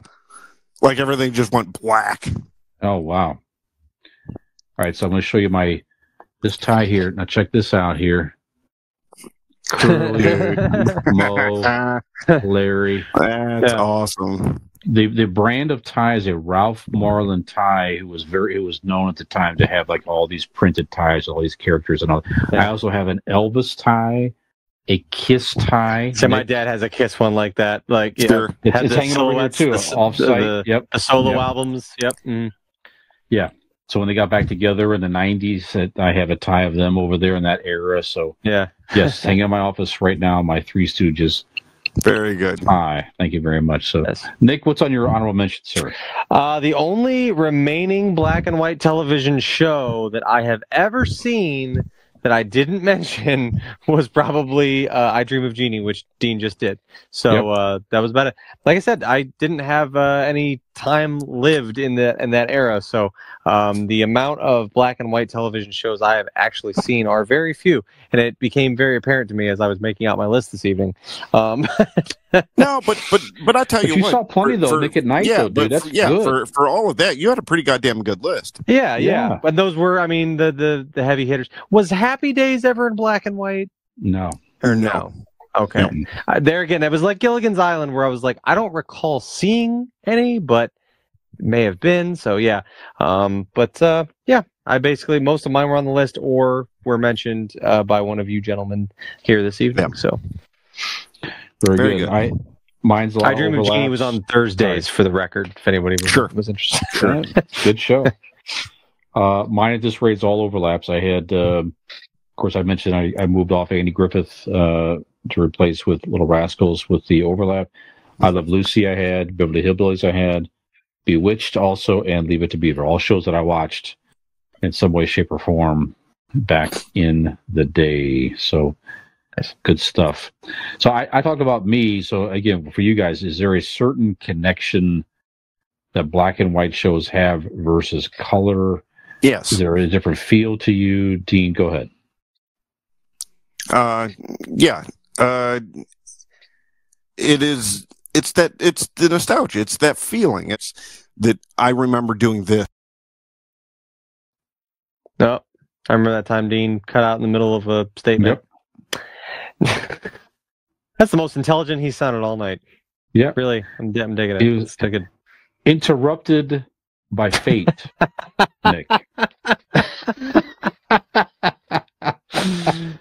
like everything just went black. Oh wow! All right, so I'm going to show you this tie here. Now check this out here. Curly, Mo, Larry. That's awesome. The brand of ties, a Ralph Marlin tie, who was known at the time to have like all these printed ties, all these characters and all. I also have an Elvis tie, a Kiss tie. So my dad has a Kiss one like that. Like it's hanging over here too, off-site. The solo albums. Yep. Yeah. So when they got back together in the 90s, I have a tie of them over there in that era. So yes, hanging in my office right now, my Three Stooges. Very good. Hi, thank you very much. So, Nick, what's on your honorable mention, sir? The only remaining black and white television show that I have ever seen that I didn't mention was probably I Dream of Jeannie, which Dean just did. So that was about it. Like I said, I didn't have any time lived in that era, so the amount of black and white television shows I have actually seen are very few, and it became very apparent to me as I was making out my list this evening. No, but I tell you what, saw plenty though, Nick at Night. Though, dude. That's good. For all of that, you had a pretty goddamn good list. Yeah. But those were, I mean, the heavy hitters. Was Happy Days ever in black and white? No. Or no? Okay. No. There again, it was like Gilligan's Island, where I was like, I don't recall seeing any, but it may have been. So yeah. I basically, most of mine were on the list or were mentioned by one of you gentlemen here this evening. So very good. Mine's a lot I Dream of Jeannie was on Thursdays, for the record, if anybody was interested. Sure. Good show. Mine at this rate's all overlaps. I had, of course, I mentioned I moved off Andy Griffith to replace with Little Rascals with the overlap. I Love Lucy I had, Beverly Hillbillies I had, Bewitched also, and Leave It to Beaver. All shows that I watched in some way, shape, or form back in the day. So that's good stuff. So I talked about me. So again, for you guys, is there a certain connection that black and white shows have versus color? Yes. Is there a different feel to you? Dean, go ahead. Yeah. It's the nostalgia. It's that feeling. It's that I remember doing this. No, I remember that time Dean cut out in the middle of a statement. Yep. That's the most intelligent he sounded all night. Yeah, really, I'm digging it. He was interrupted by fate, Nick.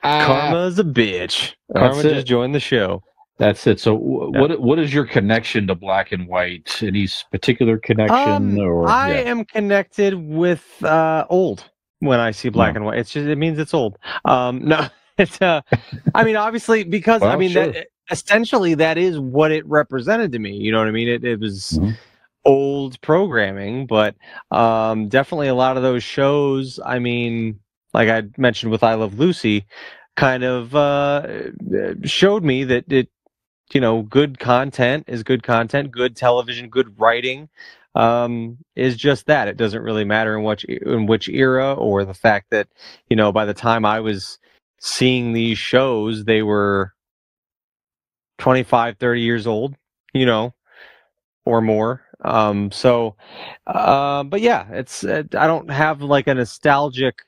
Karma's a bitch. Karma just joined the show. That's it. So, what is your connection to black and white? Any particular connection? I am connected with old when I see black and white. It's just it means it's old. No, it's I mean, obviously, because I mean that essentially that is what it represented to me. You know what I mean? It was old programming, but definitely a lot of those shows. I mean, like I mentioned with I Love Lucy, kind of showed me that it. You know, good content is good content. Good television, good writing is just that. It doesn't really matter in which era, or the fact that, you know, by the time I was seeing these shows, they were 25, 30 years old, you know, or more. But yeah, it's I don't have like a nostalgic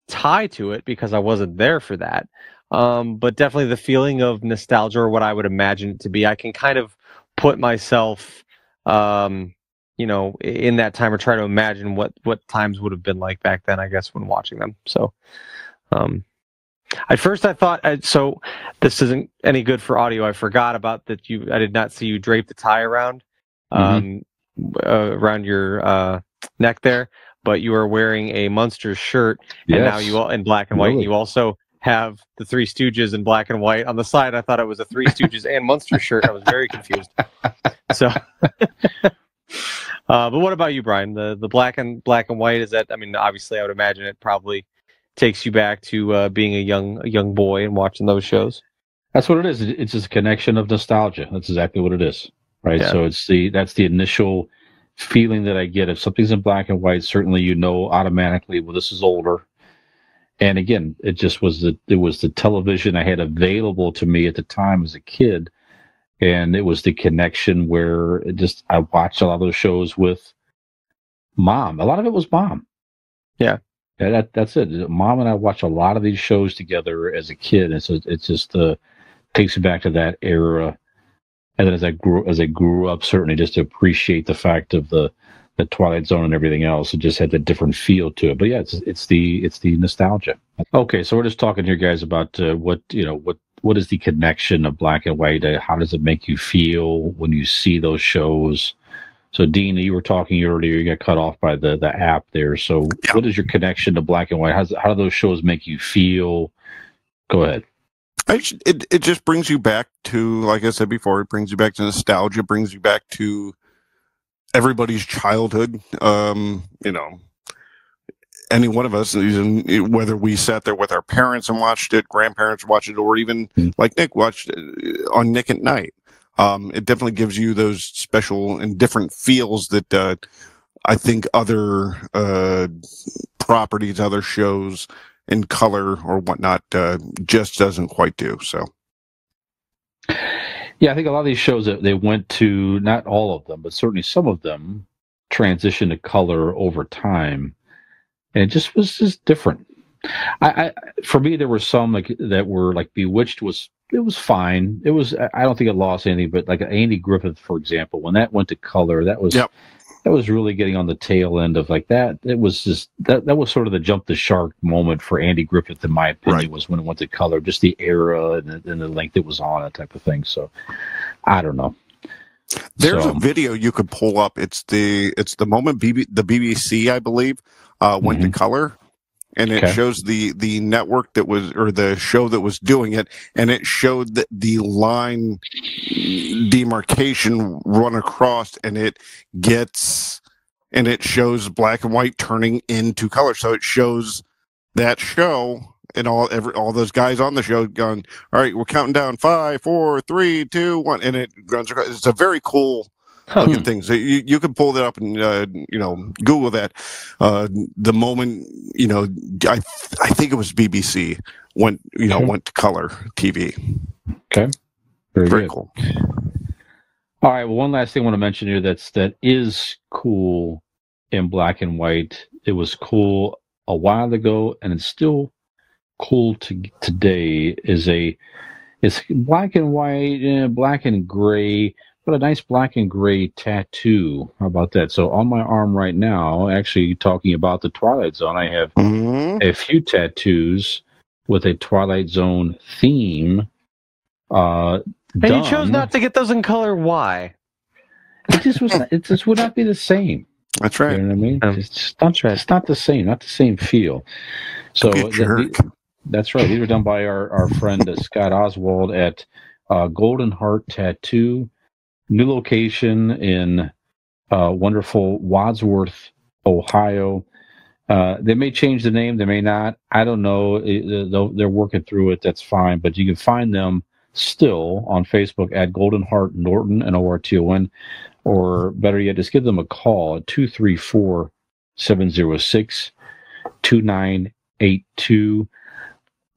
tie to it because I wasn't there for that. But definitely the feeling of nostalgia, or what I would imagine it to be, I can kind of put myself, you know, in that time, or try to imagine what times would have been like back then, I guess, when watching them. So, at first I thought, so this isn't any good for audio. I forgot about that. I did not see you drape the tie around, around your neck there, but you are wearing a Munster shirt, and now you all in black and white. And you also have the Three Stooges in black and white on the side. I thought it was a Three Stooges and Munster shirt. I was very confused. So, but what about you, Brian? The black and white, is that? I mean, obviously, I would imagine it probably takes you back to being a young boy and watching those shows. That's what it is. It's just a connection of nostalgia. That's exactly what it is, right? Yeah. So that's the initial feeling that I get. If something's in black and white, certainly you know automatically, well, this is older. And again, it just was the television I had available to me at the time as a kid, and it was the connection where I watched a lot of those shows with Mom. A lot of it was Mom. Yeah, that's it. Mom and I watched a lot of these shows together as a kid, and so it just takes me back to that era. And then as I grew up, certainly just to appreciate the fact of the Twilight Zone and everything else, it just had a different feel to it. But yeah, it's the nostalgia. Okay, so we're just talking here, guys, about what is the connection of black and white? How does it make you feel when you see those shows? So, Dean, you were talking earlier. You got cut off by the app there. So, what is your connection to black and white? How do those shows make you feel? Go ahead. It just brings you back to, like I said before, it brings you back to nostalgia. Brings you back to everybody's childhood. You know, any one of us, whether we sat there with our parents and watched it, grandparents watched it, or even like Nick watched it on Nick at Night. It definitely gives you those special and different feels that I think other properties, other shows in color or whatnot just doesn't quite do. So. Yeah, I think a lot of these shows that they went to, not all of them, but certainly some of them, transitioned to color over time, and it just was just different. For me, there were some that were like Bewitched was fine. It was, I don't think it lost anything, but like Andy Griffith, for example, when that went to color, that was really getting on the tail end of like that. It was just that was sort of the jump the shark moment for Andy Griffith, in my opinion, was when it went to color, just the era and the length it was on, that type of thing. So I don't know. There's a video you could pull up. It's the moment the BBC, I believe, went to color. And it shows the network that was, or the show that was doing it, and it showed the line demarcation run across, and it gets and it shows black and white turning into color. So it shows that show and all those guys on the show going, all right, we're counting down 5, 4, 3, 2, 1, and it runs across. It's a very cool looking thing. So you can pull that up and Google that. The moment I think it was BBC went to color TV. Okay, very good. Cool. All right. Well, one last thing I want to mention here that is cool in black and white. It was cool a while ago, and it's still cool today. It's black and white, black and gray, but a nice black and gray tattoo. How about that? So on my arm right now, actually talking about the Twilight Zone, I have a few tattoos with a Twilight Zone theme. And you chose not to get those in color. Why? It just would not be the same. That's right. You know what I mean? It's not the same. Not the same feel. So that's right. These were done by our friend Scott Oswald at Golden Heart Tattoo. New location in wonderful Wadsworth, Ohio. They may change the name. They may not. I don't know. They're working through it. That's fine. But you can find them still on Facebook at Golden Heart Norton, Norton, or better yet, just give them a call at 234-706-2982.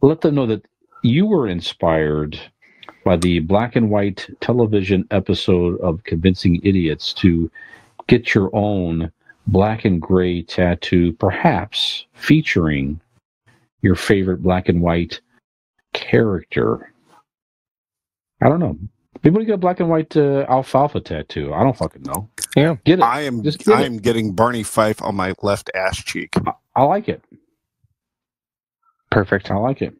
Let them know that you were inspired by the black and white television episode of Convincing Idiots to get your own black and gray tattoo, perhaps featuring your favorite black and white character. I don't know. People get a black and white alfalfa tattoo. I don't fucking know. Yeah, get it. I am getting Barney Fife on my left ass cheek. I like it. Perfect. I like it.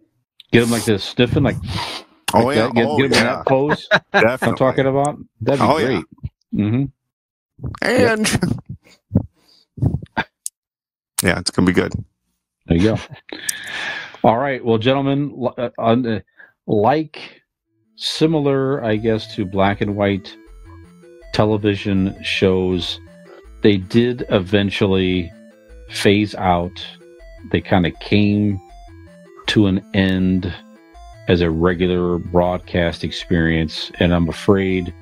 Get him like this, stiffen, like. Oh like yeah. Get him in that pose. Definitely. I'm talking about. That'd be great. Yeah. Mm-hmm. And yeah, it's gonna be good. There you go. All right. Well, gentlemen, similar, I guess, to black and white television shows, they did eventually phase out. They kind of came to an end as a regular broadcast experience, and I'm afraid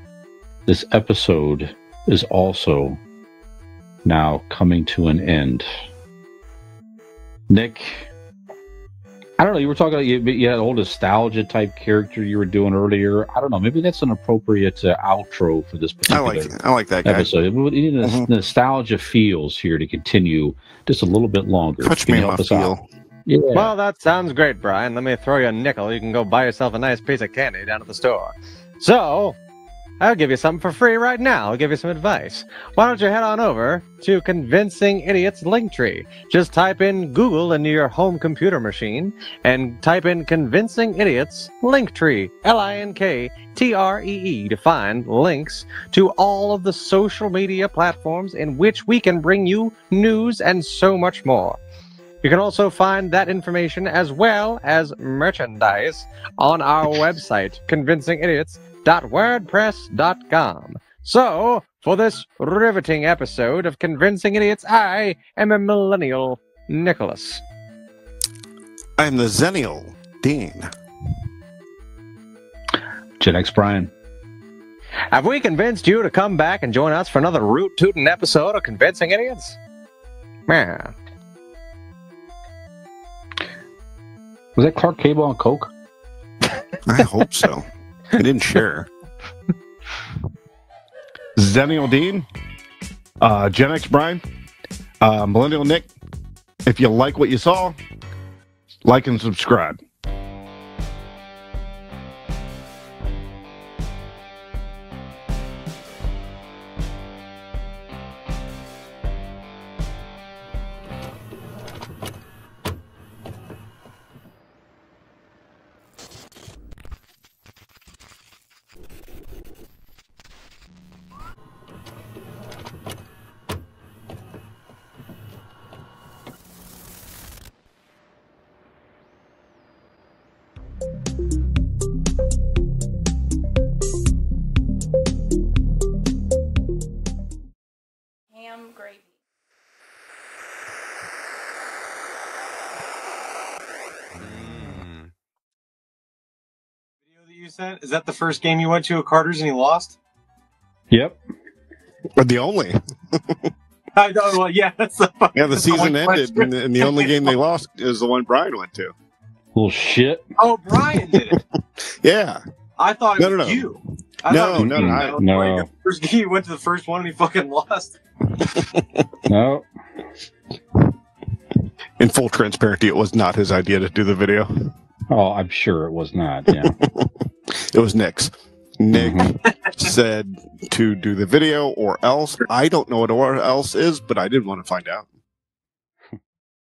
this episode is also now coming to an end. Nick, I don't know, you were talking about you had a whole nostalgia type character you were doing earlier. I don't know, maybe that's an appropriate outro for this particular I like that guy. episode. Nostalgia feels here to continue just a little bit longer. Touch Can me you on help my us feel. out? Yeah. Well, that sounds great, Brian. Let me throw you a nickel. You can go buy yourself a nice piece of candy down at the store. So, I'll give you something for free right now. I'll give you some advice. Why don't you head on over to Convincing Idiots Linktree. Just type in Google into your home computer machine and type in Convincing Idiots Linktree, Linkree, to find links to all of the social media platforms in which we can bring you news and so much more. You can also find that information as well as merchandise on our website, convincingidiots.wordpress.com. So, for this riveting episode of Convincing Idiots, I am a millennial Nicholas. I'm the Zennial Dean. Gen X Brian. Have we convinced you to come back and join us for another root-tootin' episode of Convincing Idiots? Yeah. Was that Clark Cable on Coke? I hope so. I didn't share. Zennial Dean, Gen X Brian, Millennial Nick. If you like what you saw, like and subscribe. sent? Is that the first game you went to at Carter's and he lost? Yep. But the only. I know. Well, yeah, that's the season ended, and the only game they lost is the one Brian went to. Well, shit. Oh, Brian did it. Yeah. I thought it was you. No. Like, he went to the first one and he fucking lost. No. In full transparency, it was not his idea to do the video. Oh, I'm sure it was not. Yeah. It was Nick's. Nick said to do the video or else. I don't know what or else is, but I didn't want to find out.